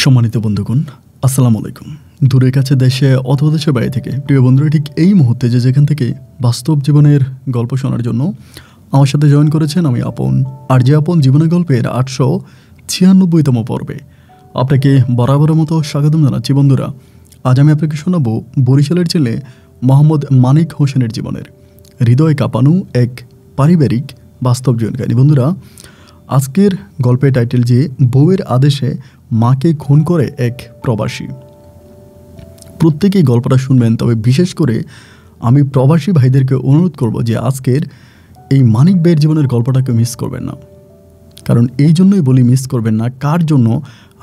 সম্মানিত বন্ধুগণ, আসসালামু আলাইকুম। দূরের কাছে দেশে অথবা দেশের বাইরে থেকে প্রিয় বন্ধুরা ঠিক এই মুহূর্তে যেখান থেকে বাস্তব জীবনের গল্প শোনার জন্য আমার সাথে জয়েন করেছেন, আমি আপন আর যে আপন জীবনের গল্পের 896তম পর্বে আপনাকে বরাবরের মতো স্বাগতম জানাচ্ছি। বন্ধুরা, আজ আমি আপনাকে শোনাবো বরিশালের ছেলে মোহাম্মদ মানিক হোসেনের জীবনের হৃদয় কাঁপানো এক পারিবারিক বাস্তব জীবন কাহিনী। বন্ধুরা, আজকের গল্পের টাইটেল যে বউয়ের আদেশে মাকে খুন করে এক প্রবাসী। প্রত্যেকেই গল্পটা শুনবেন, তবে বিশেষ করে আমি প্রবাসী ভাইদেরকে অনুরোধ করব যে আজকের এই মানিক ভাইয়ের জীবনের গল্পটাকে মিস করবেন না। কারণ এই জন্যই বলি মিস করবেন না, কার জন্য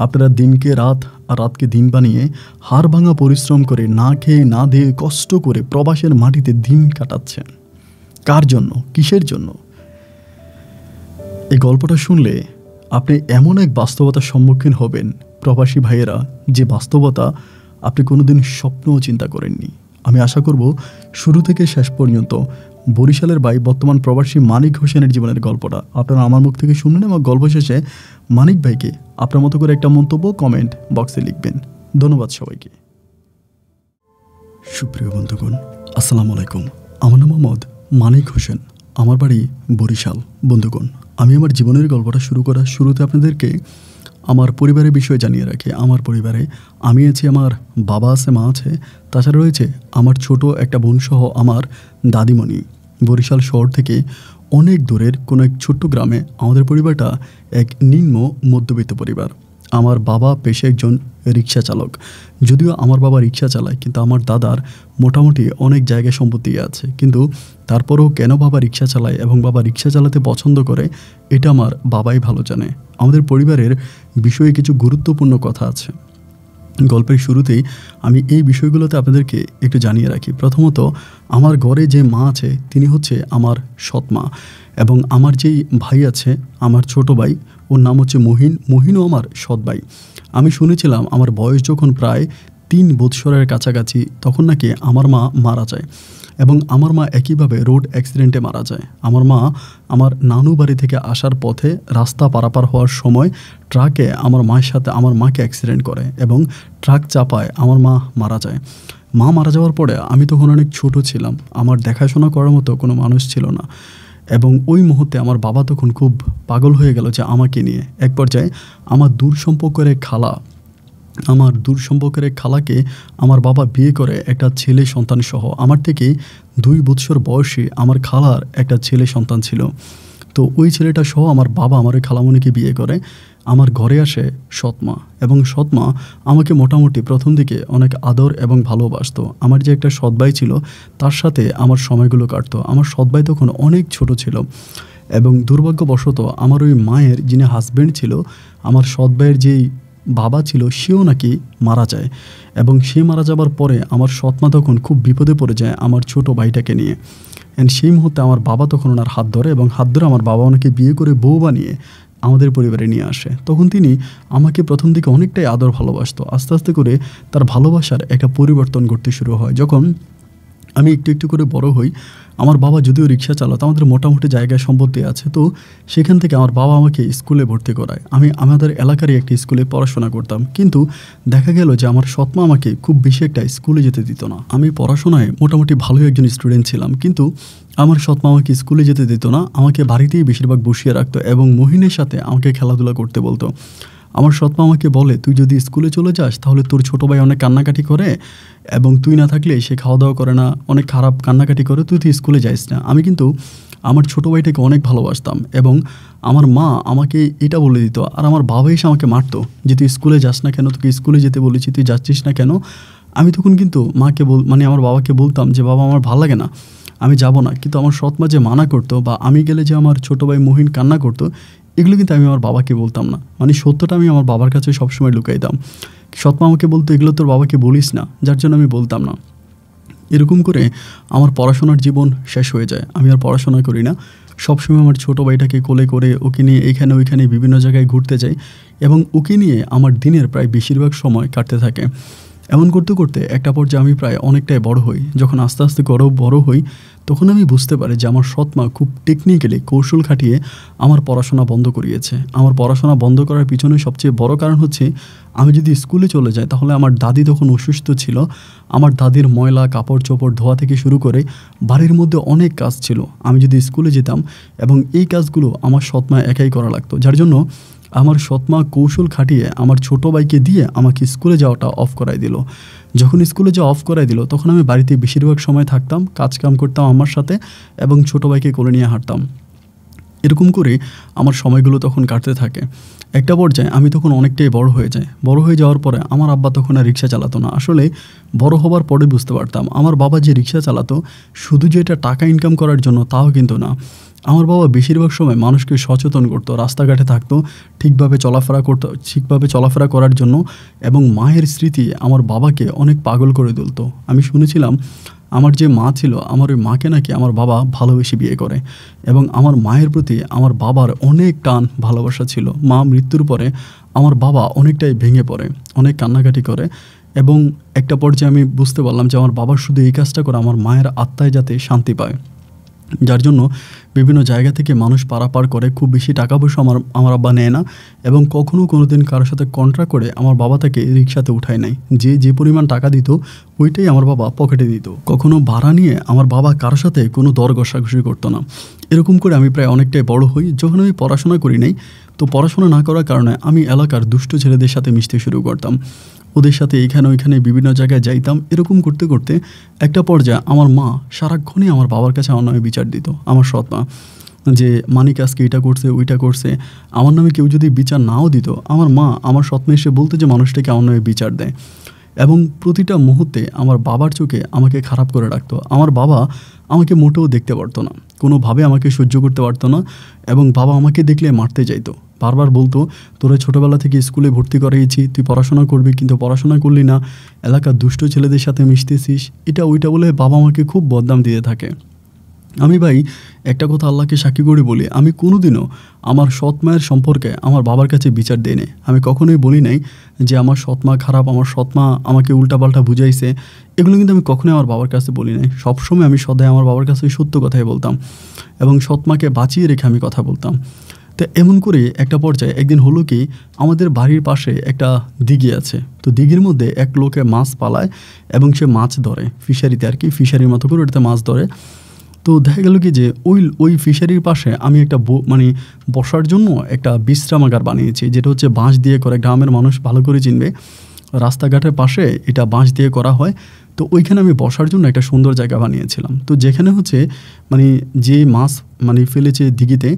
আপনারা দিনকে রাত আর রাতকে দিন বানিয়ে হাড় ভাঙা পরিশ্রম করে না খেয়ে না দিয়ে কষ্ট করে প্রবাসের মাটিতে দিন কাটাচ্ছেন, কার জন্য, কিসের জন্য? এই গল্পটা শুনলে আপনি এমন এক বাস্তবতার সম্মুখীন হবেন প্রবাসী ভাইয়েরা, যে বাস্তবতা আপনি কোনোদিন স্বপ্নও চিন্তা করেননি। আমি আশা করব শুরু থেকে শেষ পর্যন্ত বরিশালের ভাই বর্তমান প্রবাসী মানিক হোসেনের জীবনের গল্পটা আপনারা আমার মুখ থেকে শুনবেন এবং গল্প শেষে মানিক ভাইকে আপনার মতো করে একটা মন্তব্য কমেন্ট বক্সে লিখবেন। ধন্যবাদ সবাইকে। সুপ্রিয় বন্ধুগণ, আসসালামু আলাইকুম। আমার নাম মোহাম্মদ মানিক হোসেন, আমার বাড়ি বরিশাল। বন্ধুগণ, আমি আমার জীবনের গল্পটা শুরু করার শুরুতে আপনাদেরকে আমার পরিবারের বিষয়ে জানিয়ে রাখি। আমার পরিবারে আমি আছি, আমার বাবা আছে, মা আছে, তাছাড়া রয়েছে আমার ছোট একটা বোন সহ আমার দাদিমণি। বরিশাল শহর থেকে অনেক দূরের কোনো এক ছোট্ট গ্রামে আমাদের পরিবারটা এক নিম্ন মধ্যবিত্ত পরিবার। আমার বাবা পেশায় একজন রিক্সা চালক। যদিও আমার বাবা রিক্সা চালায়, কিন্তু আমার দাদার মোটামুটি অনেক জায়গায় সম্পত্তি আছে। কিন্তু তারপরেও কেন বাবা রিক্সা চালায় এবং বাবা রিক্সা চালাতে পছন্দ করে, এটা আমার বাবাই ভালো জানে। আমাদের পরিবারের বিষয়ে কিছু গুরুত্বপূর্ণ কথা আছে। গল্পের শুরুতেই আমি এই বিষয়গুলোতে আপনাদেরকে একটু জানিয়ে রাখি। প্রথমত, আমার ঘরে যে মা আছে তিনি হচ্ছে আমার সৎ মা, এবং আমার যেই ভাই আছে, আমার ছোট ভাই, ওর নাম হচ্ছে মহিনও আমার সৎ ভাই। আমি শুনেছিলাম আমার বয়স যখন প্রায় 3 বৎসরের কাছাকাছি তখন নাকি আমার মা মারা যায়, এবং আমার মা একইভাবে রোড অ্যাক্সিডেন্টে মারা যায়। আমার মা আমার নানু বাড়ি থেকে আসার পথে রাস্তা পারাপার হওয়ার সময় ট্রাকে আমার মায়ের সাথে আমার মাকে অ্যাক্সিডেন্ট করে এবং ট্রাক চাপায় আমার মা মারা যায়। মা মারা যাওয়ার পরে আমি তখন অনেক ছোট ছিলাম, আমার দেখাশোনা করার মতো কোনো মানুষ ছিল না, এবং ওই মুহূর্তে আমার বাবা তখন খুব পাগল হয়ে গেল যে আমাকে নিয়ে। এক পর্যায়ে আমার দূর সম্পর্কের খালাকে আমার বাবা বিয়ে করে একটা ছেলে সন্তান সহ। আমার থেকে 2 বৎসর বয়সী আমার খালার একটা ছেলে সন্তান ছিল। তো ওই ছেলেটা সহ আমার বাবা আমার খালামণিকে বিয়ে করে। আমার ঘরে আসে সৎমা, এবং সৎমা আমাকে মোটামুটি প্রথম দিকে অনেক আদর এবং ভালোবাসতো। আমার যে একটা সৎ ভাই ছিল তার সাথে আমার সময়গুলো কাটতো। আমার সৎ ভাই তখন অনেক ছোট ছিল, এবং দুর্ভাগ্যবশত আমার ওই মায়ের যিনি হাজব্যান্ড ছিল, আমার সৎ ভাইয়ের যেই বাবা ছিল, সেও নাকি মারা যায়, এবং সে মারা যাবার পরে আমার সৎমা তখন খুব বিপদে পড়ে যায় আমার ছোট ভাইটাকে নিয়ে। অ্যান্ড সেই মুহূর্তে আমার বাবা তখন ওনার হাত ধরে, এবং হাত ধরে আমার বাবা ওনাকে বিয়ে করে বউ বানিয়ে আমাদের পরিবারে নিয়ে আসে। তখন তিনি আমাকে প্রথম দিকে অনেকটাই আদর ভালোবাসতো। আস্তে আস্তে করে তার ভালোবাসার একটা পরিবর্তন ঘটতে শুরু হয়। যখন আমি একটু একটু করে বড় হই, আমার বাবা যদিও রিক্সা চালাতো, আমাদের মোটামুটি জায়গায় সম্পত্তি আছে, তো সেখান থেকে আমার বাবা আমাকে স্কুলে ভর্তি করায়। আমি আমাদের এলাকারই একটি স্কুলে পড়াশোনা করতাম, কিন্তু দেখা গেল যে আমার সৎমা আমাকে খুব বেশি একটা স্কুলে যেতে দিত না। আমি পড়াশোনায় মোটামুটি ভালোই একজন স্টুডেন্ট ছিলাম, কিন্তু আমার সৎমা আমাকে স্কুলে যেতে দিত না, আমাকে বাড়িতেই বেশিরভাগ বসিয়ে রাখতো এবং মহিনের সাথে আমাকে খেলাধুলা করতে বলতো। আমার সৎমা আমাকে বলে, তুই যদি স্কুলে চলে যাস তাহলে তোর ছোটো ভাই অনেক কান্নাকাটি করে, এবং তুই না থাকলে সে খাওয়া দাওয়া করে না, অনেক খারাপ কান্নাকাটি করে, তুই স্কুলে যাইস না। আমি কিন্তু আমার ছোটো ভাইটাকে অনেক ভালোবাসতাম, এবং আমার মা আমাকে এটা বলে দিত, আর আমার বাবা এসে আমাকে মারতো যে তুই স্কুলে যাস না কেন, তোকে স্কুলে যেতে বলেছি, তুই যাচ্ছিস না কেন। আমি তখন কিন্তু আমার বাবাকে বলতাম যে বাবা আমার ভালো লাগে না, আমি যাব না। কিন্তু আমার সৎমা যে মানা করতো, বা আমি গেলে যে আমার ছোটো ভাই মহিন কান্না করতো, এগুলো কিন্তু আমি আমার বাবাকে বলতাম না। মানে সত্যটা আমি আমার বাবার কাছে সবসময় লুকাইতাম। সৎমা আমাকে বলতো, এগুলো তোর বাবাকে বলিস না, যার জন্য আমি বলতাম না। এরকম করে আমার পড়াশোনার জীবন শেষ হয়ে যায়। আমি আর পড়াশোনা করি না, সবসময় আমার ছোটো ভাইটাকে কোলে করে ওকে নিয়ে এইখানে ওইখানে বিভিন্ন জায়গায় ঘুরতে যাই, এবং ওকে নিয়ে আমার দিনের প্রায় বেশিরভাগ সময় কাটতে থাকে। এমন করতে করতে একটা পর্যায়ে আমি প্রায় অনেকটাই বড় হই। যখন আস্তে আস্তে বড় হই, তখন আমি বুঝতে পারি যে আমার সৎ মা খুব টেকনিক্যালি কৌশল খাটিয়ে আমার পড়াশোনা বন্ধ করিয়েছে। আমার পড়াশোনা বন্ধ করার পিছনে সবচেয়ে বড় কারণ হচ্ছে আমি যদি স্কুলে চলে যাই তাহলে আমার দাদি তখন অসুস্থ ছিল। আমার দাদির ময়লা কাপড়-চোপড় ধোয়া থেকে শুরু করে বাড়ির মধ্যে অনেক কাজ ছিল। আমি যদি স্কুলে যেতাম এবং এই কাজগুলো আমার সৎ মা একাই করা লাগতো। যার জন্য আমার সৎ মা কৌশল খাটিয়ে আমার ছোট ভাইকে দিয়ে আমাকে স্কুলে যাওয়াটা অফ করাই দিল। যখন স্কুলে যাওয়া অফ করাই দিল তখন আমি বাড়িতে বেশিরভাগ সময় থাকতাম, কাজকাম করতাম আমার সাথে এবং ছোট ভাইকে কোলে নিয়ে হাঁটতাম। এরকম করে আমার সময়গুলো তখন কাটতে থাকে। একটা পর্যায়ে আমি তখন অনেকটাই বড় হয়ে যাই। বড় হয়ে যাওয়ার পরে আমার আব্বা তখন আর রিক্সা চালাতো না। আসলে বড় হবার পরে বুঝতে পারতাম আমার বাবা যে রিক্সা চালাতো শুধু যে এটা টাকা ইনকাম করার জন্য তাও কিন্তু না। আমার বাবা বেশিরভাগ সময় মানুষকে সচেতন করতো, রাস্তাঘাটে থাকতো, ঠিকভাবে চলাফেরা করার জন্য এবং মায়ের স্মৃতি আমার বাবাকে অনেক পাগল করে তুলতো। আমি শুনেছিলাম আমার যে মা ছিল আমার ওই মাকে নাকি আমার বাবা ভালোবেসে বিয়ে করে এবং আমার মায়ের প্রতি আমার বাবার অনেক টান ভালোবাসা ছিল। মা মৃত্যুর পরে আমার বাবা অনেকটাই ভেঙে পড়ে, অনেক কান্নাকাটি করে এবং একটা পর্যায়ে আমি বুঝতে পারলাম যে আমার বাবা শুধু এই কাজটা করে আমার মায়ের আত্মায় যাতে শান্তি পায়। যার জন্য বিভিন্ন জায়গা থেকে মানুষ পারাপার করে, খুব বেশি টাকা পয়সা আমার আব্বা নেয় না এবং কোনো দিন কারোর সাথে কন্ট্রাক্ট করে আমার বাবা তাকে রিক্সাতে উঠায় নেয়। যে পরিমাণ টাকা দিত ওইটাই আমার বাবা পকেটে দিত। কখনো ভাড়া নিয়ে আমার বাবা কারোর সাথে কোনো দর ঘষাঘষি করতো না। এরকম করে আমি প্রায় অনেকটাই বড় হই। যখন আমি পড়াশোনা করি নাই তো পড়াশোনা না করার কারণে আমি এলাকার দুষ্ট ছেলেদের সাথে মিশতে শুরু করতাম। ওদের সাথে এইখানে ওইখানে বিভিন্ন জায়গায় যাইতাম। এরকম করতে করতে একটা পর্যায়ে আমার মা সারাক্ষণই আমার বাবার কাছে আমার নামে বিচার দিত, আমার সৎ মা, যে মানিক আজকে এটা করছে ওইটা করছে। আমার নামে কেউ যদি বিচার নাও দিত আমার মা আমার সৎ মা এসে বলতো যে মানুষটাকে আমার নামে বিচার দেয় এবং প্রতিটা মুহূর্তে আমার বাবার চোখে আমাকে খারাপ করে রাখতো। আমার বাবা আমাকে মোটেও দেখতে পারতো না, কোনোভাবে আমাকে সহ্য করতে পারতো না এবং বাবা আমাকে দেখলে মারতে যাইতো। বারবার বলতো তোরা ছোটোবেলা থেকে স্কুলে ভর্তি করিয়েছি, তুই পড়াশোনা করবি কিন্তু পড়াশোনা করলি না, এলাকার দুষ্ট ছেলেদের সাথে মিশতেছিস, এটা ওইটা বলে বাবা আমাকে খুব বদনাম দিয়ে থাকে। আমি ভাই একটা কথা আল্লাহকে সাক্ষী করে বলি, আমি কোনোদিনও আমার সৎ মায়ের সম্পর্কে আমার বাবার কাছে বিচার দিই নাই। আমি কখনোই বলি নাই যে আমার সৎ মা খারাপ, আমার সৎ মা আমাকে উল্টাপাল্টা বুঝাইছে, এগুলো কিন্তু আমি কখনোই আমার বাবার কাছে বলি নাই। সবসময় আমি সদাই আমার বাবার কাছে সত্য কথাই বলতাম এবং সৎ মাকে বাঁচিয়ে রেখে আমি কথা বলতাম। তো এমন করে একটা পর্যায়ে একদিন হলো কি, আমাদের বাড়ির পাশে একটা দিঘি আছে। তো দিঘির মধ্যে এক লোকে মাছ পালায় এবং সে মাছ ধরে ফিশারিতে, আর কি ফিশারির মতো করে ওটাতে মাছ ধরে। তো দেখা গেল কি যে ওই ফিশারির পাশে আমি একটা বসার জন্য একটা বিশ্রামাগার বানিয়েছি, যেটা হচ্ছে বাঁশ দিয়ে করে। গ্রামের মানুষ ভালো করে চিনবে, রাস্তাঘাটের পাশে এটা বাঁশ দিয়ে করা হয়। তো ওইখানে আমি বসার জন্য একটা সুন্দর জায়গা বানিয়েছিলাম। তো যেখানে হচ্ছে যে মাছ ফেলেছে দিঘিতে,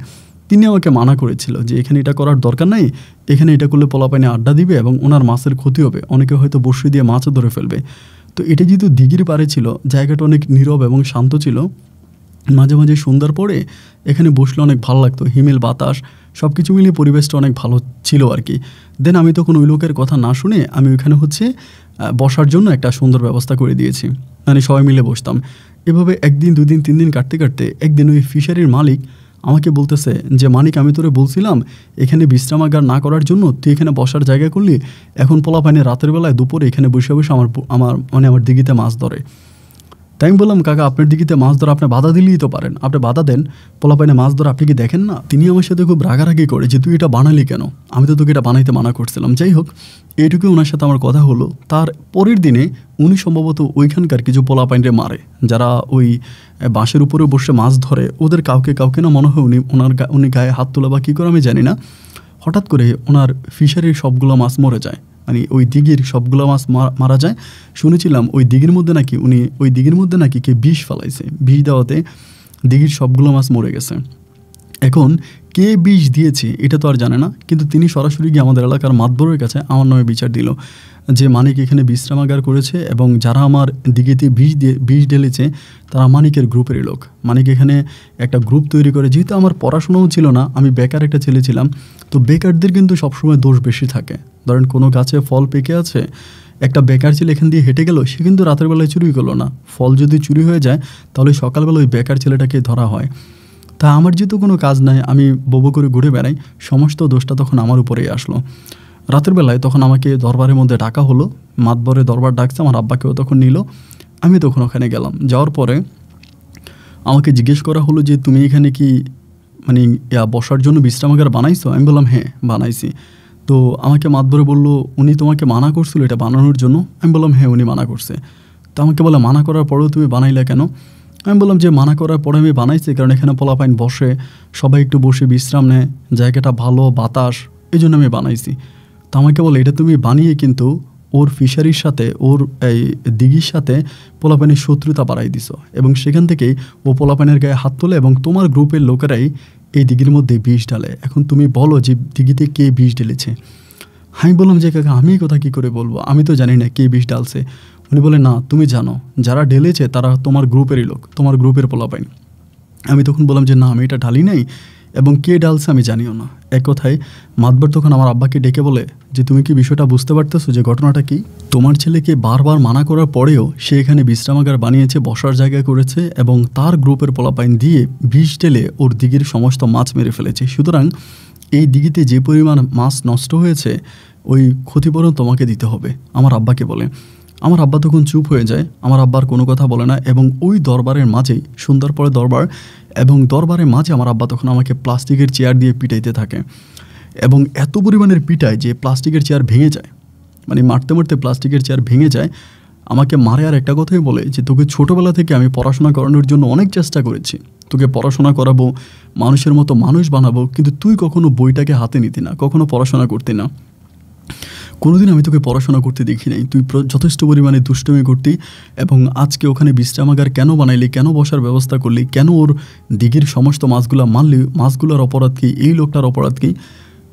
তিনি আমাকে মানা করেছিল যে এখানে এটা করার দরকার নাই, এখানে এটা করলে পোলাপাইনে আড্ডা দিবে এবং ওনার মাছের ক্ষতি হবে, অনেকে হয়তো বড়শি দিয়ে মাছও ধরে ফেলবে। তো এটা যেহেতু দিঘির পাড়ে ছিল, জায়গাটা অনেক নীরব এবং শান্ত ছিল, মাঝে মাঝে সন্ধ্যার পরে এখানে বসলে অনেক ভালো লাগতো, হিমেল বাতাস সব কিছু মিলিয়ে পরিবেশটা অনেক ভালো ছিল আর কি। দেন আমি তখন ওই লোকের কথা না শুনে আমি ওইখানে হচ্ছে বসার জন্য একটা সুন্দর ব্যবস্থা করে দিয়েছি, সবাই মিলে বসতাম। এভাবে একদিন দুদিন 3 দিন কাটতে কাটতে একদিন ওই ফিশারির মালিক আমাকে বলতেছে যে মানিক, আমি তোরে বলছিলাম এখানে বিশ্রামাগার না করার জন্য, তুই এখানে বসার জায়গা করলি, এখন পোলাপাইনে রাতের বেলায় দুপুরে এখানে বসে বসে আমার দিঘিতে মাছ ধরে। তাই আমি বললাম, কাকা আপনার দিঘিতে মাছ ধরা আপনি বাধা দিলেই তো পারেন, আপনি বাধা দেন, পোলাপাইনে মাছ ধরা আপনি কি দেখেন না? তিনি আমার সাথে খুব রাগারাগি করে যে তুই এটা বানালি কেন, আমি তো তোকে এটা বানাইতে মানা করছিলাম। যাই হোক, এইটুকু ওনার সাথে আমার কথা হলো। তার পরের দিনে উনি সম্ভবত ওইখানকার কিছু পোলাপাইনরে মারে, যারা ওই বাঁশের উপরে বসে মাছ ধরে, ওদের কাউকে না মনে হয় উনি গায়ে হাত তোলা বা কী করে আমি জানি না, হঠাৎ করে ওনার ফিশারির সবগুলো মাছ মরে যায়, ওই দিঘির সবগুলো মাছ মারা যায়। শুনেছিলাম ওই দিঘির মধ্যে নাকি কে বিষ ফেলাইছে, বিষ দেওয়াতে দিঘির সবগুলো মাছ মরে গেছে। এখন কে বিষ দিয়েছে এটা তো আর জানে না, কিন্তু তিনি সরাসরি গিয়ে আমাদের এলাকার মাতবরের কাছে আমার নামে বিচার দিল যে মানিক এখানে বিশ্রামাগার করেছে এবং যারা আমার দিঘিতে বিষ ঢেলেছে তারা মানিকের গ্রুপেরই লোক। মানিক এখানে একটা গ্রুপ তৈরি করে, যেহেতু আমার পড়াশোনাও ছিল না, আমি বেকার একটা ছেলে ছিলাম, তো বেকারদের কিন্তু সবসময় দোষ বেশি থাকে। ধরেন কোনো গাছে ফল পেকে আছে, একটা বেকার ছেলে এখান দিয়ে হেঁটে গেল, সে কিন্তু রাতের বেলায় চুরি করলো না, ফল যদি চুরি হয়ে যায় তাহলে সকালবেলা ওই বেকার ছেলেটাকে ধরা হয়। তা আমার যেহেতু কোনো কাজ নাই, আমি ববো করে ঘুরে বেড়াই, সমস্ত দোষটা তখন আমার উপরেই আসলো। রাতের বেলায় তখন আমাকে দরবারের মধ্যে ডাকা হলো, মাতবরে দরবার ডাকছে, আমার আব্বাকেও তখন নিল, আমি তখন ওখানে গেলাম। যাওয়ার পরে আমাকে জিজ্ঞেস করা হলো যে, "তুমি এখানে কি মানে বসার জন্য বিশ্রামাগার বানাইছো?" আমি বললাম, "হ্যাঁ, বানাইছি।" তো আমাকে মাতবরে বলল, "উনি তোমাকে মানা করছিল এটা বানানোর জন্য?" আমি বললাম, "হ্যাঁ, উনি মানা করছে।" তো আমাকে বলে, "মানা করার পরেও তুমি বানাইলা কেন?" আমি বললাম যে, "মানা করার পরে আমি বানাইছি কারণ এখানে পোলাপাইন বসে, সবাই একটু বসে বিশ্রাম নেয়, জায়গাটা ভালো, বাতাস, এজন্য আমি বানাইছি।" তো আমাকে বলে, "এটা তুমি বানিয়ে কিন্তু ওর ফিশারির সাথে, ওর এই দিঘির সাথে পোলাপাইনের শত্রুতা বাড়াই দিছো এবং সেখান থেকেই ও পোলাপাইনের গায়ে হাত তোলে এবং তোমার গ্রুপের লোকেরাই এই দিঘির মধ্যে বিষ ঢালে। এখন তুমি বলো যে দিঘিতে কে বিষ ঢেলেছে?" আমি বললাম যে, "কাকা, আমি এই কথা কী করে বলবো? আমি তো জানি না কে বিষ ঢালছে।" উনি বলে, "না, তুমি জানো, যারা ঢেলেছে তারা তোমার গ্রুপেরই লোক, তোমার গ্রুপের পোলাপাইন।" আমি তখন বললাম যে, "না, আমি এটা ঢালি নাই এবং কে ঢালছে আমি জানিও না।" এক কথায় মাতবর তখন আমার আব্বাকে ডেকে বলে যে, "তুমি কি বিষয়টা বুঝতে পারতেছো যে ঘটনাটা কী? তোমার ছেলেকে বারবার মানা করার পরেও সে এখানে বিশ্রামাগার বানিয়েছে, বসার জায়গা করেছে এবং তার গ্রুপের পোলাপাইন দিয়ে বিষ ঢেলে ওর দিঘির সমস্ত মাছ মেরে ফেলেছে। সুতরাং এই দিঘিতে যে পরিমাণ মাছ নষ্ট হয়েছে ওই ক্ষতিপূরণ তোমাকে দিতে হবে," আমার আব্বাকে বলে। আমার আব্বা তখন চুপ হয়ে যায়, আমার আব্বার কোনো কথা বলে না এবং ওই দরবারের মাঝেই, সন্ধ্যার পরে দরবার এবং দরবারের মাঝে আমার আব্বা তখন আমাকে প্লাস্টিকের চেয়ার দিয়ে পিটাইতে থাকে এবং এত পরিমাণের পিটায় যে প্লাস্টিকের চেয়ার ভেঙে যায়, মানে মারতে মারতে প্লাস্টিকের চেয়ার ভেঙে যায়। আমাকে মারে আর একটা কথাই বলে যে, "তোকে ছোটোবেলা থেকে আমি পড়াশোনা করানোর জন্য অনেক চেষ্টা করেছি, তোকে পড়াশোনা করাবো, মানুষের মতো মানুষ বানাবো, কিন্তু তুই কখনো বইটাকে হাতে নিতি না, কখনো পড়াশোনা করতি না, কোনোদিন আমি তোকে পড়াশোনা করতে দেখি নাই, তুই যথেষ্ট পরিমাণে দুষ্টুমি করতি এবং আজকে ওখানে বিশ্রামাগার কেন বানাইলি, কেন বসার ব্যবস্থা করলি, কেন ওর দিঘির সমস্ত মাছগুলা মারলি, মাছগুলোর অপরাধ কী, এই লোকটার অপরাধ কী?"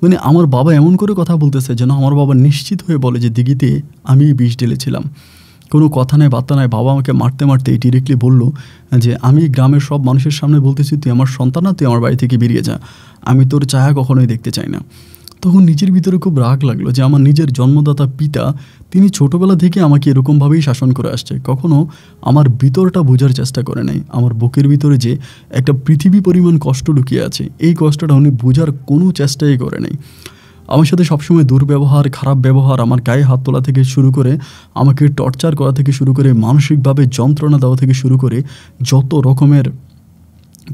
মানে আমার বাবা এমন করে কথা বলতেছে যেন আমার বাবা নিশ্চিত হয়ে বলে যে দিঘিতে আমি বিষ ঢেলেছিলাম। কোনো কথা নাই, বার্তা নাই। বাবা আমাকে মারতে মারতেই ডিরেক্টলি বলল যে, "আমি গ্রামের সব মানুষের সামনে বলতেছি, তুই আমার সন্তান না, তুই আমার বাড়ি থেকে বেরিয়ে যা, আমি তোর ছায়া কখনোই দেখতে চাই না।" তখন নিজের ভিতরে খুব রাগ লাগলো যে আমার নিজের জন্মদাতা পিতা, তিনি ছোটোবেলা থেকে আমাকে এরকমভাবেই শাসন করে আসছে, কখনো আমার ভিতরটা বোঝার চেষ্টা করে নাই। আমার বুকের ভিতরে যে একটা পৃথিবী পরিমাণ কষ্ট লুকিয়ে আছে, এই কষ্টটা উনি বোঝার কোনো চেষ্টাই করে নাই। আমার সাথে সবসময় দুর্ব্যবহার, খারাপ ব্যবহার, আমার গায়ে হাত তোলা থেকে শুরু করে, আমাকে টর্চার করা থেকে শুরু করে, মানসিকভাবে যন্ত্রণা দেওয়া থেকে শুরু করে যত রকমের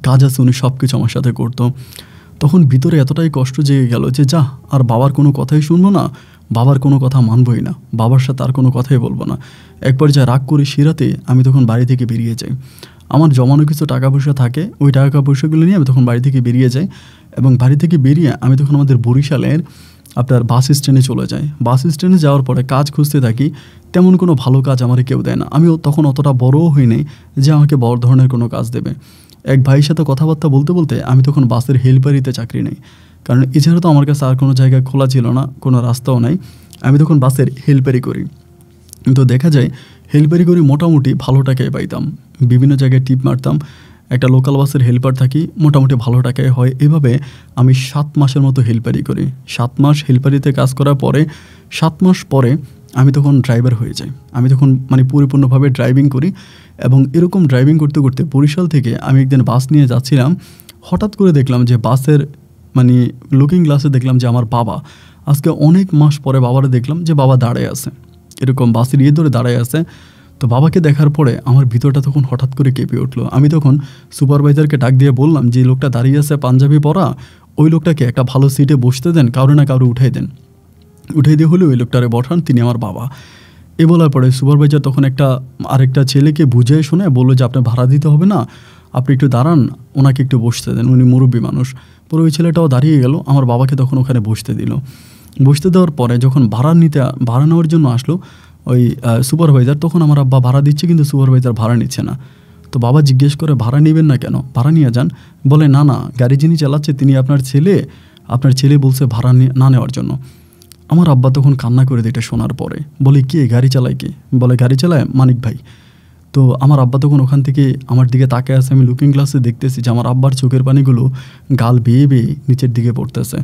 কাজ আছে উনি সব কিছু আমার সাথে করতো। তখন ভিতরে এতটাই কষ্ট জেগে গেল যে, যা, আর বাবার কোনো কথাই শুনবো না, বাবার কোনো কথা মানবই না, বাবার সাথে আর কোনো কথাই বলবো না। একবার যা রাগ করে শিরাতে আমি তখন বাড়ি থেকে বেরিয়ে যাই। আমার জমানো কিছু টাকা পয়সা থাকে, ওই টাকা পয়সাগুলো নিয়ে আমি তখন বাড়ি থেকে বেরিয়ে যাই এবং বাড়ি থেকে বেরিয়ে আমি তখন আমাদের বরিশালের আপনার বাস স্ট্যান্ডে চলে যাই। বাস স্ট্যান্ডে যাওয়ার পরে কাজ খুঁজতে থাকি, তেমন কোনো ভালো কাজ আমাকে কেউ দেয় না। আমিও তখন অতটা বড়ও হই নাই যে আমাকে বড় ধরনের কোনো কাজ দেবে। এক ভাইয়ের সাথে কথাবার্তা বলতে বলতে আমি তখন বাসের হেল্পারিতে চাকরি নেই, কারণ এছাড়া তো আমার কাছে আর কোনো জায়গা খোলা ছিল না, কোনো রাস্তাও নাই। আমি তখন বাসের হেল্পারি করি। তো দেখা যায় হেল্পারি করি মোটামুটি ভালো টাকায় পাইতাম, বিভিন্ন জায়গায় টিপ মারতাম, একটা লোকাল বাসের হেল্পার থাকি, মোটামুটি ভালো টাকায় হয়। এভাবে আমি 7 মাসের মতো হেল্পারি করি। 7 মাস হেল্পারিতে কাজ করার পরে 7 মাস পরে আমি তখন ড্রাইভার হয়ে যাই। আমি তখন মানে পরিপূর্ণভাবে ড্রাইভিং করি এবং এরকম ড্রাইভিং করতে করতে বরিশাল থেকে আমি একদিন বাস নিয়ে যাচ্ছিলাম। হঠাৎ করে দেখলাম যে বাসের মানে লুকিং গ্লাসে দেখলাম যে আমার বাবা, আজকে অনেক মাস পরে বাবারে দেখলাম যে বাবা দাঁড়ায় আছে, এরকম বাসের ধরে দাঁড়ায় আছে। তো বাবাকে দেখার পরে আমার ভিতরটা তখন হঠাৎ করে কেঁপে উঠলো। আমি তখন সুপারভাইজারকে ডাক দিয়ে বললাম যে, লোকটা দাঁড়িয়ে আছে পাঞ্জাবি পরা, ওই লোকটাকে একটা ভালো সিটে বসতে দেন, কারো না কারো উঠাই দেন, উঠাই দিয়ে হলেও ওই লোকটারে বসান, তিনি আমার বাবা। এ বলার পরে সুপারভাইজার তখন আরেকটা ছেলেকে বুঝিয়ে শুনে বললো যে, "আপনার ভাড়া দিতে হবে না, আপনি একটু দাঁড়ান, ওনাকে একটু বসতে দেন, উনি মুরব্বী মানুষ।" পরে ওই ছেলেটাও দাঁড়িয়ে গেল, আমার বাবাকে তখন ওখানে বসতে দিল। বসতে দেওয়ার পরে যখন ভাড়া নেওয়ার জন্য আসলো ওই সুপারভাইজার, তখন আমার আব্বা ভাড়া দিচ্ছে কিন্তু সুপারভাইজার ভাড়া নিচ্ছে না। তো বাবা জিজ্ঞেস করে, "ভাড়া নেবেন না কেন? ভাড়া নিয়ে যান।" বলে, "না না, গাড়ি যিনি চালাচ্ছে তিনি আপনার ছেলে বলছে ভাড়া না নেওয়ার জন্য।" আমার আব্বা তখন কান্না করে দেয় এটা শোনার পরে, বলে, "কে গাড়ি চালায় কে?" বলে, "গাড়ি চালায় মানিক ভাই।" তো আমার আব্বা তখন ওখান থেকে আমার দিকে তাকায় আছে, আমি লুকিং গ্লাসে দেখতেছি যে আমার আব্বার চোখের পানিগুলো গাল বেয়ে বেয়ে নিচের দিকে পড়তেছে।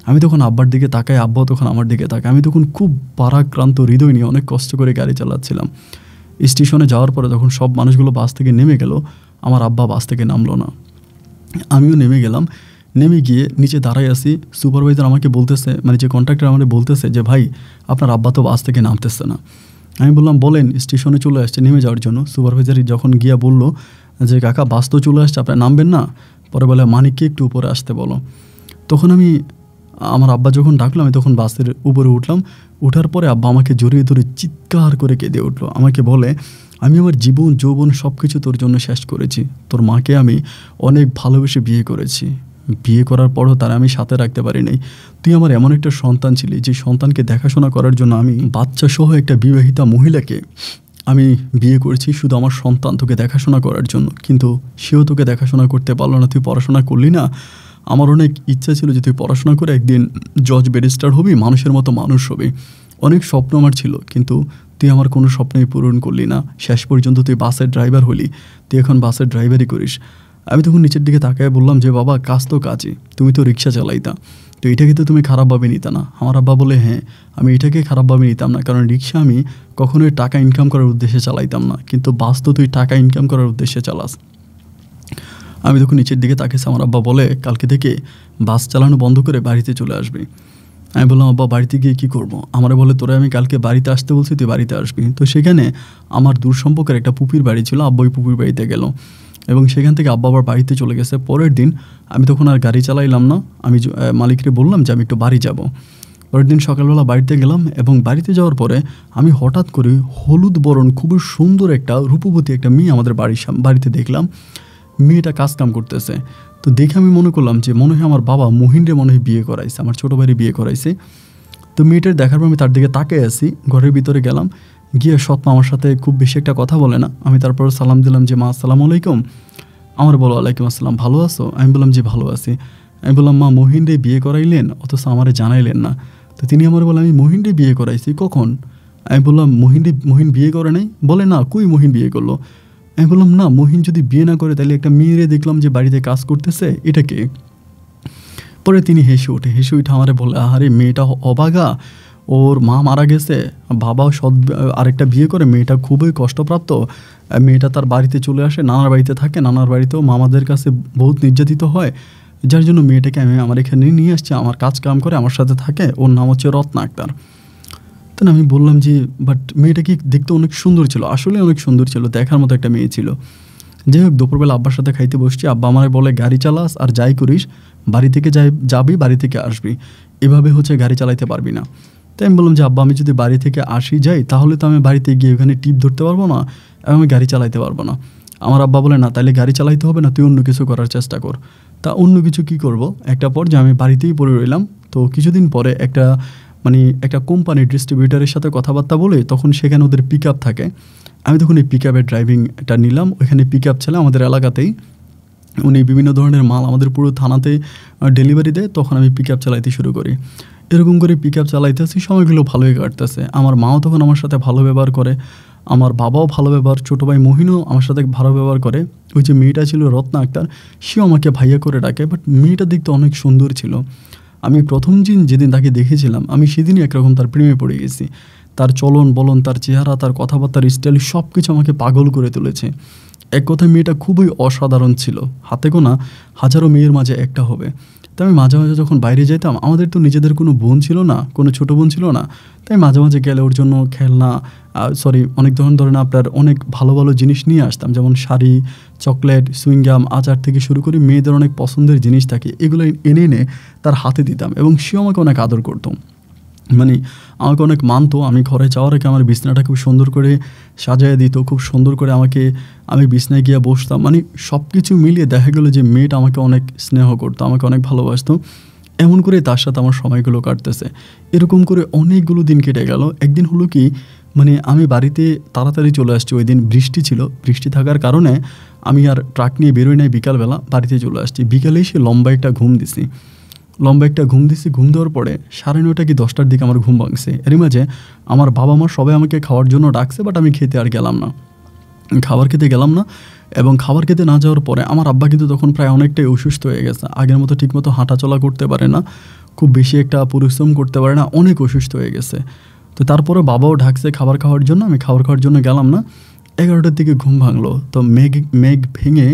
আমি তখন আব্বার দিকে তাকাই, আব্বাও তখন আমার দিকে তাকায়। আমি তখন খুব ভারাক্রান্ত হৃদয় নিয়ে অনেক কষ্ট করে গাড়ি চালাচ্ছিলাম। স্টেশনে যাওয়ার পরে যখন সব মানুষগুলো বাস থেকে নেমে গেল, আমার আব্বা বাস থেকে নামলো না। আমিও নেমে গেলাম। নেমে গিয়ে নিচে দাঁড়াই আছি। সুপারভাইজার আমাকে বলতেছে, মানে যে কন্ট্রাক্টর আমাকে বলতেছে যে, "ভাই, আপনার আব্বা তো বাস থেকে নামতেছে না।" আমি বললাম, "বলেন, স্টেশনে চলে আসছে নেমে যাওয়ার জন্য।" সুপারভাইজার যখন গিয়া বলল যে কাকা বাস তো চলে আসছে, আপনি নামবেন না? পরে বলে মানিককে একটু উপরে আসতে বলো। তখন আমার আব্বা যখন ডাকলো আমি তখন বাসের উপরে উঠলাম। উঠার পরে আব্বা আমাকে জড়িয়ে ধরে চিৎকার করে কেঁদে উঠলো। আমাকে বলে, আমি আমার জীবন যৌবন সব কিছু তোর জন্য শেষ করেছি, তোর মাকে আমি অনেক ভালোবেসে বিয়ে করেছি, বিয়ে করার পরও তারা আমি সাথে রাখতে পারি নাই। তুই আমার এমন একটা সন্তান ছিলি যে সন্তানকে দেখাশোনা করার জন্য আমি বাচ্চা সহ একটা বিবাহিতা মহিলাকে আমি বিয়ে করেছি শুধু আমার সন্তান তোকে দেখাশোনা করার জন্য, কিন্তু সেও তোকে দেখাশোনা করতে পারলো না, তুই পড়াশোনা করলি না। আমার অনেক ইচ্ছা ছিল যে তুই পড়াশোনা করে একদিন জজ ব্যারিস্টার হবি, মানুষের মতো মানুষ হবি। অনেক স্বপ্ন আমার ছিল, কিন্তু তুই আমার কোনো স্বপ্নই পূরণ করলি না। শেষ পর্যন্ত তুই বাসের ড্রাইভার হলি, তুই এখন বাসের ড্রাইভারই করিস। আমি তখন নিচের দিকে তাকায় বললাম যে বাবা, কাজ তো কাজই, তুমি তো রিক্সা চালাইতা, তো এটাকে তো তুমি খারাপভাবে নিতা না। আমার আব্বা বলে, হ্যাঁ আমি এটাকে খারাপভাবে নিতাম না, কারণ রিক্সা আমি কখনোই টাকা ইনকাম করার উদ্দেশ্যে চালাইতাম না, কিন্তু বাস তো তুই টাকা ইনকাম করার উদ্দেশ্যে চালাস। আমি তখন নিচের দিকে তাকিয়েছি। আমার আব্বা বলে, কালকে থেকে বাস চালানো বন্ধ করে বাড়িতে চলে আসবি। আমি বললাম, আব্বা বাড়িতে গিয়ে কী করবো? আমারে বলে, তোরা আমি কালকে বাড়িতে আসতে বলছি, তুই বাড়িতে আসবি। তো সেখানে আমার দূর সম্পর্কের একটা পুপির বাড়ি ছিল, আব্বা ওই পুপির বাড়িতে গেল এবং সেখান থেকে আব্বা আবার বাড়িতে চলে গেছে। পরের দিন আমি তখন আর গাড়ি চালাইলাম না, আমি মালিককে বললাম যে আমি একটু বাড়ি যাব। পরের দিন সকালবেলা বাড়িতে গেলাম এবং বাড়িতে যাওয়ার পরে আমি হঠাৎ করে হলুদ বরণ খুবই সুন্দর একটা রূপবতী একটা মেয়ে আমাদের বাড়িতে দেখলাম। মেয়েটা কাজ কাম করতেছে। তো দেখে আমি মনে করলাম যে মনে হয় আমার বাবা মহিনরে মনে হয় বিয়ে করাইছে, আমার ছোটো ভাইয়ের বিয়ে করাইছে। তো মেয়েটার দেখার পর আমি তার দিকে তাকিয়ে আছি, ঘরের ভিতরে গেলাম, গিয়ে সৎমা আমার সাথে খুব বেশি একটা কথা বলে না। আমি তারপর সালাম দিলাম যে মা আসসালামু আলাইকুম। আমার বলো ওয়ালাইকুম আসসালাম, ভালো আছো? আমি বললাম যে ভালো আছি। আমি বললাম, মা মহিনরে বিয়ে করাইলেন অথচ আমারে জানাইলেন না। তো তিনি আমার বলে, আমি মহিনরে বিয়ে করাইছি। কখন? আমি বললাম, মহিন বিয়ে করে নাই। বলে, না, কই মহিন বিয়ে করলো? আমি বললাম, না, মহিন যদি বিয়ে না করে তাহলে একটা মেয়েরে দেখলাম যে বাড়িতে কাজ করতেছে, এটাকে। পরে তিনি হেসে উঠে আমারে বলে, আরে মেয়েটা অবাগা, ওর মা মারা গেছে, বাবাও আরেকটা বিয়ে করে, মেয়েটা খুবই কষ্টপ্রাপ্ত। মেয়েটা তার বাড়িতে চলে আসে, নানার বাড়িতে থাকে, নানার বাড়িতেও মামাদের কাছে বহুত নির্যাতিত হয়, যার জন্য মেয়েটাকে আমি আমার এখানে নিয়ে আসছি, আমার কাজ কাম করে আমার সাথে থাকে, ওর নাম হচ্ছে রত্না আক্তার। তো আমি বললাম যে বাট মেয়েটা কি দেখতে অনেক সুন্দর ছিল, আসলে অনেক সুন্দর ছিল, দেখার মতো একটা মেয়ে ছিল। যাই হোক, দুপুরবেলা আব্বার সাথে খাইতে বসছি। আব্বা আমার বলে, গাড়ি চালাস আর যাই করিস, বাড়ি থেকে যাবি, বাড়ি থেকে আসবি, এভাবে হচ্ছে গাড়ি চালাইতে পারবি না। তাই আমি বললাম যে আব্বা, আমি যদি বাড়ি থেকে যাই তাহলে তো আমি বাড়িতে গিয়ে ওখানে টিপ ধরতে পারবো না এবং আমি গাড়ি চালাইতে পারবো না। আমার আব্বা বলে, না তাহলে গাড়ি চালাইতে হবে না, তুই অন্য কিছু করার চেষ্টা কর। তা অন্য কিছু কি করব? একটা পর্যায়ে আমি বাড়িতেই পড়ে রইলাম। তো কিছুদিন পরে একটা কোম্পানির ডিস্ট্রিবিউটারের সাথে কথাবার্তা বলে তখন সেখানে ওদের পিক আপ থাকে। আমি তখন এই পিক আপের ড্রাইভিংটা নিলাম। ওইখানে পিক আপ ছিল আমাদের এলাকাতেই, উনি বিভিন্ন ধরনের মাল আমাদের পুরো থানাতে ডেলিভারি দেয়। তখন আমি পিক আপ চালাইতে শুরু করি। এরকম করে পিক আপ চালাইতেছি, সময়গুলো ভালোই কাটতেছে। আমার মাও তখন আমার সাথে ভালো ব্যবহার করে, আমার বাবাও ভালো ব্যবহার, ছোটো ভাই মহিনও আমার সাথে ভালো ব্যবহার করে। ওই যে মেয়েটা ছিল রত্না আক্তার, সেও আমাকে ভাইয়া করে ডাকে, বাট মেয়েটা দেখতে অনেক সুন্দর ছিল। আমি প্রথম যেদিন তাকে দেখেছিলাম, আমি সেদিনই একরকম তার প্রেমে পড়ে গেছি। তার চলন বলন, তার চেহারা, তার কথাবার্তার স্টাইল সব কিছু আমাকে পাগল করে তুলেছে। এক কথায় মেয়েটা খুবই অসাধারণ ছিল, হাতে গোনা হাজারো মেয়ের মাঝে একটা হবে। তাই আমি মাঝে মাঝে যখন বাইরে যেতাম, আমাদের তো নিজেদের কোনো বোন ছিল না, কোনো ছোটো বোন ছিল না, তাই মাঝে মাঝে গেলে ওর জন্য খেলনা, অনেক ধরনের আপনার অনেক ভালো ভালো জিনিস নিয়ে আসতাম, যেমন শাড়ি, চকলেট, সুইংগাম, আচার থেকে শুরু করে মেয়েদের অনেক পছন্দের জিনিস থাকে, এগুলো এনে এনে তার হাতে দিতাম এবং সেও আমাকে অনেক আদর করতো, আমাকে অনেক মানতো। আমি ঘরে যাওয়ার আগে আমার বিছনাটা খুব সুন্দর করে সাজিয়ে দিত, খুব সুন্দর করে আমি বিছনায় গিয়ে বসতাম। সব কিছু মিলিয়ে দেখা গেলো যে মেয়েটা আমাকে অনেক স্নেহ করতো, আমাকে অনেক ভালোবাসতো। এমন করে তার সাথে আমার সময়গুলো কাটতেছে। এরকম করে অনেকগুলো দিন কেটে গেল। একদিন হলো কি, আমি বাড়িতে তাড়াতাড়ি চলে আসছি। ওই দিন বৃষ্টি ছিল, বৃষ্টি থাকার কারণে আমি আর ট্রাক নিয়ে বেরোই নাই। বিকালবেলা বাড়িতে চলে আসছি। বিকালে এসে লম্বা একটা ঘুম দিছি। ঘুম দেওয়ার পরে 9:30 কি 10টার দিকে আমার ঘুম ভাঙছে। এরই মাঝে আমার বাবা মা সবাই আমাকে খাওয়ার জন্য ডাকছে, বাট আমি খেতে আর গেলাম না, খাবার খেতে গেলাম না। এবং খাবার খেতে না যাওয়ার পরে আমার আব্বা কিন্তু তখন প্রায় অনেকটাই অসুস্থ হয়ে গেছে। আগের মতো ঠিকমতো হাঁটাচলা করতে পারে না, খুব বেশি একটা পরিশ্রম করতে পারে না, অনেক অসুস্থ হয়ে গেছে। তো তারপরে বাবাও ঢাকছে খাবার খাওয়ার জন্য, আমি খাবার খাওয়ার জন্য গেলাম না। 11টার দিকে ঘুম ভাঙলো। তো মেঘ ভেঙে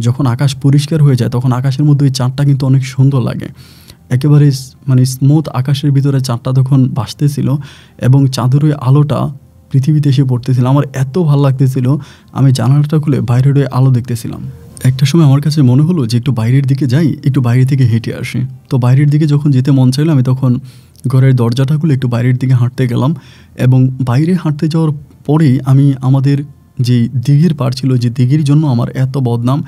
যখন আকাশ পরিষ্কার হয়ে যায়, তখন আকাশের মধ্যে ওই চাঁদটা কিন্তু অনেক সুন্দর লাগে। একেবারে স্মুথ আকাশের ভিতরে চাঁদটা তখন ভাসতেছিল এবং চাঁদের ওই আলোটা পৃথিবীতে এসে পড়তেছিলাম। আমার এত ভালো লাগতেছিল, আমি জানালাটা খুলে বাইরের ওই আলো দেখতেছিলাম। একটা সময় আমার কাছে মনে হলো যে একটু বাইরের দিকে যাই, একটু বাইরে থেকে হেঁটে আসি। তো বাইরের দিকে যখন যেতে মন চাইলো, আমি তখন ঘরের দরজাটা খুলে একটু বাইরের দিকে হাঁটতে গেলাম এবং বাইরে হাঁটতে যাওয়ার পরেই আমি আমাদের যে দিঘির পাড় ছিল, যে দিঘির জন্য আমার এত বদনাম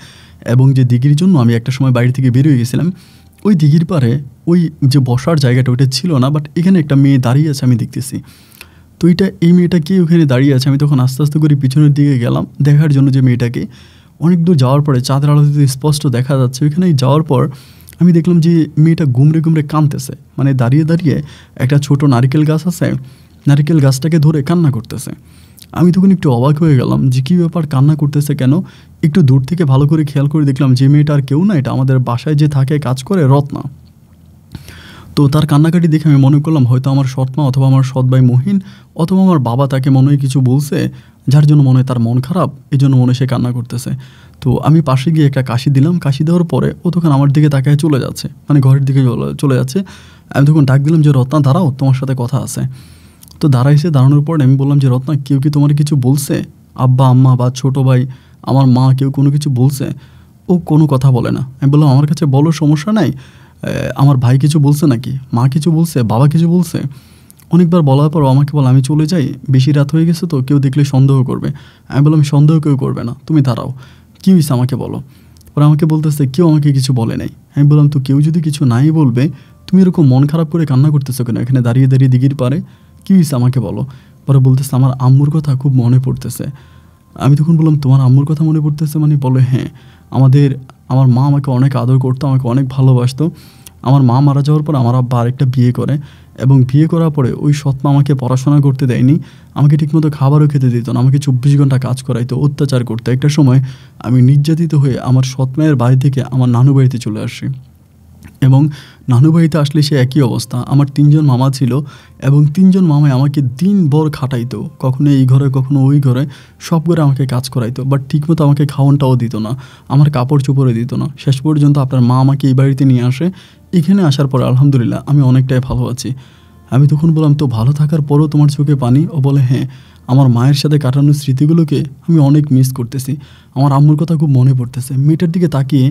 এবং যে দিঘির জন্য আমি একটা সময় বাইরে থেকে বের হয়ে গেছিলাম, ওই দিঘির পাড়ে ওই যে বসার জায়গাটা ওইটা ছিল না, বাট এখানে একটা মেয়ে দাঁড়িয়ে আছে আমি দেখতেছি। তো এই মেয়েটা কে ওখানে দাঁড়িয়ে আছে? আমি তখন আস্তে আস্তে করে পিছনের দিকে গেলাম দেখার জন্য যে মেয়েটাকে। অনেক দূর যাওয়ার পরে চাঁদের আলোতে স্পষ্ট দেখা যাচ্ছে। ওইখানে যাওয়ার পর আমি দেখলাম যে মেয়েটা গুমড়ে গুমড়ে কাঁদতেছে, মানে দাঁড়িয়ে দাঁড়িয়ে একটা ছোট নারকেল গাছ আছে, নারকেল গাছটাকে ধরে কান্না করতেছে। আমি তখন একটু অবাক হয়ে গেলাম যে কী ব্যাপার, কান্না করতেছে কেন? একটু দূর থেকে ভালো করে খেয়াল করে দেখলাম যে মেয়েটা আর কেউ না, এটা আমাদের বাসায় যে থাকে কাজ করে রত্না। তো তার কান্নাকাটি দেখে আমি মনে করলাম হয়তো আমার সৎমা অথবা আমার সৎ ভাই মহিন অথবা আমার বাবা তাকে মনে হয় কিছু বলছে, যার জন্য মনে হয় তার মন খারাপ, এই জন্য মনে হয় সে কান্না করতেছে। তো আমি পাশে গিয়ে একটা কাশি দিলাম। কাশি দেওয়ার পরে ও তখন আমার দিকে তাকায় চলে যাচ্ছে, মানে ঘরের দিকে চলে যাচ্ছে। আমি তখন ডাক দিলাম যে রত্না দাঁড়াও, তোমার সাথে কথা আছে। তো দাঁড়ানোর পর আমি বললাম যে রত্না, কেউ কি তোমার কিছু বলছে? আব্বা আম্মা বা ছোটো ভাই, আমার মা, কেউ কোনো কিছু বলছে? ও কোনো কথা বলে না। আমি বললাম আমার কাছে বলো, সমস্যা নাই। আমার ভাই কিছু বলছে নাকি? মা কিছু বলছে? বাবা কিছু বলছে? অনেকবার বলার পর আমাকে বলে আমি চলে যাই, বেশি রাত হয়ে গেছে তো কেউ দেখলে সন্দেহ করবে। আমি বললাম সন্দেহ কেউ করবে না, তুমি দাঁড়াও, কী হয়েছে আমাকে বলো। ওরা আমাকে বলতেছে কেউ আমাকে কিছু বলে নাই। আমি বললাম তো কেউ যদি কিছু নাই বলবে, তুমি এরকম মন খারাপ করে কান্না করতেছো কেন এখানে দাঁড়িয়ে দাঁড়িয়ে দিঘির পারে? কী হয়েছে আমাকে বলো। পরে বলতেছে আমার আম্মুর কথা খুব মনে পড়তেছে। আমি তখন বললাম তোমার আম্মুর কথা মনে পড়তেছে মানে? বলে হ্যাঁ, আমার মা আমাকে অনেক আদর করতো, আমাকে অনেক ভালোবাসতো। আমার মা মারা যাওয়ার পর আমার আব্বা আরেকটা বিয়ে করে এবং বিয়ে করার পরে ওই সৎমা আমাকে পড়াশোনা করতে দেয়নি, আমাকে ঠিকমতো খাবারও খেতে দিত না, আমাকে 24 ঘন্টা কাজ করাইতো, অত্যাচার করতো। একটা সময় আমি নির্যাতিত হয়ে আমার সৎমায়ের বাড়ি থেকে আমার নানু বাড়িতে চলে আসি এবং নানু বাড়িতে আসলে সে একই অবস্থা। আমার 3জন মামা ছিল এবং 3জন মামাই আমাকে দিনভর খাটাইতো, কখনো এই ঘরে কখনো ওই ঘরে, সব ঘরে আমাকে কাজ করাইতো, বাট ঠিকমতো আমাকে খাওয়ানটাও দিত না, আমার কাপড় চোপড়ও দিত না। শেষ পর্যন্ত আপনার মা আমাকে এই বাড়িতে নিয়ে আসে। এখানে আসার পর আলহামদুলিল্লাহ আমি অনেকটাই ভালো আছি। আমি তখন বললাম তো ভালো থাকার পরও তোমার চোখে পানি? ও বলে হ্যাঁ, আমার মায়ের সাথে কাটানোর স্মৃতিগুলোকে আমি অনেক মিস করতেছি, আমার আম্মুর কথা খুব মনে পড়তেছে। মেয়েটার দিকে তাকিয়ে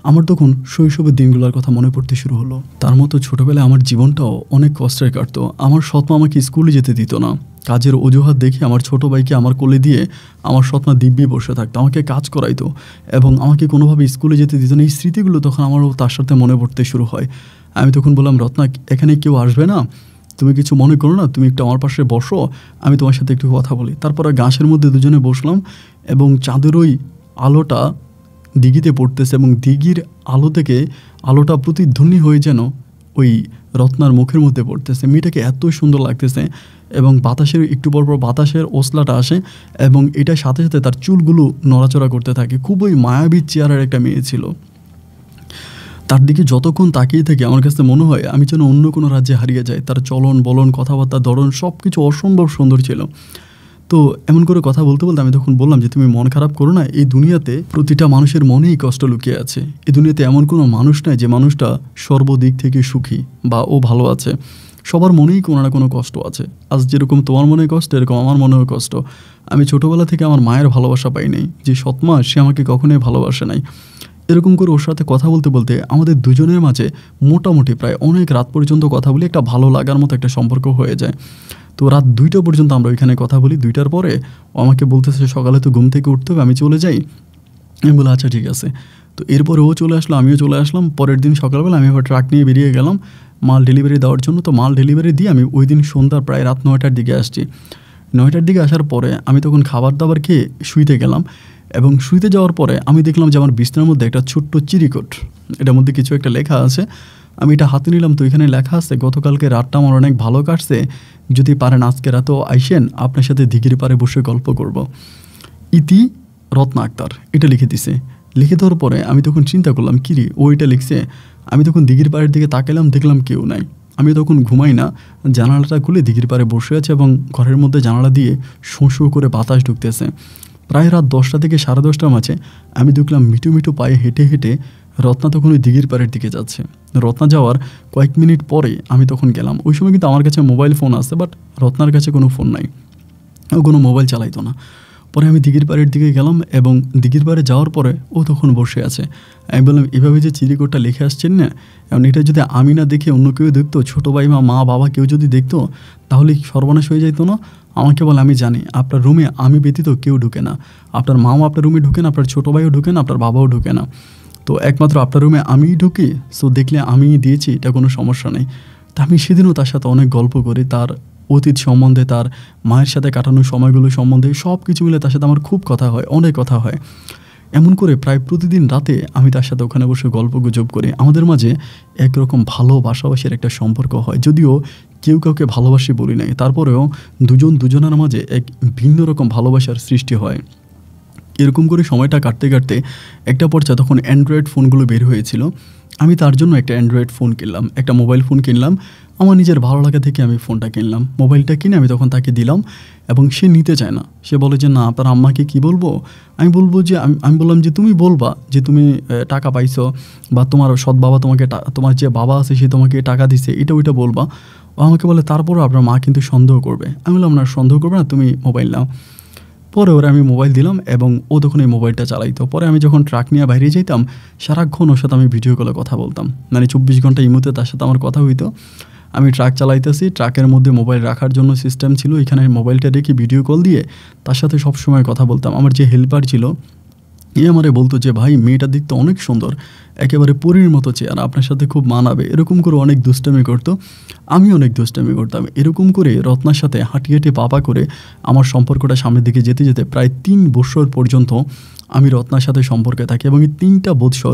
আমার তখন শৈশবের দিনগুলোর কথা মনে পড়তে শুরু হলো। তার মতো ছোটোবেলায় আমার জীবনটাও অনেক কষ্টের কাটতো। আমার সৎমা আমাকে স্কুলে যেতে দিত না, কাজের অজুহাত দেখে আমার ছোটো ভাইকে আমার কোলে দিয়ে আমার সৎমা দিব্যি বসে থাকতো, আমাকে কাজ করাইতো এবং আমাকে কোনোভাবে স্কুলে যেতে দিত না। এই স্মৃতিগুলো তখন আমারও তার সাথে মনে পড়তে শুরু হয়। আমি তখন বললাম রত্না, এখানে কেউ আসবে না, তুমি কিছু মনে করো না, তুমি একটু আমার পাশে বসো, আমি তোমার সাথে একটু কথা বলি। তারপরে গাছের মধ্যে দুজনে বসলাম এবং চাঁদের ওই আলোটা দিঘিতে পড়তেছে এবং দিঘির আলো থেকে আলোটা প্রতিধ্বনি হয়ে যেন ওই রত্নার মুখের মধ্যে পড়তেছে। মেয়েটাকে এত সুন্দর লাগতেছে এবং বাতাসের একটু পর পর বাতাসের ওসলাটা আসে এবং এটার সাথে সাথে তার চুলগুলো নড়াচড়া করতে থাকে। খুবই মায়াবী চেহারার একটা মেয়ে ছিল। তার দিকে যতক্ষণ তাকিয়ে থাকি আমার কাছে মনে হয় আমি যেন অন্য কোনো রাজ্যে হারিয়ে যাই। তার চলন বলন, কথাবার্তা, ধরন সব কিছু অসম্ভব সুন্দর ছিল। তো এমন করে কথা বলতে বলতে আমি তখন বললাম যে তুমি মন খারাপ করো না, এই দুনিয়াতে প্রতিটা মানুষের মনেই কষ্ট লুকিয়ে আছে। এই দুনিয়াতে এমন কোনো মানুষ নাই যে মানুষটা সর্বদিক থেকে সুখী বা ও ভালো আছে। সবার মনেই কোনো না কোনো কষ্ট আছে। আজ যেরকম তোমার মনে কষ্ট, এরকম আমার মনেও কষ্ট। আমি ছোটোবেলা থেকে আমার মায়ের ভালোবাসা পাই নাই, যে সৎমা সে আমাকে কখনোই ভালোবাসে নাই। এরকম করে ওর সাথে কথা বলতে বলতে আমাদের দুজনের মাঝে মোটামুটি প্রায় অনেক রাত পর্যন্ত কথা বলি, একটা ভালো লাগার মতো একটা সম্পর্ক হয়ে যায়। তো রাত 2টা পর্যন্ত আমরা ওইখানে কথা বলি। 2টার পরে ও আমাকে বলতেছে সকালে তো ঘুম থেকে উঠতে হবে, আমি চলে যাই। আমি বলি আচ্ছা ঠিক আছে। তো এরপরে ও চলে আসলো, আমিও চলে আসলাম। পরের দিন সকালবেলা আমি আবার ট্রাক নিয়ে বেরিয়ে গেলাম মাল ডেলিভারি দেওয়ার জন্য। তো মাল ডেলিভারি দিয়ে আমি ওই দিন সন্ধ্যার প্রায় রাত 9টার দিকে আসছি। 9টার দিকে আসার পরে আমি তখন খাবার দাবার খেয়ে শুইতে গেলাম এবং শুইতে যাওয়ার পরে আমি দেখলাম যে আমার বিছনার মধ্যে একটা ছোট্ট চিরিকোট, এটার মধ্যে কিছু একটা লেখা আছে। আমি এটা হাতে নিলাম, তো এখানে লেখা আছে গতকালকে রাতটা আমার অনেক ভালো কাটছে, যদি পারেন আজকে রাতেও আইসেন, আপনার সাথে দিঘির পাড়ে বসে গল্প করব। ইতি রত্না আক্তার, এটা লিখে দিছে। লিখে দেওয়ার পরে আমি তখন চিন্তা করলাম কিরে ও এটা লিখছে। আমি তখন দিঘির পাড়ের দিকে তাকালাম, দেখলাম কেউ নাই। আমি তখন ঘুমাই না, জানালাটা খুলে দিঘির পাড়ে বসে আছে এবং ঘরের মধ্যে জানালা দিয়ে শোঁ শোঁ করে বাতাস ঢুকতেছে। প্রায় রাত 10টা থেকে 10:30টার মাঝে আমি দেখলাম মিটু মিটু পায়ে হেঁটে হেঁটে রত্না তখন ওই দিঘির পাড়ের দিকে যাচ্ছে। রত্না যাওয়ার কয়েক মিনিট পরে আমি তখন গেলাম। ওই সময় কিন্তু আমার কাছে মোবাইল ফোন আছে, বাট রত্নার কাছে কোনো ফোন নাই। ও কোনো মোবাইল চালাইতো না। পরে আমি দিঘির পাড়ের দিকে গেলাম এবং দিঘির পাড়ে যাওয়ার পরে ও তখন বসে আছে। আমি বললাম, এভাবে যে চিঠিকোটটা লিখে আসছেন না, এখন এটা যদি আমি না দেখে অন্য কেউ দেখতো, ছোটো ভাই মা বাবা কেউ যদি দেখতো, তাহলে সর্বনাশ হয়ে যেত না? আমাকে বলে, আমি জানি আপনার রুমে আমি ব্যতীত কেউ ঢুকে না, আপনার মাও আপনার রুমে ঢুকে না, আপনার ছোটো ভাইও ঢুকে না, আপনার বাবাও ঢুকে না, তো একমাত্র আপনার রুমে আমিই ঢুকি, সো দেখলে আমিই দিয়েছি, এটা কোনো সমস্যা নেই। তা আমি সেদিনও তার সাথে অনেক গল্প করি, তার অতীত সম্বন্ধে, তার মায়ের সাথে কাটানো সময়গুলো সম্বন্ধে, সব কিছু মিলে তার সাথে আমার খুব কথা হয়, অনেক কথা হয়। এমন করে প্রায় প্রতিদিন রাতে আমি তার সাথে ওখানে বসে গল্প গুজব করি। আমাদের মাঝে একরকম ভালোবাসাবাসির একটা সম্পর্ক হয়, যদিও কেউ কাউকে ভালোবাসি বলি নাই, তারপরেও দুজন দুজনের মাঝে এক ভিন্ন রকম ভালোবাসার সৃষ্টি হয়। এরকম করে সময়টা কাটতে কাটতে একটা পর্যায়ে তখন অ্যান্ড্রয়েড ফোনগুলো বের হয়েছিল। আমি তার জন্য একটা অ্যান্ড্রয়েড ফোন কিনলাম, একটা মোবাইল ফোন কিনলাম। আমার নিজের ভালো লাগা থেকে আমি ফোনটা কিনলাম। মোবাইলটা কিনে আমি তখন তাকে দিলাম এবং সে নিতে চায় না। সে বলে যে, না, আপনার আম্মাকে কি বলবো? আমি বলবো যে আমি বললাম যে, তুমি বলবা যে তুমি টাকা পাইছো, বা তোমার সৎ বাবা তোমাকে, তোমার যে বাবা আছে সে তোমাকে টাকা দিছে, এটা ওইটা বলবা। ও আমাকে বলে, তারপরও আপনার মা কিন্তু সন্দেহ করবে। আমি বললাম, না, সন্দেহ করবে না, তুমি মোবাইল নাও। পরে ওরা আমি মোবাইল দিলাম এবং ও তখন এই মোবাইলটা চালাইতো। পরে আমি যখন ট্রাক নিয়ে বাইরে যেতাম, সারাক্ষণ ওর সাথে আমি ভিডিও কলে কথা বলতাম, মানে 24 ঘন্টা ইমোতে তার সাথে আমার কথা হইতো। আমি ট্রাক চালাইতেছি, ট্রাকের মধ্যে মোবাইল রাখার জন্য সিস্টেম ছিল, এখানে মোবাইলটা রেখে ভিডিও কল দিয়ে তার সাথে সবসময় কথা বলতাম। আমার যে হেল্পার ছিল, এ আমারে বলতো যে, ভাই, মেয়েটা দেখতে অনেক সুন্দর, একেবারে পরীর মতো চেহারা, আপনার সাথে খুব মানাবে। এরকম করে অনেক দুষ্টামি করতো, আমি অনেক দুষ্টামি করতাম। এরকম করে রত্নার সাথে হাঁটি হাঁটি পা করে আমার সম্পর্কটা সামনের দিকে যেতে যেতে প্রায় 3 বছর পর্যন্ত আমি রত্নার সাথে সম্পর্কে থাকি। এবং এই 3টা বছর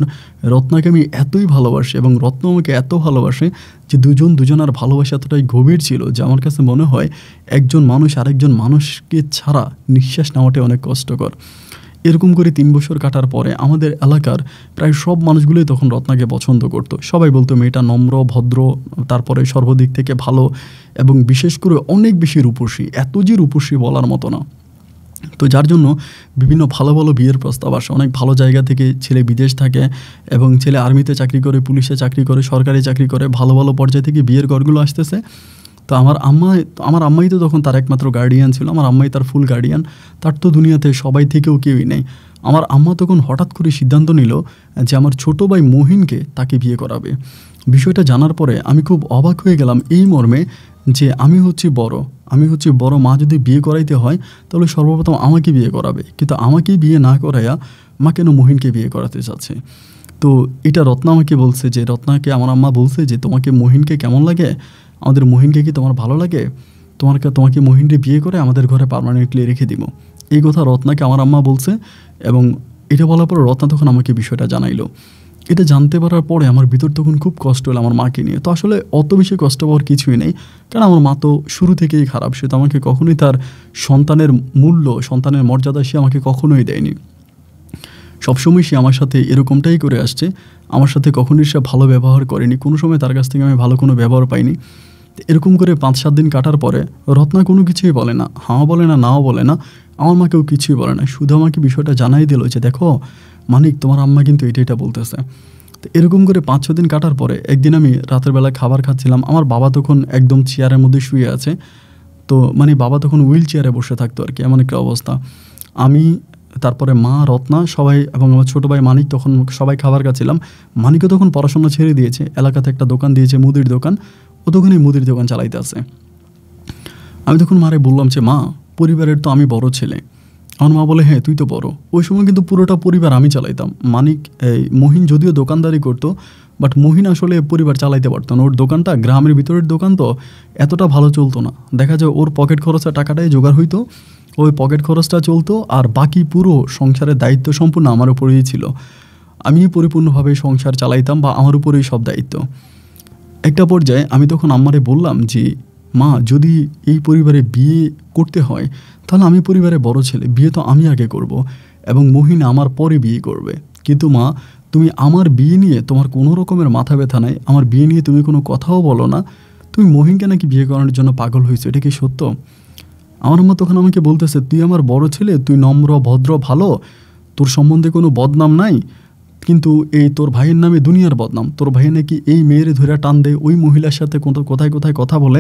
রত্নাকে আমি এতই ভালোবাসি এবং রত্ন আমাকে এত ভালোবাসে যে দুজন দুজনার ভালোবাসা এতটাই গভীর ছিল যে আমার কাছে মনে হয় একজন মানুষ আরেকজন মানুষকে ছাড়া নিঃশ্বাস নেওয়াটাই অনেক কষ্টকর। এরকম করে 3 বছর কাটার পরে আমাদের এলাকার প্রায় সব মানুষগুলোই তখন রত্নাকে পছন্দ করতো। সবাই বলতো মেয়েটা নম্র, ভদ্র, তারপরে সর্বদিক থেকে ভালো এবং বিশেষ করে অনেক বেশি রূপসী, এত যে রূপসী বলার মতো না। তো যার জন্য বিভিন্ন ভালো ভালো বিয়ের প্রস্তাব আসে। অনেক ভালো জায়গা থেকে ছেলে বিদেশ থাকে এবং ছেলে আর্মিতে চাকরি করে, পুলিশে চাকরি করে, সরকারি চাকরি করে, ভালো ভালো পর্যায়ে থেকে বিয়ের ঘরগুলো আসতেছে। তো আমার আম্মাই তো তখন তার একমাত্র গার্ডিয়ান ছিল, আমার আম্মাই তার ফুল গার্ডিয়ান, তার তো দুনিয়াতে সবাই থেকেও কেউই নেই। আমার আম্মা তখন হঠাৎ করে সিদ্ধান্ত নিল যে আমার ছোটো ভাই মহিনকে তাকে বিয়ে করাবে। বিষয়টা জানার পরে আমি খুব অবাক হয়ে গেলাম এই মর্মে যে আমি হচ্ছি বড়, মা যদি বিয়ে করাইতে হয় তাহলে সর্বপ্রথম আমাকে বিয়ে করাবে, কিন্তু আমাকে বিয়ে না করাইয়া মা কেন মহিনকে বিয়ে করাতে চাচ্ছে। তো এটা রত্না আমাকে বলছে, যে রত্নাকে আমার আম্মা বলছে যে, তোমাকে মহিনকে কেমন লাগে, আমাদের মহিনকে কি তোমার ভালো লাগে, তোমাকে মহিনকে বিয়ে করে আমাদের ঘরে পার্মানেন্টলি রেখে দিব। এই কথা রত্নাকে আমার আম্মা বলছে এবং এটা বলার পর রত্না তখন আমাকে বিষয়টা জানাইলো। এটা জানতে পারার পরে আমার ভিতর তখন খুব কষ্ট হলো আমার মাকে নিয়ে। তো আসলে অত বেশি কষ্ট পাওয়ার কিছুই নেই, কারণ আমার মা তো শুরু থেকেই খারাপ। সে তো আমাকে কখনোই তার সন্তানের মূল্য, সন্তানের মর্যাদা সে আমাকে কখনোই দেয়নি। সবসময় সে আমার সাথে এরকমটাই করে আসছে, আমার সাথে কখনোই সে ভালো ব্যবহার করেনি, কোনো সময় তার কাছ থেকে আমি ভালো কোনো ব্যবহার পাইনি। এরকম করে 5-7 দিন কাটার পরে রত্না কোনো কিছুই বলে না, হাঁ বলে না, নাও বলে না, আমার মাকেও কিছুই বলে না, শুধু আমাকে বিষয়টা জানাই দিল যে, দেখো মানিক, তোমার আম্মা কিন্তু এটা বলতেছে। তো এরকম করে 5-6 দিন কাটার পরে একদিন আমি রাতের বেলা খাবার খাচ্ছিলাম, আমার বাবা তখন একদম চেয়ারের মধ্যে শুয়ে আছে। তো মানে বাবা তখন হুইল চেয়ারে বসে থাকতো আর কি, এমন একটা অবস্থা। আমি, তারপরে মা, রত্না সবাই এবং আমার ছোটো ভাই মানিক তখন সবাই খাবার খাচ্ছিলাম। মানিকও তখন পড়াশোনা ছেড়ে দিয়েছে, এলাকাতে একটা দোকান দিয়েছে, মুদির দোকান, ও তখন এই মুদির দোকান চালাইতে আছে। আমি তখন মারে বললাম যে, মা, পরিবারের তো আমি বড় ছেলে। আমার মা বলে, হ্যাঁ তুই তো বড়। ওই সময় কিন্তু পুরোটা পরিবার আমি চালাইতাম। মানিক, মহিন যদিও দোকানদারি করতো, বাট মহিন আসলে পরিবার চালাইতে পারতো না। ওর দোকানটা গ্রামের ভিতরের দোকান, তো এতটা ভালো চলতো না। দেখা যায় ওর পকেট খরচের টাকাটাই জোগাড় হইতো, ওই পকেট খরচটা চলতো, আর বাকি পুরো সংসারের দায়িত্ব সম্পূর্ণ আমার উপরেই ছিল। আমি পরিপূর্ণভাবে সংসার চালাইতাম বা আমার উপরেই সব দায়িত্ব। একটা পর্যায়ে আমি তখন আম্মারে বললাম যে, মা, যদি এই পরিবারে বিয়ে করতে হয় তাহলে আমি পরিবারে বড় ছেলে, বিয়ে তো আমি আগে করব এবং মহিন আমার পরে বিয়ে করবে। কিন্তু মা, তুমি আমার বিয়ে নিয়ে তোমার কোনো রকমের মাথা ব্যথা নাই, আমার বিয়ে নিয়ে তুমি কোনো কথাও বলো না, তুমি মহিনকে নাকি বিয়ে করানোর জন্য পাগল হয়েছো, এটা কি সত্য? আমার আম্মা তখন আমাকে বলতেছে, তুই আমার বড় ছেলে, তুই নম্র, ভদ্র, ভালো, তোর সম্বন্ধে কোনো বদনাম নাই, কিন্তু এই তোর ভাইয়ের নামে দুনিয়ার বদনাম। তোর ভাই নাকি এই মেয়ের ধরে টান দেয়, ওই মহিলার সাথে কোথায় কথা বলে,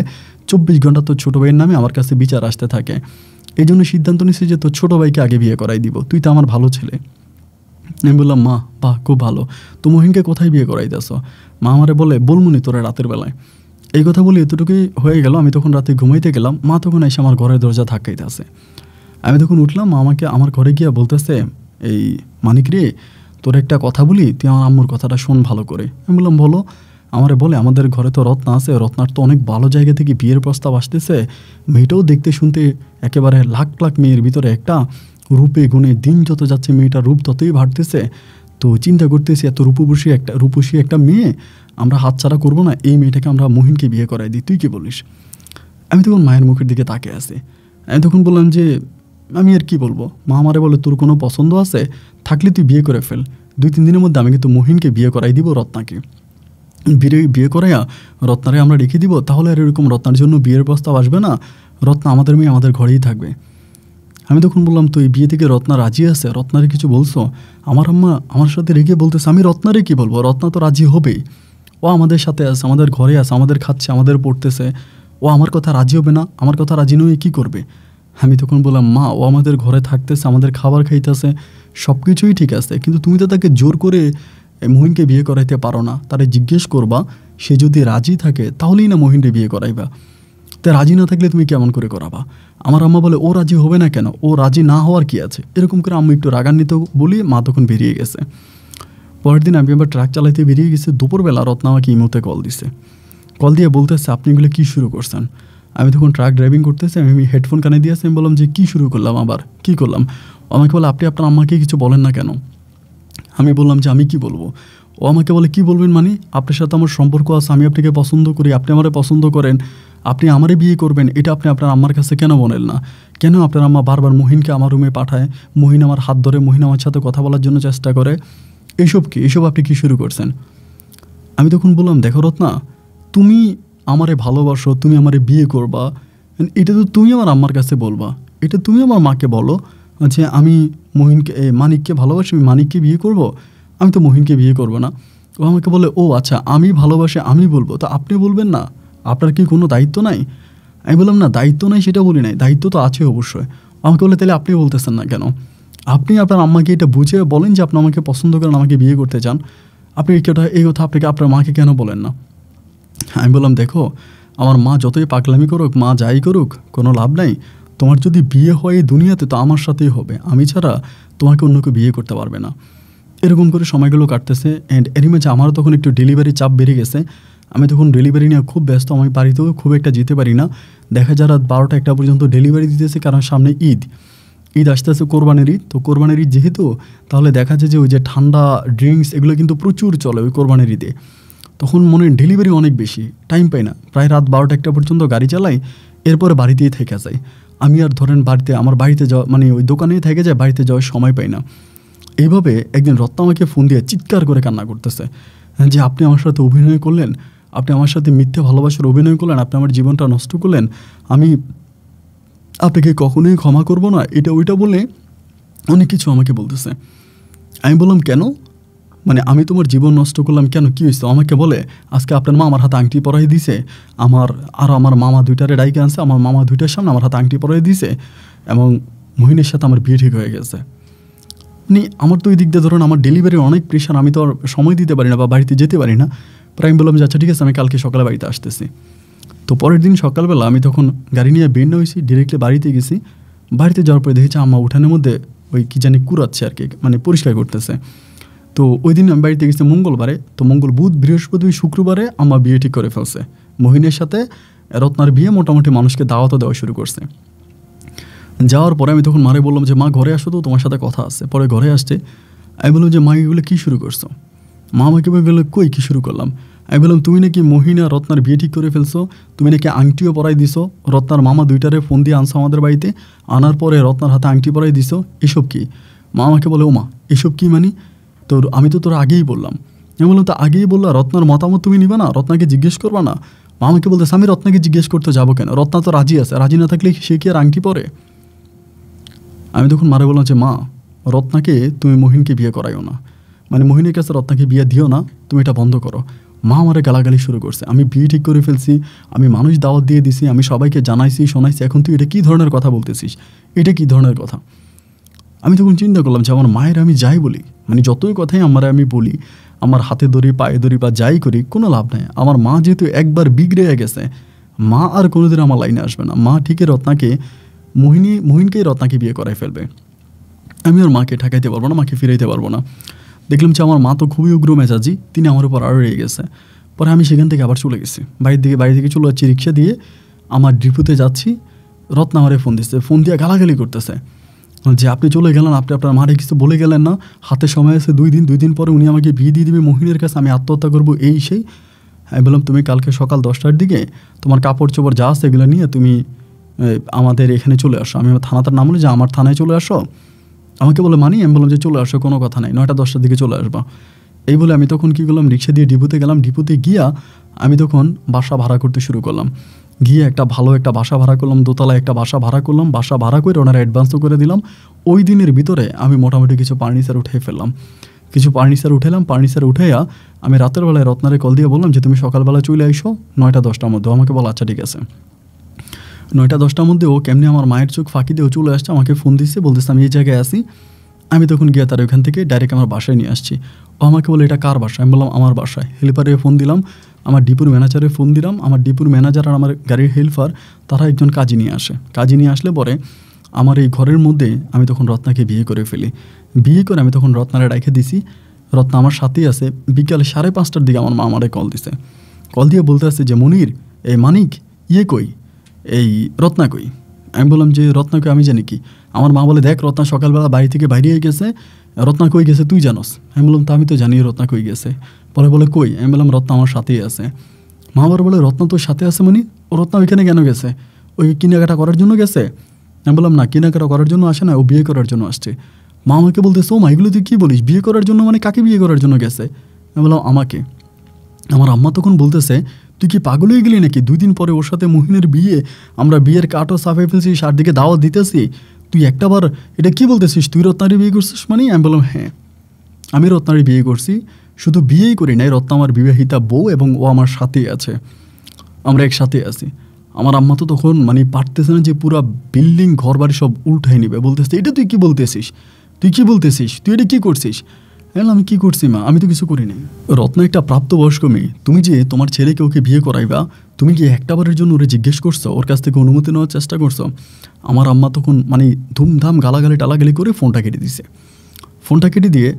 24 ঘন্টা তোর ছোটো ভাইয়ের নামে আমার কাছে বিচার আসতে থাকে। এই জন্য সিদ্ধান্ত নিছি যে তোর ছোটো ভাইকে আগে বিয়ে করাই দিব, তুই তো আমার ভালো ছেলে। আমি বললাম মা বাহ খুব ভালো, তো মহিনকে কোথায় বিয়ে করাইতেছ? মা আমারে বলে বলমুনি তোরা রাতের বেলায়। এই কথা বলে এতটুকুই হয়ে গেল। আমি তখন রাতে ঘুমাইতে গেলাম, মা তখন এসে আমার ঘরের দরজা ধাক্কাইতেছে। আমি তখন উঠলাম, মা আমাকে আমার ঘরে গিয়ে বলতেছে, এই মানিক রে, তোর একটা কথা বলি, তুই আমার আম্মুর কথাটা শোন ভালো করে। আমি বললাম বলো। আমারে বলে আমাদের ঘরে তো রত্না আছে, রত্নার তো অনেক ভালো জায়গা থেকে বিয়ের প্রস্তাব আসতেছে, মেয়েটাও দেখতে শুনতে একেবারে লাখ লাখ মেয়ের ভিতরে একটা, রূপে গুণে দিন যত যাচ্ছে মেয়েটার রূপ ততই বাড়তেছে। তো চিন্তা করতেছি এত রূপসী একটা মেয়ে আমরা হাতছাড়া করবো না, এই মেয়েটাকে আমরা মহিনকে বিয়ে করাই দিই, তুই কি বলিস? আমি তখন মায়ের মুখের দিকে তাকিয়ে আছি। আমি তখন বললাম যে আমি আর কি বলবো। মা আমারে বলে তোর কোনো পছন্দ আছে থাকলে তুই বিয়ে করে ফেল, 2-3 দিনের মধ্যে আমি কিন্তু মহিনকে বিয়ে করাই দিব, রত্নাকে বিয়ে করাইয়া রত্নারে আমরা রেখে দিব, তাহলে আর এরকম রত্নার জন্য বিয়ের প্রস্তাব আসবে না, রত্না আমাদের মেয়ে আমাদের ঘরেই থাকবে। আমি তখন বললাম তো এই বিয়ে থেকে রত্না রাজি আছে, রত্নারে কিছু বলছো? আমার আম্মা আমার সাথে রেগে বলতেছে আমি রত্নারে কি বলবো, রত্না তো রাজি হবেই, ও আমাদের সাথে আছে, আমাদের ঘরে আছে, আমাদের খাচ্ছে, আমাদের পড়তেছে, ও আমার কথা রাজি হবে না? আমার কথা রাজি নয় কী করবে? আমি তখন বললাম মা ও আমাদের ঘরে থাকতেছে, আমাদের খাবার খাইতেছে, সব কিছুই ঠিক আছে, কিন্তু তুমি তো তাকে জোর করে মহিনকে বিয়ে করাইতে পারো না। তারে জিজ্ঞেস করবা, সে যদি রাজি থাকে তাহলেই না মহিনকে বিয়ে করাইবা, তা রাজি না থাকলে তুমি কেমন করে করাবা? আমার আম্মা বলে ও রাজি হবে না কেন, ও রাজি না হওয়ার কি আছে? এরকম করে আম্মু একটু রাগান্বিত বলি মা তখন বেরিয়ে গেছে। পরের দিন আমি আবার ট্রাক চালাইতে বেরিয়ে গেছি, দুপুরবেলা রত্না আমাকে ইমোতে কল দিছে, কল দিয়ে বলতেছে আপনি এগুলো কী শুরু করছেন? আমি তখন ট্রাক ড্রাইভিং করতেছি, আমি হেডফোন কানে দিয়েছি। আমি বললাম যে কী শুরু করলাম, আবার কী করলাম? আমাকে বলে আপনি আপনার আম্মাকে কিছু বলেন না কেন? আমি বললাম যে আমি কি বলবো? ও আমাকে বলে কি বলবেন মানে, আপনার সাথে আমার সম্পর্ক আছে, আমি আপনাকে পছন্দ করি, আপনি আমারে পছন্দ করেন, আপনি আমারে বিয়ে করবেন, এটা আপনি আপনার আম্মার কাছে কেন বলেন না? কেন আপনার আম্মা বারবার মহিনকে আমার রুমে পাঠায়, মহিন আমার হাত ধরে, মহিন আমার সাথে কথা বলার জন্য চেষ্টা করে, এইসব আপনি কি শুরু করছেন? আমি তখন বললাম দেখো রত্না, তুমি আমারে ভালোবাসো, তুমি আমারে বিয়ে করবা, এটা তো তুমি আমার আম্মার কাছে বলবা, এটা তুমি আমার মাকে বলো যে আমি মানিককে ভালোবাসি, আমি মানিককে বিয়ে করব, আমি তো মহিনকে বিয়ে করব না। ও আমাকে বলে ও আচ্ছা আমি ভালোবাসি আমি বলবো, তো আপনি বলবেন না? আপনার কি কোনো দায়িত্ব নাই? আমি বললাম না দায়িত্ব নাই সেটা বলি নাই, দায়িত্ব তো আছে অবশ্যই। আমাকে বলে তাহলে আপনি বলতেছেন না কেন? আপনি আপনার আম্মাকে এটা বুঝে বলেন যে আপনি আমাকে পছন্দ করেন, আমাকে বিয়ে করতে চান, আপনি এই কথা আপনাকে আপনার মাকে কেন বলেন না? আমি বললাম দেখো আমার মা যতই পাগলামি করুক, মা যাই করুক, কোনো লাভ নাই, তোমার যদি বিয়ে হয় এই দুনিয়াতে তো আমার সাথেই হবে, আমি ছাড়া তোমাকে অন্য কেউ বিয়ে করতে পারবে না। এরকম করে সময়গুলো কাটতেছে। অ্যান্ড এরই মাঝে আমারও তখন একটু ডেলিভারি চাপ বেড়ে গেছে, আমি তখন ডেলিভারি নিয়ে খুব ব্যস্ত, আমি বাড়িতেও খুব একটা যেতে পারি না। দেখা যায় রাত 12টা-1টা পর্যন্ত ডেলিভারি দিতেছে, কারণ সামনে ঈদ আসতেছে, কোরবানির ঈদ। তো কোরবানির ঈদ যেহেতু, তাহলে দেখা যায় যে ওই যে ঠান্ডা ড্রিঙ্কস এগুলো কিন্তু প্রচুর চলে ওই কোরবানির ঈদে। তখন মনে ডেলিভারি অনেক বেশি, টাইম পাই না, প্রায় রাত 12টা-1টা পর্যন্ত গাড়ি চালাই, এরপরে বাড়িতেই থেকে যাই। আমি আর ধরেন আমার বাড়িতে যাওয়া মানে ওই দোকানেই থেকে যায়, বাড়িতে যাওয়ার সময় পাই না। এইভাবে একদিন রত্না আমাকে ফোন দিয়ে চিৎকার করে কান্না করতেছে যে আপনি আমার সাথে অভিনয় করলেন, আপনি আমার সাথে মিথ্যে ভালোবাসার অভিনয় করলেন, আপনি আমার জীবনটা নষ্ট করলেন, আমি আপনাকে কখনোই ক্ষমা করব না, এটা ওইটা বলে অনেক কিছু আমাকে বলতেছে। আমি বললাম কেন, মানে আমি তোমার জীবন নষ্ট করলাম কেন, কী হয়েছে? আমাকে বলে আজকে আপনার মা আমার হাতে আংটি পরাই দিছে, আমার মামা 2টারে ডাইকে আনছে, আমার মামা 2টার সামনে আমার হাতে আংটি পরাই দিছে, এবং মহিনের সাথে আমার বিয়ে ঠিক হয়ে গেছে। মানে আমার তো ওই দিক দিয়ে ধরুন আমার ডেলিভারির অনেক প্রেশার, আমি তো আর সময় দিতে পারি না বা বাড়িতে যেতে পারি না। প্রায় আমি বললাম যে আচ্ছা ঠিক আছে আমি কালকে সকালে বাড়িতে আসতেছি। তো পরের দিন সকালবেলা আমি তখন গাড়ি নিয়ে বের হয়েছি, ডিরেক্টলি বাড়িতে গেছি। বাড়িতে যাওয়ার পরে দেখেছি আম্মা উঠানের মধ্যে ওই কী জানি কুড়াচ্ছে আর কি, মানে পরিষ্কার করতেছে। তো ওই দিন আমি বাড়িতে গেছি মঙ্গলবারে, তো মঙ্গল বুধ বৃহস্পতি শুক্রবারে আম্মা বিয়ে ঠিক করে ফেলছে, মহিনের সাথে রত্নার বিয়ে মোটামুটি মানুষকে দাওয়াতও দেওয়া শুরু করছে। যাওয়ার পরে আমি তখন মারে বললাম যে মা ঘরে আসো তো, তোমার সাথে কথা আছে। পরে ঘরে আসছে, আমি বললাম যে মা এগুলো কী শুরু করছো? মা আমাকে বললো কই কী শুরু করলাম? আমি বললাম তুমি নাকি মহিনা রত্নার বিয়ে ঠিক করে ফেলছো, তুমি নাকি আংটিও পরাই দিছো, রত্নার মামা 2টারে ফোন দিয়ে আনছো আমাদের বাড়িতে, আনার পরে রত্নার হাতে আংটি পরাই দিছো, এসব কি? মা আমাকে বলে ও মা এসব কী মানে? তো আমি তো তোর আগেই বললাম। আমি বললাম তো আগেই বললাম, রত্নার মতামত তুমি নিবে না, রত্নাকে জিজ্ঞেস করবা না? মা আমাকে বলতেছে আমি রত্নাকে জিজ্ঞেস করতে যাবো কেন, রত্না তো রাজি আছে, রাজি না থাকলে সে কি আর আংটি পরে? আমি তখন মারে বললাম যে মা রত্নাকে তুমি মহিনকে বিয়ে করাইও না, মানে মহিনের কাছে রত্নাকে বিয়ে দিও না, তুমি এটা বন্ধ করো, মা আমারে গালাগালি শুরু করছে, আমি বিয়ে ঠিক করে ফেলছি, আমি মানুষ দাওয়াত দিয়ে দিছি, আমি সবাইকে জানাইছি শোনাইছি, এখন তুই এটা কী ধরনের কথা বলতেছিস, এটা কী ধরনের কথা। আমি তখন চিন্তা করলাম যে আমার মায়ের আমি যাই বলি, মানে যতই কথাই আমি বলি, আমার হাতে ধরি পায়ে ধরি বা যাই করি কোনো লাভ নাই। আমার মা যেহেতু একবার বিগড়ে গেছে, মা আর কোনোদিন আমার লাইনে আসবে না। মা ঠিকই রত্নাকে মহিনকেই রত্নাকে বিয়ে করাই ফেলবে। আমি ওর মাকে ঠেকাইতে পারবো না, মাকে ফিরাইতে পারবো না। দেখলাম যে আমার মা তো খুবই উগ্র মেজাজি, তিনি আমার উপর আরও রয়ে গেছে। পরে আমি সেখান থেকে আবার চলে গেছি বাড়ি থেকে চলে যাচ্ছি রিক্সা দিয়ে, আমার ডিপুতে যাচ্ছি। রত্না আমারে ফোন দিচ্ছে, ফোন দিয়ে গালাগালি করতেছে যে আপনি চলে গেলেন, আপনি আপনার মারে কিছু বলে গেলেন না, হাতে সময় আছে 2 দিন পরে উনি আমাকে বিয়ে দিয়ে দিবে মহিনের কাছে, আমি আত্মহত্যা করবো এই সেই। আমি বললাম তুমি কালকে সকাল 10টার দিকে তোমার কাপড় চোপড় যা আছে এগুলো নিয়ে তুমি আমাদের এখানে চলে আসো। আমি থানাটার নাম বলি যে আমার থানায় চলে আসো। আমাকে বলে মানি, আমি বললাম যে চলে আসো, কোনো কথা নাই, 9টা-10টার দিকে চলে আসবা। এই বলে আমি তখন কী করলাম, রিক্সা দিয়ে ডিপুতে গেলাম। ডিপুতে গিয়া আমি তখন বাসা ভাড়া করতে শুরু করলাম। গিয়ে ভালো একটা বাসা ভাড়া করলাম, দোতলায় একটা বাসা ভাড়া করলাম। বাসা ভাড়া করে ওনারা অ্যাডভান্সও করে দিলাম। ওই দিনের ভিতরে আমি মোটামুটি কিছু ফার্নিচার উঠিয়ে ফেললাম। ফার্নিচার উঠাইয়া আমি রাতের বেলায় রত্নারে কল দিয়ে বললাম যে তুমি সকালবেলা চলে আইসো 9টা-10টার মধ্যে। আমাকে বলো আচ্ছা ঠিক আছে। 9টা-10টার মধ্যে ও কেমনি আমার মায়ের চোখ ফাঁকি দিয়েও চলে আসছে, আমাকে ফোন দিচ্ছে, বলতেছে আমি এই জায়গায় আসি। আমি তখন গিয়ে তার ওইখান থেকে ডাইরেক্ট আমার বাসায় নিয়ে আসছি। ও আমাকে বলে এটা কার বাসায়? আমি বললাম আমার বাসায়। হেল্পারে ফোন দিলাম, আমার ডিপুর ম্যানেজারে ফোন দিলাম। আমার ডিপুর ম্যানেজার আর আমার গাড়ির হেল্পার তারা একজন কাজী নিয়ে আসে। কাজী নিয়ে আসলে পরে আমার এই ঘরের মধ্যে আমি তখন রত্নাকে বিয়ে করে ফেলি। বিয়ে করে আমি তখন রত্নারে রেখে দিছি। রত্না আমার সাথেই আছে। বিকাল 5:30টার দিকে আমার মা আমারে কল দিছে। কল দিয়ে বলতে আসছে যে মনির, এই মানিক কই, এই রত্না কই? আমি বললাম যে রত্নাকে আমি জানি কি? আমার মা বলে দেখ রত্না সকালবেলা বাড়ি থেকে বাইরে হয়ে গেছে, রত্না কই গেছে তুই জানোস? আমি বললাম তা আমি তো জানি রত্না কই গেছে। পরে বলে কই? আমি বললাম রত্না আমার সাথেই আছে। মা আবার বলে রত্না তোর সাথে আছে মানে? ও রত্না ওইখানে কেন গেছে? ওই কেনাকাটা করার জন্য গেছে? আমি বললাম না, কেনাকাটা করার জন্য আসে না, ও বিয়ে করার জন্য আসছে। মা আমাকে বলতেছে ও মা এগুলো তুই কী বলিস, বিয়ে করার জন্য মানে কাকে বিয়ে করার জন্য গেছে? আমি বললাম আমাকে। আমার আম্মা তখন বলতেছে তুই কি পাগল হয়ে গেলি নাকি? 2 দিন পরে ওর সাথে মহিনের বিয়ে, আমরা বিয়ের কাঠও সাফাই ফেলছি, দিকে দাওয়াত দিতেছি, তুই একটাবার এটা কি বলতেছিস তুই রত্নারে বিয়ে করছিস মানে? আমি বললাম হ্যাঁ আমি রত্নারে বিয়ে করছি, শুধু বিয়েই করি নাই, রত্না আমার বিবাহিতা বউ এবং ও আমার সাথেই আছে, আমরা একসাথে আছি। আমার আম্মা তো তখন মানে পারতেছে না যে পুরো বিল্ডিং ঘর বাড়ি সব উল্টাই নিবে, বলতেছে এটা তুই কি বলতেছিস, তুই এটা কী করছিস? আমি কী করছি মা, আমি তো কিছু করি নাই। রত্না একটা প্রাপ্তবয়স্ক মেয়ে, তুমি যে তোমার ছেলেকে ওকে বিয়ে করাইবা, তুমি কি একটাবারের জন্য ওরে জিজ্ঞেস করছো, ওর কাছ থেকে অনুমতি নেওয়ার চেষ্টা করছো? আমার আম্মা তখন মানে ধুমধাম টালাগালি করে ফোনটা কেটে দিছে। ফোনটা কেটে দিয়ে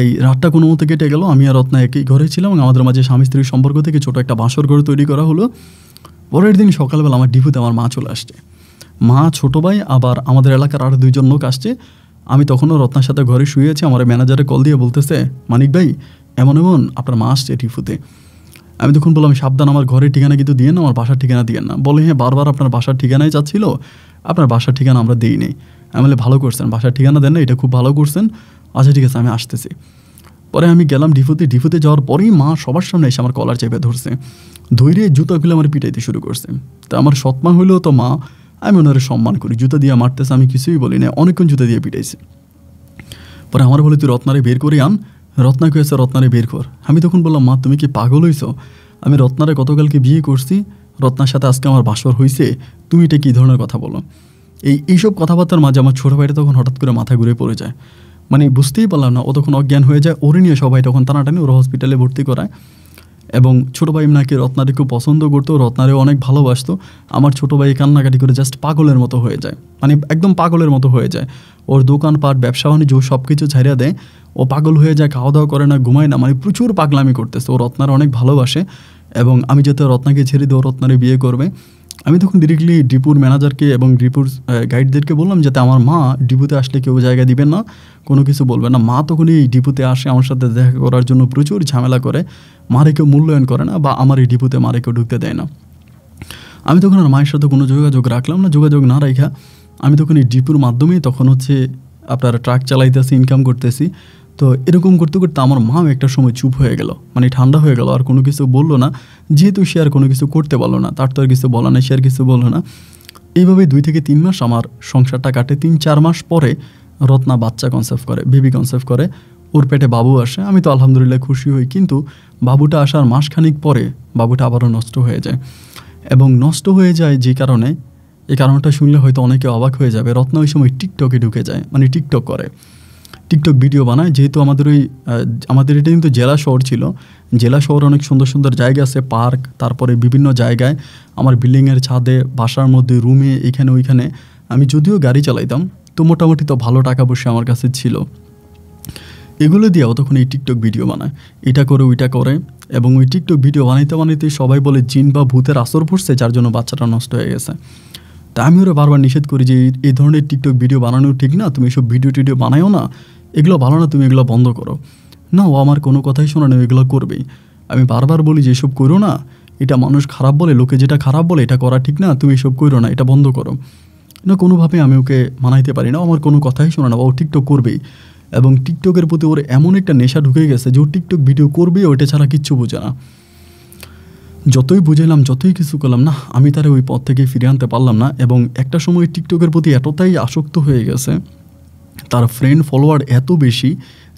এই রাতটা কোনো মতো কেটে গেল। আমি আর রত্না একই ঘরে ছিলাম এবং আমাদের মাঝে স্বামী স্ত্রীর সম্পর্ক থেকে ছোটো একটা বাসর ঘর তৈরি করা হলো। পরের দিন সকালবেলা আমার ডিপুতে আমার মা চলে আসছে, মা, ছোটো ভাই, আবার আমাদের এলাকার আরও 2জন লোক আসছে। আমি তখনও রত্নার সাথে ঘরে শুয়েছি। আমার ম্যানেজারে কল দিয়ে বলতেছে মানিক ভাই এমন আপনার মা আসছে ডিপুতে। আমি তখন বললাম সাবধান, আমার ঘরের ঠিকানা কিন্তু দিয়ে না, আমার বাসার ঠিকানা দিয়ে না। বলে হ্যাঁ বারবার আপনার বাসার ঠিকানায় যাচ্ছিল, আপনার বাসার ঠিকানা আমরা দিই নেই। আমি বলে ভালো করছেন, বাসার ঠিকানা দেন না, এটা খুব ভালো করছেন, আচ্ছা ঠিক আছে আমি আসতেছি। পরে আমি গেলাম ডিপুতে যাওয়ার পরেই মা সবার সামনে এসে আমার কলার চেপে ধরছে, ধৈর্য জুতা খুলে আমার পিটাইতে শুরু করছে। তা আমার সৎমা হইলেও তো মা, আমি ওনারে সম্মান করি, জুতা দিয়ে মারতেছে আমি কিছুই বলি না, অনেকক্ষণ জুতা দিয়ে পিটাইছে। পরে আমার বলে তুই রত্নারে বের করে আন, রত্না কয়েছে রত্নারে বের কর। আমি তখন বললাম মা তুমি কি পাগল হইছো, আমি রত্নারে গতকালকে বিয়ে করছি, রত্নার সাথে আজকে আমার বাসর হয়েছে, তুমি এটা কী ধরনের কথা বলো? এইসব কথাবার্তার মাঝে আমার ছোটো ভাইটা তখন হঠাৎ করে মাথা ঘুরে পড়ে যায়, মানে বুঝতেই পারলাম না, ও তখন অজ্ঞান হয়ে যায়। ওরে নিয়ে সবাই তখন টানাটানি ওরা হসপিটালে ভর্তি করায়। এবং ছোটো ভাই নাকি রত্নারে খুব পছন্দ করতো, রত্নারে অনেক ভালোবাসতো। আমার ছোটো ভাই কান্নাকাটি করে জাস্ট পাগলের মতো হয়ে যায়, মানে একদম পাগলের মতো হয়ে যায়। ওর দোকানপাট ব্যবসা বাণিজ্য সব কিছু ছাড়িয়ে দেয়, ও পাগল হয়ে যায়, খাওয়া দাওয়া করে না, ঘুমায় না, মানে প্রচুর পাগলামি করতেছে। ও রত্নার অনেক ভালোবাসে এবং আমি যাতে রত্নাকে ছেড়ে দিই, ও রত্নারে বিয়ে করবে। আমি তখন ডিরেক্টলি ডিপুর ম্যানেজারকে এবং ডিপুর গাইডদেরকে বললাম যাতে আমার মা ডিপুতে আসলে কেউ জায়গা দিবেন না, কোনো কিছু বলবেন না। মা তখন এই ডিপুতে আসে আমার সাথে দেখা করার জন্য প্রচুর ঝামেলা করে, মারে কেউ মূল্যায়ন করে না বা আমার এই ডিপুতে মারে কেউ ঢুকতে দেয় না। আমি তখন আর মায়ের সাথে কোনো যোগাযোগ রাখলাম না, যোগাযোগ না রাখা আমি তখন এই ডিপুর মাধ্যমেই তখন আপনার ট্রাক চালাইতেছি, ইনকাম করতেছি। তো এরকম করতে করতে আমার মাও একটা সময় চুপ হয়ে গেল, মানে ঠান্ডা হয়ে গেল, আর কোনো কিছু বললো না, যেহেতু সে আর কোনো কিছু করতে পারলো না, তার তো আর কিছু বলা নেই, সে আর কিছু বললো না। এইভাবে 2 থেকে 3 মাস আমার সংসারটা কাটে। 3-4 মাস পরে রত্না বাচ্চা কনসেপ্ট করে, বেবি কনসেপ্ট করে। ওর পেটে বাবু আসে, আমি তো আলহামদুলিল্লাহ খুশি হই। কিন্তু বাবুটা আসার মাসখানেক পরে বাবুটা আবারও নষ্ট হয়ে যায়, এবং নষ্ট হয়ে যায় যে কারণে, এই কারণটা শুনলে হয়তো অনেকে অবাক হয়ে যাবে। রত্না ওই সময় টিকটকে ঢুকে যায়, মানে টিকটক করে, টিকটক ভিডিও বানায়। যেহেতু আমাদের এটা কিন্তু জেলা শহর ছিল, জেলা শহরে অনেক সুন্দর সুন্দর জায়গা আছে, পার্ক, তারপরে বিভিন্ন জায়গায় আমার বিল্ডিংয়ের ছাদে, বাসার মধ্যে, রুমে, এখানে ওইখানে আমি যদিও গাড়ি চালাইতাম, তো মোটামুটি তো ভালো টাকা পয়সা আমার কাছে ছিল। এগুলো দিয়েও তখন এই টিকটক ভিডিও বানায়, এটা করে ওইটা করে, এবং ওই টিকটক ভিডিও বানাইতে বানাইতে সবাই বলে জিন বা ভূতের আসর পড়ছে, যার জন্য বাচ্চাটা নষ্ট হয়ে গেছে। তা আমি ওরা বারবার নিষেধ করি যে এই ধরনের টিকটক ভিডিও বানানো ঠিক না, তুমি এসব ভিডিও টিডিও বানায়ও না, এগুলো ভালো না, তুমি এগুলো বন্ধ করো। না, ও আমার কোনো কথাই শোনে না, এগুলো করবেই। আমি বারবার বলি যে এসব করো না, এটা মানুষ খারাপ বলে, লোকে যেটা খারাপ বলে এটা করা ঠিক না, তুমি এসব করো না, এটা বন্ধ করো। না, কোনোভাবে আমি ওকে মানাইতে পারি না, আমার কোনো কথাই শোনে না, ও টিকটক করবেই। এবং টিকটকের প্রতি ওর এমন একটা নেশা ঢুকে গেছে যে ও টিকটক ভিডিও করবে, ওইটা ছাড়া কিচ্ছু বোঝে না। যতই বুঝাইলাম, যতই কিছু করলাম, না, আমি তারে ওই পথ থেকে ফিরে আনতে পারলাম না। এবং একটা সময় টিকটকের প্রতি এতটাই আসক্ত হয়ে গেছে, তার ফ্রেন্ড ফলোয়ার এত বেশি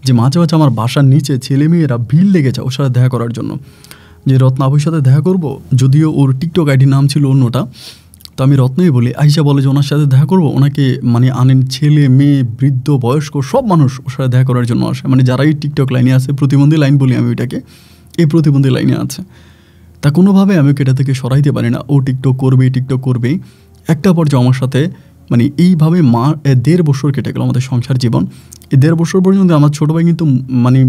যে মাঝে মাঝে আমার বাসার নিচে ছেলেমেয়েরা ভিড় লেগে যায় ওর সাথে দেখা করার জন্য, যে রত্না আপুর সাথে দেখা করব। যদিও ওর টিকটক আইডি নাম ছিল অন্যটা, তো আমি রত্নই বলি। আইসা বলে যে ওনার সাথে দেখা করব, ওনাকে মানে আনেন ছেলে মেয়ে বৃদ্ধ বয়স্ক সব মানুষ ওর সাথে দেখা করার জন্য আসে, মানে যারা এই টিকটক লাইনে আছে, প্রতিবন্ধী লাইন বলি আমি ওইটাকে, এই প্রতিবন্ধী লাইনে আছে। তা কোনোভাবে আমি ওকে এটা থেকে সরাইতে পারি না, ও টিকটক করবেই। একটা পর্যায়ে আমার সাথে মানে এইভাবে 1.5 বছর কেটে গেল আমাদের সংসার জীবন। এই 1.5 বছর পর্যন্ত আমার ছোটো ভাই কিন্তু মানে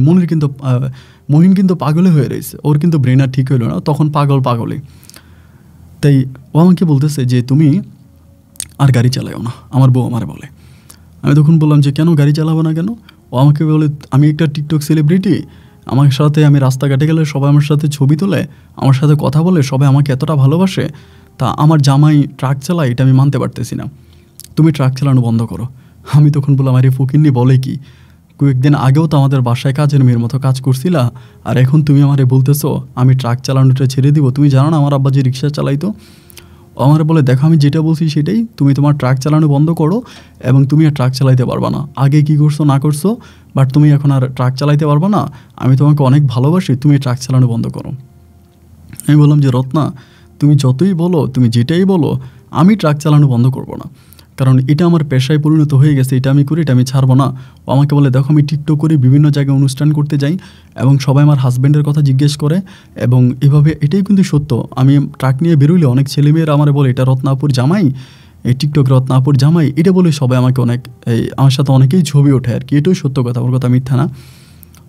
মহিন কিন্তু পাগলে হয়ে রয়েছে, ওর কিন্তু ব্রেন আর ঠিক হইল না, তখন পাগলে। তাই ও আমাকে বলতেছে যে তুমি আর গাড়ি চালাও না, আমার বউ আমারে বলে। আমি তখন বললাম যে কেন গাড়ি চালাবো না কেন? ও আমাকে বলে আমি একটা টিকটক সেলিব্রিটি, আমার সাথে আমি রাস্তাঘাটে গেলে সবাই আমার সাথে ছবি তোলে, আমার সাথে কথা বলে, সবাই আমাকে এতটা ভালোবাসে, তা আমার জামাই ট্রাক চালায়, এটা আমি মানতে পারতেছি না, তুমি ট্রাক চালানো বন্ধ করো। আমি তখন বললাম আরে ফকিন্নি বলে কি, কয়েকদিন আগেও তো আমাদের বাসায় কাজের মেয়ের মতো কাজ করছিলা, আর এখন তুমি আমারে বলতেছো আমি ট্রাক চালানোটা ছেড়ে দিব? তুমি জানো না আমার আব্বা যে রিক্সা চালাইতো? আমার বলে দেখো আমি যেটা বলছি সেটাই, তুমি তোমার ট্রাক চালানো বন্ধ করো, এবং তুমি আর ট্রাক চালাইতে পারবা না। আগে কি করছো না করছো, বাট তুমি এখন আর ট্রাক চালাইতে পারবা না, আমি তোমাকে অনেক ভালোবাসি, তুমি ট্রাক চালানো বন্ধ করো। আমি বললাম যে রত্না, তুমি যতই বলো, তুমি যেটাই বলো, আমি ট্রাক চালানো বন্ধ করবো না, কারণ এটা আমার পেশায় পরিণত হয়ে গেছে, এটা আমি করি, এটা আমি ছাড়বো না। ও আমাকে বলে দেখো আমি টিকটক করি, বিভিন্ন জায়গায় অনুষ্ঠান করতে যাই, এবং সবাই আমার হাজব্যান্ডের কথা জিজ্ঞেস করে, এবং এভাবে এটাই কিন্তু সত্য। আমি ট্রাক নিয়ে বেরোইলে অনেক ছেলেমেয়েরা আমার বলে এটা রত্নাপুর জামাই, এই টিকটক রত্নাপুর জামাই, এটা বলে সবাই আমাকে আমার সাথে অনেকেই ছবি ওঠে আর কি, এটাই সত্য কথা, ওর কথা মিথ্যা না।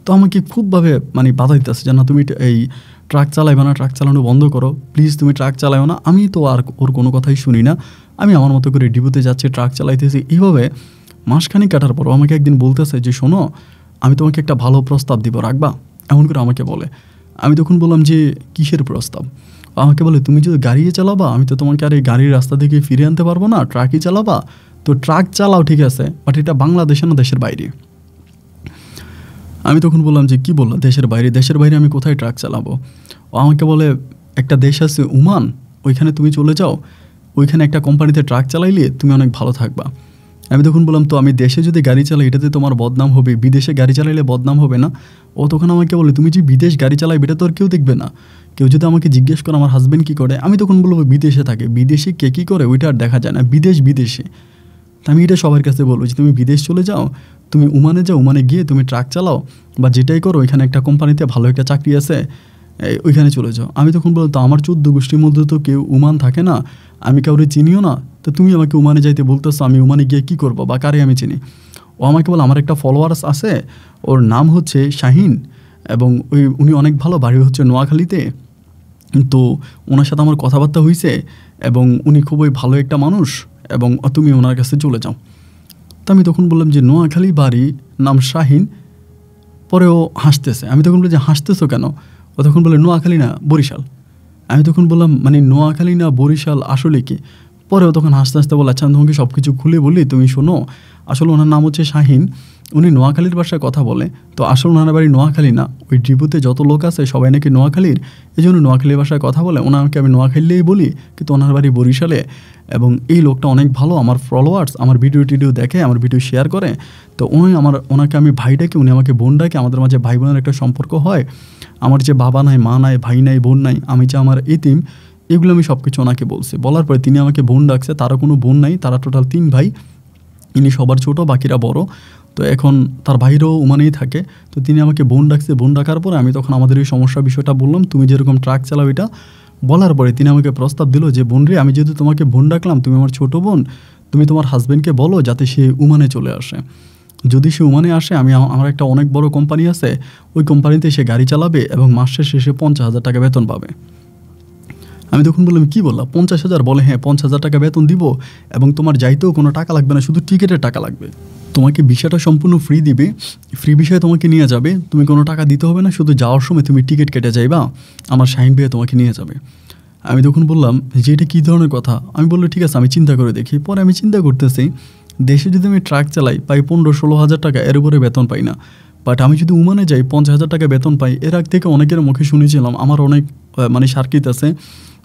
তো আমাকে খুবভাবে মানে বাধা দিতেছে যে না তুমি এই ট্রাক চালাইবে না, ট্রাক চালানো বন্ধ করো প্লিজ, তুমি ট্রাক চালাও না। আমি তো আর ওর কোনো কথাই শুনি না, আমি আমার মতো করে ডিপুতে যাচ্ছি, ট্রাক চালাইতেছি। এইভাবে মাসখানেক কাটার পর আমাকে একদিন বলতেছে যে শোনো, আমি তোমাকে একটা ভালো প্রস্তাব দিব, রাখবা? এমন করে আমাকে বলে। আমি তখন বললাম যে কিসের প্রস্তাব? আমাকে বলে তুমি যদি গাড়িয়ে চালাবা, আমি তো তোমাকে আর এই গাড়ির রাস্তা থেকে ফিরে আনতে পারবো না, ট্রাকই চালাবা। তো ট্রাক চালাও ঠিক আছে, বাট এটা বাংলাদেশে না দেশের বাইরে। আমি তখন বললাম যে কী বললো দেশের বাইরে? দেশের বাইরে আমি কোথায় ট্রাক চালাবো? ও আমাকে বলে একটা দেশ আছে ওমান, ওইখানে তুমি চলে যাও, ওইখানে একটা কোম্পানিতে ট্রাক চালাইলে তুমি অনেক ভালো থাকবা। আমি তখন বললাম তো আমি দেশে যদি গাড়ি চালাই এটাতে তোমার বদনাম হবে, বিদেশে গাড়ি চালাইলে বদনাম হবে না? ও তখন আমাকে বলে তুমি যে বিদেশ গাড়ি চালাইবে এটা তো আর কেউ দেখবে না, কেউ যদি আমাকে জিজ্ঞেস করে আমার হাজব্যান্ড কী করে, আমি তখন বলবো বিদেশে থাকে, বিদেশে কে কী করে ওইটা আর দেখা যায় না, বিদেশে। তা আমি এটা সবার কাছে বলবো যে তুমি বিদেশ চলে যাও, তুমি ওমানে যাও, ওমানে গিয়ে তুমি ট্রাক চালাও বা যেটাই করো, ওইখানে একটা কোম্পানিতে ভালো একটা চাকরি আছে, ওইখানে চলে যাও। আমি তখন বললাম তো আমার 14 গোষ্ঠীর মধ্যে তো কেউ ওমান থাকে না, আমি কাউরে চিনিও না, তো তুমি আমাকে ওমানে যাইতে বলতেছো, আমি ওমানে গিয়ে কী করবো বা কারে আমি চিনি? ও আমাকে বলে আমার একটা ফলোয়ার্স আছে, ওর নাম হচ্ছে শাহিন, এবং উনি অনেক ভালো, বাড়ি হচ্ছে নোয়াখালীতে, তো ওনার সাথে আমার কথাবার্তা হয়েছে, এবং উনি খুবই ভালো একটা মানুষ, এবং তুমি ওনার কাছে চলে যাও। তো আমি তখন বললাম যে নোয়াখালী বাড়ি, নাম শাহিন। পরে ও হাসতেছে। আমি তখন বলি যে হাসতেছো কেন? ও তখন বলে নোয়াখালী না বরিশাল। আমি তখন বললাম মানে নোয়াখালী না বরিশাল আসলে কি? পরে ও তখন হাসতে হাসতে বলে আচ্ছা আমি তোমাকে সব কিছু খুলে বলি, তুমি শোনো, আসলে ওনার নাম হচ্ছে শাহিন, উনি নোয়াখালীর ভাষায় কথা বলে। তো আসল ওনার বাড়ি নোয়াখালী না, ওই ডিপুতে যত লোক আছে সবাই নাকি নোয়াখালীর, এই জন্য নোয়াখালীর ভাষায় কথা বলে। ওনাকে আমি নোয়াখালীই বলি, কিন্তু ওনার বাড়ি বরিশালে। এবং এই লোকটা অনেক ভালো, আমার ফলোয়ার্স, আমার ভিডিও টিডিও দেখে, আমার ভিডিও শেয়ার করে। তো ওনাকে আমি ভাই ডাকি, উনি আমাকে বোন ডাকে, আমাদের মাঝে ভাই বোনের একটা সম্পর্ক হয়। আমার যে বাবা নাই, মা নাই, ভাই নাই, বোন নাই, আমি যে আমার এতিম, এগুলো আমি সব কিছু ওনাকে বলছি। বলার পরে তিনি আমাকে বোন ডাকছে, তারও কোনো বোন নাই, তারা টোটাল 3 ভাই, ইনি সবার ছোট, বাকিরা বড়। তো এখন তার ভাইরও ওমানেই থাকে। তো তিনি আমাকে বোন ডাকছে, বোন ডাকার পরে আমি তখন আমাদের এই সমস্যার বিষয়টা বললাম, তুমি যেরকম ট্রাক চালাও এটা বলার পরে তিনি আমাকে প্রস্তাব দিল যে বোন রে, আমি যেহেতু তোমাকে বোন ডাকলাম, তুমি আমার ছোট বোন, তুমি তোমার হাজব্যান্ডকে বলো যাতে সে ওমানে চলে আসে। যদি সে ওমানে আসে, আমার একটা অনেক বড় কোম্পানি আছে, ওই কোম্পানিতে সে গাড়ি চালাবে এবং মাসের শেষে 50,000 টাকা বেতন পাবে। আমি তখন বললাম কি বললাম, 50,000? বলে হ্যাঁ, 50,000 টাকা বেতন দিব এবং তোমার যাইতেও কোনো টাকা লাগবে না, শুধু টিকিটের টাকা লাগবে। তোমাকে ভিসাটা সম্পূর্ণ ফ্রি দিবে, ফ্রি ভিসায় তোমাকে নিয়ে যাবে, তুমি কোনো টাকা দিতে হবে না, শুধু যাওয়ার সময় তুমি টিকিট কেটে যাইবা, আমার শাহিন ভাইয়া তোমাকে নিয়ে যাবে। আমি তখন বললাম যে এটা কী ধরনের কথা? আমি বললো ঠিক আছে, আমি চিন্তা করে দেখি। পরে আমি চিন্তা করতেছি, দেশে যদি আমি ট্রাক চালাই পাই 15-16 হাজার টাকা, এর উপরে বেতন পাই না। বাট আমি যদি ওমানে যাই 50,000 টাকা বেতন পাই। এর আগ থেকে অনেকের মুখে শুনেছিলাম, আমার অনেক সার্কিট আছে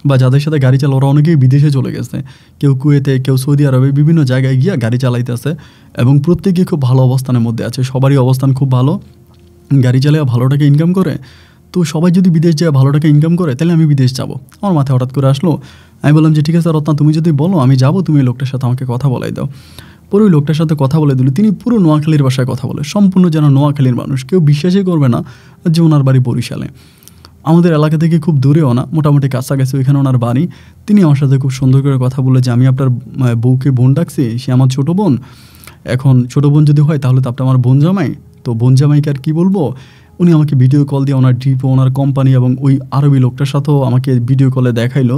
বা যাদের সাথে গাড়ি চালা, ওরা অনেকেই বিদেশে চলে গেছে, কেউ কুয়েতে, কেউ সৌদি আরবে, বিভিন্ন জায়গায় গিয়ে গাড়ি চালাইতেছে এবং প্রত্যেকেই খুব ভালো অবস্থানের মধ্যে আছে। সবারই অবস্থান খুব ভালো, গাড়ি চালিয়ে ভালো টাকা ইনকাম করে। তো সবাই যদি বিদেশ যায় ভালো টাকা ইনকাম করে, তাহলে আমি বিদেশ যাব। আমার মাথায় হঠাৎ করে আসলো, আমি বললাম যে ঠিক আছে রত্না, তুমি যদি বলো আমি যাব, তুমি এই লোকটার সাথে আমাকে কথা বলাই দাও। পরে ওই লোকটার সাথে কথা বলে দিল। তিনি পুরো নোয়াখালীর ভাষায় কথা বলে, সম্পূর্ণ যেন নোয়াখালীর মানুষ। কেউ বিশ্বাসই করবে না যে ওনার বাড়ি বরিশালে, আমাদের এলাকা থেকে খুব দূরেও না, মোটামুটি কাছাকাছি ওইখানে ওনার বাড়ি। তিনি আমার সাথে খুব সুন্দর করে কথা বলে যে আমি আপনার বউকে বোন ডাকছি, সে আমার ছোটো বোন। এখন ছোটো বোন যদি হয় তাহলে তো আপনি আমার বোন জামাই, তো বোন জামাইকে আর কী বলবো। উনি আমাকে ভিডিও কল দিয়ে ওনার ডিপো, ওনার কোম্পানি এবং ওই আরবি লোকটার সাথেও আমাকে ভিডিও কলে দেখাইলো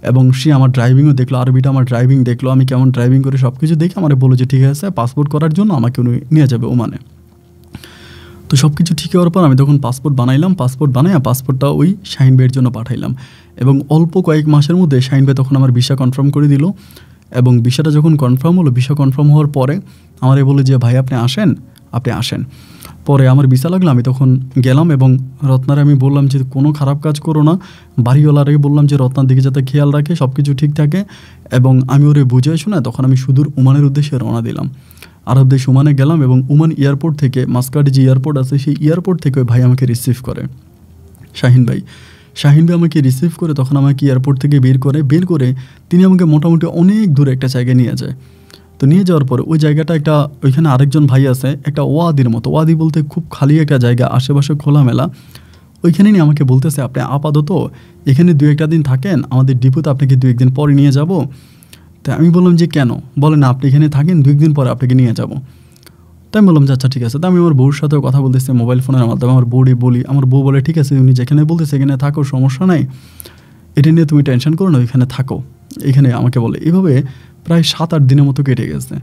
এবং সে আমার ড্রাইভিংও দেখলো, আরবিটা আমার ড্রাইভিং দেখলো, আমি কেমন ড্রাইভিং করে সব কিছু দেখে আমার বললো যে ঠিক আছে, পাসপোর্ট করার জন্য আমাকে উনি নিয়ে যাবে ওমানে। তো সব কিছু ঠিক হওয়ার পর আমি তখন পাসপোর্ট বানাইলাম, পাসপোর্ট বানাইয়া পাসপোর্টটা ওই শাহিন ভাইয়ের জন্য পাঠাইলাম এবং অল্প কয়েক মাসের মধ্যে শাহিন ভাই তখন আমার ভিসা কনফার্ম করে দিল। এবং ভিসাটা যখন কনফার্ম হলো, ভিসা কনফার্ম হওয়ার পরে আমারে বলে যে ভাই আপনি আসেন। পরে আমার ভিসা লাগলো, আমি তখন গেলাম এবং রত্নারে আমি বললাম যে কোনো খারাপ কাজ করো না। বাড়িওয়ালারে বললাম যে রত্নার দিকে যাতে খেয়াল রাখে, সব কিছু ঠিক থাকে। এবং আমি ওরে বুঝাই শোনা তখন আমি সুদূর ওমানের উদ্দেশ্যে রওনা দিলাম। আরব দেশ ওমানে গেলাম এবং ওমান এয়ারপোর্ট থেকে, মাস্কাটে যে এয়ারপোর্ট আছে সেই এয়ারপোর্ট থেকে ওই ভাই আমাকে রিসিভ করে, শাহিন ভাই আমাকে রিসিভ করে তখন আমাকে এয়ারপোর্ট থেকে বের করে তিনি আমাকে মোটামুটি অনেক দূরে একটা জায়গায় নিয়ে যায়। তো নিয়ে যাওয়ার পরে ওই জায়গাটা একটা, ওইখানে আরেকজন ভাই আছে, একটা ওয়াদির মতো, ওয়াদি বলতে খুব খালি একটা জায়গা, আশেপাশে খোলামেলা। ওইখানে নিয়ে আমাকে বলতেছে আপনি আপাতত এখানে 2-1 দিন থাকেন, আমাদের ডিপোতে আপনাকে 2-1 দিন পরে নিয়ে যাব। তাই আমি বললাম যে কেন? বলে না, আপনি এখানে থাকেন, 2-1 দিন পরে আপনাকে নিয়ে যাব। তাই আমি বললাম যে আচ্ছা ঠিক আছে। তো আমি আমার বউর সাথেও কথা বলতেছি মোবাইল ফোনের মাধ্যমে, আমার বউরে বলি, আমার বউ বলে ঠিক আছে, উনি যেখানে বলতেছে এখানে থাকো, সমস্যা নাই, এটা নিয়ে তুমি টেনশন করো না, ওইখানে থাকো। এখানে আমাকে বলে, এভাবে প্রায় 7-8 দিনের মতো কেটে গেছে।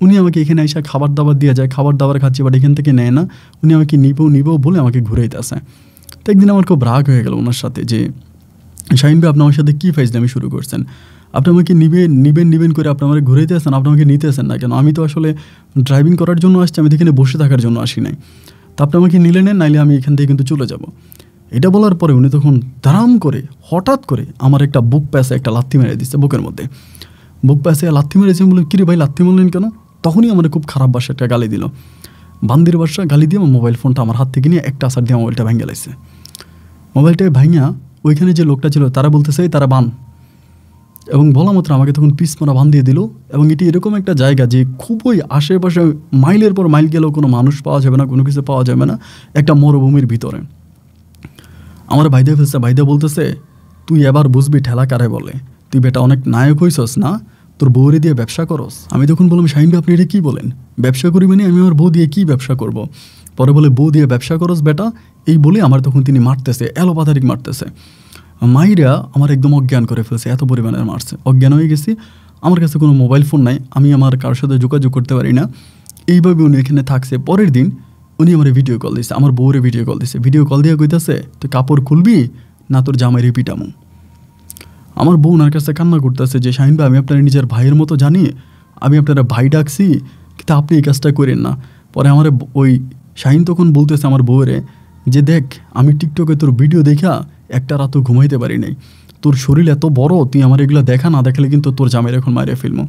উনি আমাকে এখানে এসে খাবার দাবার দিয়ে যায়, খাবার দাবার খাচ্ছি, বাট এখান থেকে নেয় না। উনি আমাকে নিবো বলে আমাকে ঘুরাইতেছে। তো একদিন আমার খুব রাগ হয়ে গেল ওনার সাথে যে শাহিন ভাই আপনি আমার সাথে কী ফাইজলামি শুরু করছেন? আপনি আমাকে নিবেন করে আপনি আমাকে ঘুরাইতে আসেন, আপনি আমাকে নিতে আসেন না কেন? আমি তো আসলে ড্রাইভিং করার জন্য আসছি, আমি এখানে বসে থাকার জন্য আসি নাই। তা আপনি আমাকে নিলে নেন, নাইলে আমি এখান থেকে কিন্তু চলে যাব। এটা বলার পরে উনি তখন দাঁড়াম করে হঠাৎ করে আমার একটা বুক প্যাসে একটা লাথি মেরে দিচ্ছে, বুকের মধ্যে বুক প্যাসে লাথি মেরেছে। বলে কিরে ভাই লাথি মারলেন কেন? তখনই আমার খুব খারাপ ভাষা একটা গালি দিল, বান্দির ভাষা গালি দিয়ে আমার মোবাইল ফোনটা আমার হাত থেকে নিয়ে একটা আসার দিয়ে মোবাইলটা ভেঙে লাইছে। মোবাইলটা ভাঙিয়া ওইখানে যে লোকটা ছিল তারা বলতেছে তারা বান, এবং বলা মাত্র আমাকে তখন পিস মারা বান দিয়ে দিল। এবং এটি এরকম একটা জায়গা যে খুবই আশেপাশে মাইলের পর মাইল গেলেও কোনো মানুষ পাওয়া যাবে না, কোনো কিছু পাওয়া যাবে না, একটা মরুভূমির ভিতরে। আমার ভাইদা ফেলছে, ভাইদা বলতেছে তুই এবার বুঝবি ঠেলা কারে বলে, তুই বেটা অনেক নায়ক হইছস না, তোর বউরে দিয়ে ব্যবসা করস। আমি তখন বললাম শাহিন ভাই আপনি এটা কী বলেন, ব্যবসা করি মানে আমি আমার বউ দিয়ে কী ব্যবসা করব? পরে বলে বউ দিয়ে ব্যবসা করস বেটা, এই বলে আমার তখন তিনি মারতেছে, এলোপাতারিক মারতেছে। মাইরা আমার একদম অজ্ঞান করে ফেলছে, এত পরিমাণে মারছে, অজ্ঞান হয়ে গেছি। আমার কাছে কোনো মোবাইল ফোন নাই, আমি আমার কারোর সাথে যোগাযোগ করতে পারি না। এইভাবে উনি এখানে থাকছে। পরের দিন উনি আমার ভিডিও কল দিচ্ছে, আমার বউরে ভিডিও কল দিচ্ছে, ভিডিও কল দিয়ে কইতেছে তুই কাপড় খুলবি না তোর জামাইরে পিটামু। আমার বউ ওনার কাছে কান্না করতেছে যে শাহিন ভাই আমি আপনার নিজের ভাইয়ের মতো জানি, আমি আপনারা ভাই ডাকছি, কিন্তু আপনি এই কাজটা করেন না। পরে আমার ওই শাহিন তখন বলতেছে আমার বউরে যে দেখ আমি টিকটকে তোর ভিডিও দেখা একটা রাতও ঘুমাইতে পারি নাই, তোর শরীর এত বড়, তুই আমার এগুলো দেখা না দেখালে কিন্তু তোর জামাইয়ের এখন মাইরে ফেলবো।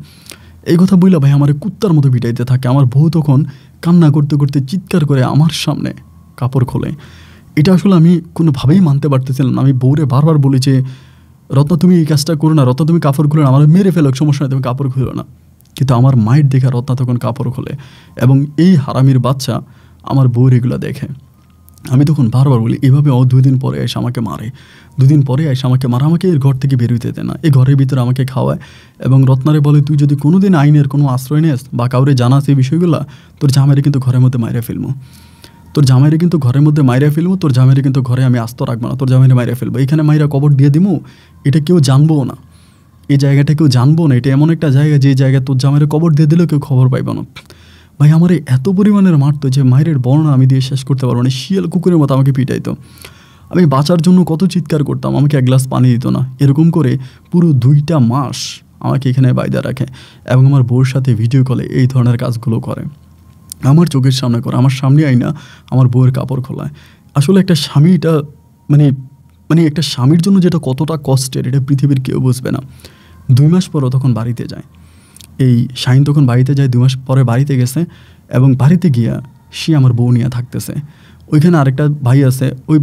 এই কথা বললা ভাই আমার কুত্তার মতো পিটাইতে থাকে। আমার বউ তখন কান্না করতে করতে চিৎকার করে আমার সামনে কাপড় খোলে। এটা আসলে আমি কোনোভাবেই মানতে পারতেছিলাম না। আমি বউরে বারবার বলি যে রত্না তুমি এই কাজটা করো না, রত্না তুমি কাপড় খুলো না, আমার মেরে ফেলো, সমস্যা নেই, তুমি কাপড় খুলো না। কিন্তু আমার মায়ের দেখে রত্না তখন কাপড় খোলে এবং এই হারামির বাচ্চা আমার বউর এগুলো দেখে। আমি তখন বারবার বলি এভাবে 2 দিন পরে এসে আমাকে মারে, 2 দিন পরে এসে আমাকে মারে, আমাকে এর ঘর থেকে বেরোতে দেয় না, এই ঘরের ভিতরে আমাকে খাওয়ায় এবং রত্নারে বলে তুই যদি কোনো দিন আইনের কোনো আশ্রয় নেস বা কাউরে জানাস এই বিষয়গুলো, তোর জামাইরে কিন্তু ঘরের মধ্যে মাইরে ফেলবো, তোর জামাইরে কিন্তু ঘরের মধ্যে মাইরে ফেলবো, তোর জামাইরে কিন্তু ঘরে আমি আস্ত রাখবো না, তোর জামাইরে মাইরে ফেলবো, এখানে মাইরা কবর দিয়ে দিমু, এটা কেউ জানবো না, এই জায়গাটা কেউ জানবো না, এটা এমন একটা জায়গা যে জায়গায় তোর জামাইরে কবর দিয়ে দিলেও কেউ খবর পাইব না। ভাই আমার এত পরিমাণের মারতো যে মায়ের বর্ণনা আমি দিয়ে শেষ করতে পারবো না। শিয়াল কুকুরের মতো আমাকে পিটাইতো। আমি বাঁচার জন্য কত চিৎকার করতাম, আমাকে 1 গ্লাস পানি দিত না। এরকম করে পুরো 2টা মাস আমাকে এখানে বাইদা রাখে এবং আমার বউর সাথে ভিডিও কলে এই ধরনের কাজগুলো করে, আমার চোখের সামনে করে, আমার সামনে আইনা আমার বউয়ের কাপড় খোলায়। আসলে একটা স্বামী এটা মানে একটা স্বামীর জন্য যেটা কতটা কষ্টের এটা পৃথিবীর কেউ বুঝবে না। 2 মাস পরও তখন বাড়িতে যায়, এই শাহিন তখন বাড়িতে যায়, 2 মাস পরে বাড়িতে গেছে এবং বাড়িতে গিয়া সে আমার বউ নিয়ে থাকতেছে। ওইখানে আরেকটা ভাই আছে, ওই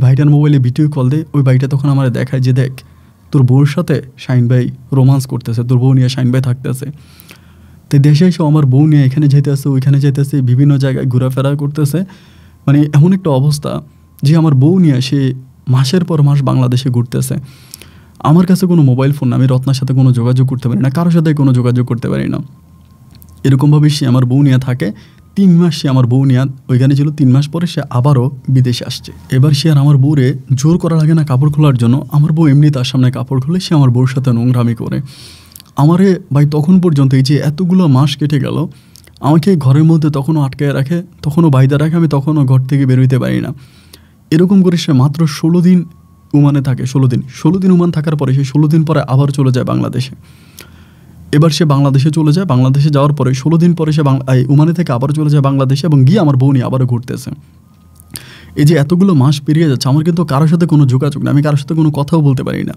ভাইটার মোবাইলে ভিডিও কল দেয়, ওই ভাইটা তখন আমার দেখায় যে দেখ তোর বউর সাথে শাহিন ভাই রোমান্স করতেছে, তোর বউ নিয়ে শাহিন ভাই থাকতেছে। তো দেশে এসে আমার বউ নিয়ে এখানে যেতেছে ওইখানে যেতেছে, বিভিন্ন জায়গায় ঘোরাফেরা করতেছে। মানে এমন একটা অবস্থা যে আমার বউ নিয়ে সে মাসের পর মাস বাংলাদেশে ঘুরতেছে। আমার কাছে কোনো মোবাইল ফোন না, আমি রত্নার সাথে কোনো যোগাযোগ করতে পারি না, কারোর সাথে কোনো যোগাযোগ করতে পারি না। এরকমভাবে সে আমার বউ নিয়ে থাকে। 3 মাস সে আমার বউ নিয়ে ওইখানে ছিল, 3 মাস পরে সে আবারও বিদেশে আসছে। এবার সে আর আমার বউরে জোর করা লাগে না কাপড় খোলার জন্য, আমার বউ এমনি তার সামনে কাপড় খুলে সে আমার বউর সাথে নোংরামি করে। আমারে ভাই তখন পর্যন্ত এই যে এতগুলো মাস কেটে গেল, আমাকে ঘরের মধ্যে তখনও আটকায় রাখে, তখনও বাইদা রাখে, আমি তখনও ঘর থেকে বেরোইতে পারি না। এরকম করে সে মাত্র 16 দিন ওমানে থাকে। 16 দিন ওমান থাকার পরে সে 16 দিন পরে আবার চলে যায় বাংলাদেশে। এবার সে বাংলাদেশে চলে যায়, বাংলাদেশে যাওয়ার পরে 16 দিন পরে সে ওমানে থেকে আবার চলে যায় বাংলাদেশে এবং গিয়ে আমার বউ নিয়ে আবারও ঘুরতেছে। এই যে এতগুলো মাস পেরিয়ে যাচ্ছে, আমার কিন্তু কারোর সাথে কোনো যোগাযোগ নেই, আমি কারোর সাথে কোনো কথাও বলতে পারি না।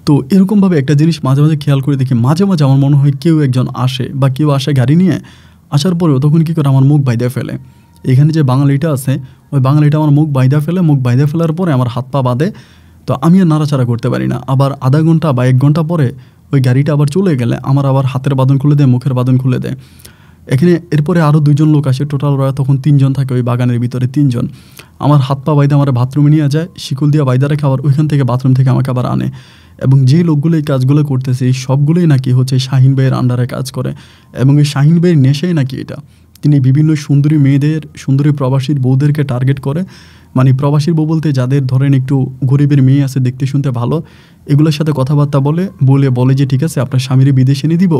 তো এরকমভাবে একটা জিনিস মাঝে মাঝে খেয়াল করে দেখি, মাঝে মাঝে আমার মনে হয় কেউ একজন আসে বা কেউ আসে গাড়ি নিয়ে, আসার পরেও তখন কী করে আমার মুখ বাইদা ফেলে। এখানে যে বাঙালিটা আছে ওই বাঙালিটা আমার মুখ বাইদা ফেলে, মুখ বাইদা ফেলার পরে আমার হাত পা বাঁধে, তো আমি আর নাড়াচাড়া করতে পারি না। আবার আধা ঘন্টা বা 1 ঘন্টা পরে ওই গাড়িটা আবার চলে গেলে আমার আবার হাতের বাঁধন খুলে দেয়, মুখের বাঁধন খুলে দেয়। এখানে এরপরে আরও 2 জন লোক আসে, টোটাল ওরা তখন 3 জন থাকে ওই বাগানের ভিতরে। 3 জন আমার হাত পা বাইদা আমার বাথরুমে নিয়ে যায়, শিকল দিয়ে বাইদা রেখে আবার ওইখান থেকে বাথরুম থেকে আমাকে আবার আনে। এবং যে লোকগুলো এই কাজগুলো করতেছে এই সবগুলোই নাকি হচ্ছে শাহিন ভাইয়ের আন্ডারে কাজ করে এবং এই শাহিন ভাইয়ের নেশাই নাকি এটা। তিনি বিভিন্ন সুন্দরী মেয়েদের, সুন্দরী প্রবাসীর বউদেরকে টার্গেট করে, মানে প্রবাসীর বউ বলতে যাদের ধরেন একটু গরিবের মেয়ে আছে, দেখতে শুনতে ভালো, এগুলোর সাথে কথাবার্তা বলে যে ঠিক আছে আপনার স্বামীর বিদেশে এনে দিব,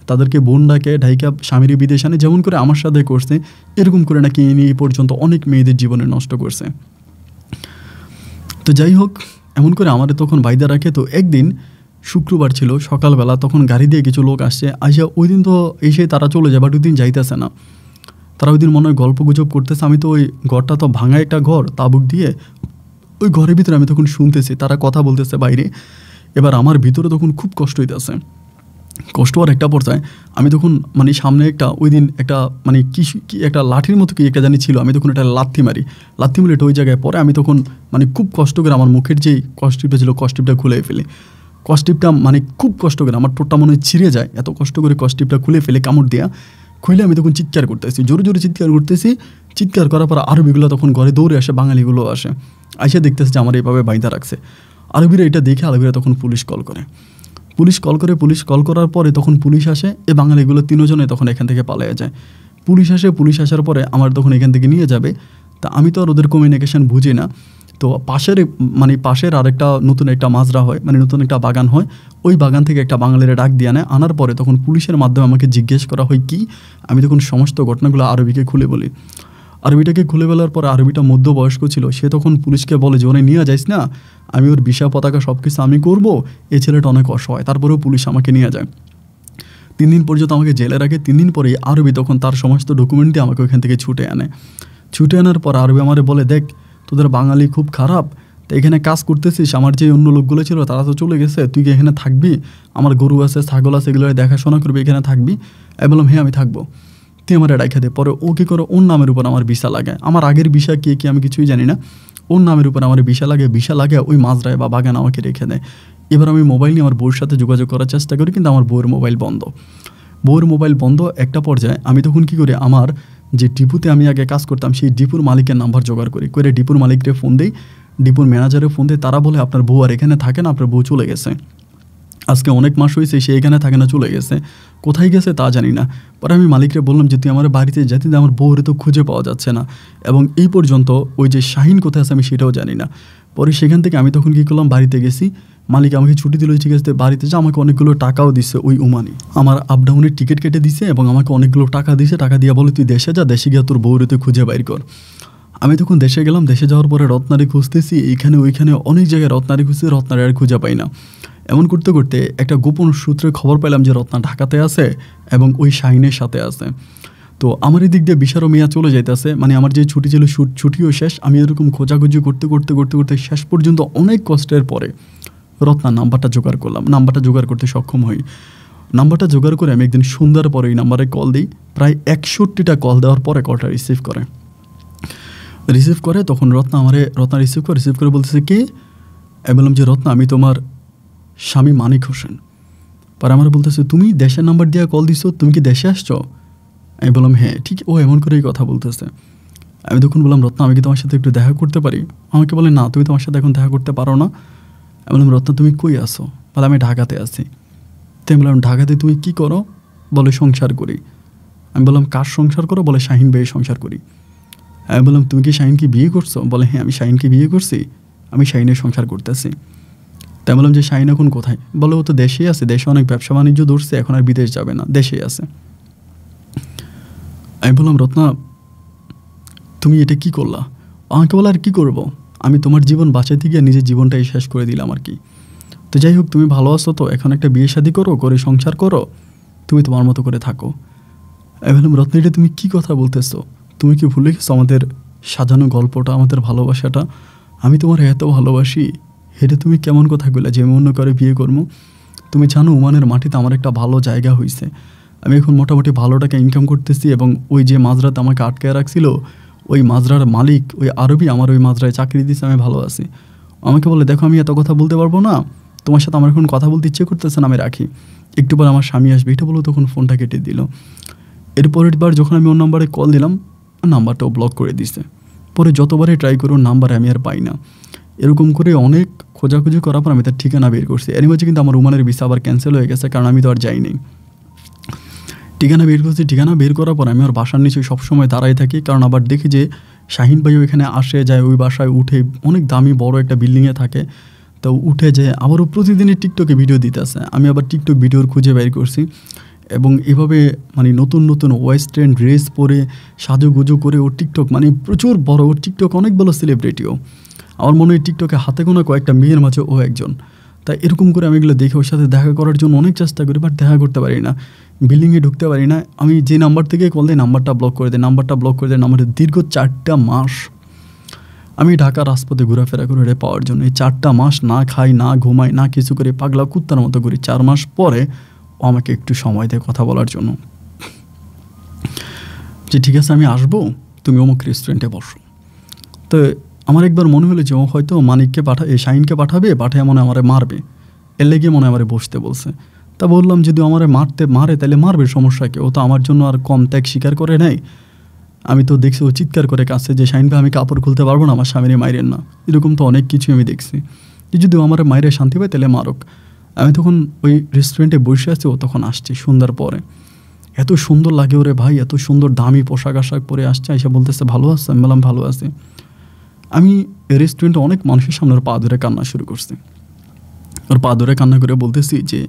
তাদেরকে বোন ডাকে ঢাইকা স্বামীর বিদেশ আনে, যেমন করে আমার সাথে করছে এরকম করে নাকি এনে এই পর্যন্ত অনেক মেয়েদের জীবনে নষ্ট করছে। তো যাই হোক, এমন করে আমাদের তখন বাইদা রাখে। তো একদিন শুক্রবার ছিল সকালবেলা, তখন গাড়ি দিয়ে কিছু লোক আসছে, আসে ওই দিন তো এসে তারা চলে যায়, বাট ওই দিন যাইতেছে না, তারা ওই দিন মনে হয় গল্প গুজব করতেছে। আমি তো ওই ঘরটা তো ভাঙা একটা ঘর, তাবুক দিয়ে ওই ঘরের ভিতরে আমি তখন শুনতেছি তারা কথা বলতেছে বাইরে। এবার আমার ভিতরে তখন খুব কষ্ট হইতেছে, কষ্ট হওয়ার একটা পর্যায়ে আমি তখন মানে সামনে একটা ওই দিন একটা মানে কি একটা লাঠির মতো কি একটা জানি ছিল, আমি তখন একটা লাথি মারি এটা ওই জায়গায় পরে আমি তখন মানে খুব কষ্ট করে আমার মুখের যেই কস্টিপটা ছিল কস্টিপটা খুলে ফেলি। কস্টিপটা মানে খুব কষ্ট করে আমার ঠোঁটটা মনে হয় ছিঁড়ে যায়, এত কষ্ট করে কস্টিপটা খুলে ফেলে কামড় দেওয়া খুলে আমি তখন চিৎকার করতেছি, জোরে জোরে চিৎকার করতেছি। চিৎকার করার পর আরবিগুলো তখন ঘরে দৌড়ে আসে, বাঙালিগুলো আসে, এসে দেখতেছে যে আমার এইভাবে বাইধা রাখছে। আরবিরা এটা দেখে আরবিরা তখন পুলিশ কল করে, পুলিশ কল করার পরে তখন পুলিশ আসে, এই বাঙালিগুলো 3 জনে তখন এখান থেকে পালিয়ে যায়। পুলিশ আসার পরে আমার তখন এখান থেকে নিয়ে যাবে। তা আমি তো আর ওদের কমিউনিকেশন বুঝি না। তো পাশের আরেকটা নতুন একটা মাজরা হয়, মানে নতুন একটা বাগান হয়, ওই বাগান থেকে একটা বাঙালিরা ডাক দিয়ে আনে। আনার পরে তখন পুলিশের মাধ্যমে আমাকে জিজ্ঞেস করা হয় কি, আমি তখন সমস্ত ঘটনাগুলো আরবিকে খুলে বলি। আরবিটাকে খুলে বলার পরে আরবিটা মধ্যবয়স্ক ছিল, সে তখন পুলিশকে বলে যে ওনে নিয়ে যাইস না, আমি ওর ভিসা পতাকা সব কিছু আমি করবো, এই ছেলেটা অনেক অসহায়, তারপরেও পুলিশ আমাকে নিয়ে যায়। 3 দিন পর্যন্ত আমাকে জেলে রাখে। 3 দিন পরেই আরবি তখন তার সমস্ত ডকুমেন্ট দিয়ে আমাকে ওইখান থেকে ছুটে আনে। ছুটে আনার পর আরবি আমারে বলে, দেখ তোদের বাঙালি খুব খারাপ, তো এখানে কাজ করতেছিস, আমার যে অন্য লোকগুলো ছিল তারা তো চলে গেছে, তুই কি এখানে থাকবি? আমার গরু আছে, ছাগল আছে, এগুলো দেখাশোনা করবি, এখানে থাকবি? আমি বললাম হ্যাঁ আমি থাকবো। তুই আমার রাইখা দে। পরে ও কী করে ওর নামের উপর আমার ভিসা লাগায়, আমার আগের ভিসা কে কি আমি কিছুই জানি না, ওর নামের উপর আমার ভিসা লাগে ওই মাজরায় বা বাগান আমাকে রেখে দেয়। এবার আমি মোবাইল নিয়ে আমার বউর সাথে যোগাযোগ করার চেষ্টা করি, কিন্তু আমার বউয়ের মোবাইল বন্ধ। একটা পর্যায়ে আমি তখন কী করি, আমার যে ডিপুতে আমি আগে কাজ করতাম সেই ডিপুর মালিকের নাম্বার জোগাড় করি, করে ডিপুর মালিককে ফোন দিই, ডিপুর ম্যানেজারে ফোন দিই। তারা বলে আপনার বউ আর এখানে থাকে না, আপনার বউ চলে গেছে, আজকে অনেক মাস হয়েছে সে এখানে থাকে না, চলে গেছে, কোথায় গেছে তা জানি না। পরে আমি মালিককে বললাম যে তুই আমার বাড়িতে যেতে দে, আমার বউরে তো খুঁজে পাওয়া যাচ্ছে না, এবং এই পর্যন্ত ওই যে শাহিন কোথায় আছে আমি সেটাও জানি না। পরে সেখান থেকে আমি তখন কী করলাম, বাড়িতে গেছি, মালিক আমাকে ছুটি দিল, ঠিক আছে বাড়িতে যা। আমাকে অনেকগুলো টাকাও দিচ্ছে ওই ওমানি, আমার আপ ডাউনের টিকিট কেটে দিছে এবং আমাকে অনেকগুলো টাকা দিছে। টাকা দিয়ে বলে তুই দেশে যা, দেশে গিয়ে তোর বউরে তুই খুঁজে বাইর কর। আমি তখন দেশে গেলাম, দেশে যাওয়ার পরে রত্নারে খুঁজতেছি, এইখানে ওইখানে অনেক জায়গায় রত্নারে খুঁজছি, রত্নারে আর খুঁজে পাই না। এমন করতে করতে একটা গোপন সূত্রে খবর পেলাম যে রত্না ঢাকাতে আছে এবং ওই শাহিনের সাথে আছে। তো আমার এই দিক দিয়ে বিশারও মিয়া চলে যাইতেছে, মানে আমার যে ছুটি ছিল ছুটিও শেষ। আমি এরকম খোঁজাখুঁজি করতে করতে করতে করতে শেষ পর্যন্ত অনেক কষ্টের পরে রত্নার নাম্বারটা জোগাড় করলাম, নাম্বারটা জোগাড় করতে সক্ষম হই। নাম্বারটা জোগাড় করে আমি একদিন সন্ধ্যার পরে এই নাম্বারে কল দিই। প্রায় 61টা কল দেওয়ার পরে কলটা রিসিভ করে তখন রত্না রিসিভ করে বলতেছে কে? আমি বললাম যে রত্না, আমি তোমার স্বামী মানিক হোসেন। পরে আমার বলতেছে তুমি দেশের নাম্বার দিয়ে কল দিছো, তুমি কি দেশে আসছো? আমি বললাম হ্যাঁ। ঠিক ও এমন করেই কথা বলতেছে। আমি তখন বললাম রত্না, আমি কি তোমার সাথে একটু দেখা করতে পারি? আমাকে বলে না, তুমি তোমার সাথে এখন দেখা করতে পারো না। আমি বললাম রত্না তুমি কই আসো? বলে আমি ঢাকাতে আছি। তো আমি বললাম ঢাকাতে তুমি কি করো? বলে সংসার করি। আমি বললাম কার সংসার করো? বলে শাহিন ভাইয়ের সংসার করি। আমি বললাম তুমি কি শাহিনকে বিয়ে করছো? বলে হ্যাঁ আমি শাহিনকে বিয়ে করছি, আমি শাহিনের সংসার করতেছি। তাই বললাম যে শাহিন এখন কোথায়? বলে ও তো দেশেই আছে, দেশে অনেক ব্যবসা বাণিজ্য ধরছে, এখন আর বিদেশ যাবে না, দেশেই আছে। আমি বললাম রত্না তুমি এটা কি করলা? আমাকে বলে আর কী করবো, আমি তোমার জীবন বাঁচাইতে গিয়ে নিজের জীবনটাই শেষ করে দিলাম আর কি। তো যাই হোক, তুমি ভালো আছো তো, এখন একটা বিয়ে শাদী করে সংসার করো, তুমি তোমার মতো করে থাকো। আমি বললাম রত্না এটা তুমি কী কথা বলতেছো? তুমি কি ভুলে গেছো আমাদের সাজানো গল্পটা, আমাদের ভালোবাসাটা? আমি তোমার এত ভালোবাসি, এটা তুমি কেমন কথা বললে যে আমি অন্য করে বিয়ে করবো? তুমি জানো ওমানের মাটিতে আমার একটা ভালো জায়গা হয়েছে, আমি এখন মোটামুটি ভালো টাকা ইনকাম করতেছি, এবং ওই যে মাঝরাতে আমাকে আটকায় রাখছিল ওই মাজরার মালিক ওই আরবি আমার ওই মাজরায় চাকরি দিচ্ছে, আমি ভালো আছি। আমাকে বলে দেখো আমি এত কথা বলতে পারবো না, তোমার সাথে আমার এখন কথা বলতে ইচ্ছে করতেছে না, আমি রাখি, একটু পর আমার স্বামী আসবে, এটা বলো। তখন ফোনটা কেটে দিল। এরপরের বার যখন আমি ওর নাম্বারে কল দিলাম, নাম্বারটাও ব্লক করে দিছে। পরে যতবারই ট্রাই করে ওর নাম্বার আমি আর পাই না। এরকম করে অনেক খোঁজাখুঁজি করার পর আমি তার ঠিকানা বের করছি। এর মধ্যে কিন্তু আমার ওমানের ভিসা আবার ক্যান্সেল হয়ে গেছে, কারণ আমি তো আর যাইনি। ঠিকানা বের করছি, ঠিকানা বের করার পর আমি ওর বাসার নিচে সবসময় দাঁড়াই থাকি, কারণ আবার দেখি যে শাহিন ভাই ওইখানে আসে যায়, ওই বাসায় উঠে, অনেক দামি বড় একটা বিল্ডিংয়ে থাকে, তো উঠে যায়। আবারও প্রতিদিনই টিকটকে ভিডিও দিতেছে, আমি আবার টিকটক ভিডিওর খুঁজে বের করছি, এবং এভাবে মানে নতুন নতুন ওয়েস্টার্ন ড্রেস পরে সাজুগুজু করে ওর টিকটক মানে প্রচুর বড়, ওর টিকটক অনেক বড় সেলিব্রিটিও। আমার মনে হয় টিকটকে হাতে গোনা কয়েকটা মেয়ের মাঝে ও একজন। তাই এরকম করে আমি এগুলো দেখে ওর সাথে দেখা করার জন্য অনেক চেষ্টা করি, বাট দেখা করতে পারি না, বিল্ডিংয়ে ঢুকতে পারি না। আমি যে নাম্বার থেকে কল দিই নাম্বারটা ব্লক করে দেয়, নাম্বারে দীর্ঘ 4টা মাস আমি ঢাকার রাজপথে ঘোরাফেরা করে এটা পাওয়ার জন্য। এই 4টা মাস না খাই, না ঘুমাই, না কিছু করে পাগলা কুত্তার মতো করি। 4 মাস পরে ও আমাকে একটু সময় দেয় কথা বলার জন্য, যে ঠিক আছে আমি আসবো, তুমি অমুক রেস্টুরেন্টে বসো। তো আমার একবার মনে হলো যে ও হয়তো মানিককে শাহিনকে পাঠায় মনে আমারে মারবে, এর লেগে মনে আমারে বসতে বলছে। তা বললাম যদি আমারে মারে তাহলে মারবে, সমস্যা কি? ও তো আমার জন্য আর কম ত্যাগ স্বীকার করে নেয়। আমি তো দেখছি ও চিৎকার করে কাছে যে শাহিন ভাই আমি কাপড় খুলতে পারবো না, আমার স্বামীরে মাইরেন না। এরকম তো অনেক কিছু আমি দেখছি, যে যদি আমার মাইরে শান্তি পায় তাহলে মারুক। আমি তখন ওই রেস্টুরেন্টে বসে আছি, ও তখন আসছে সন্ধ্যার পরে। এত সুন্দর লাগে ওরে ভাই, এত সুন্দর দামি পোশাক আশাক পরে আসছে, এসে বলতেছে ভালো আছে? আমি বললাম ভালো আছি। আমি রেস্টুরেন্টে অনেক মানুষের সামনে ওর পা ধরে কান্না শুরু করছি। ওর পা ধরে কান্না করে বলতেছি যে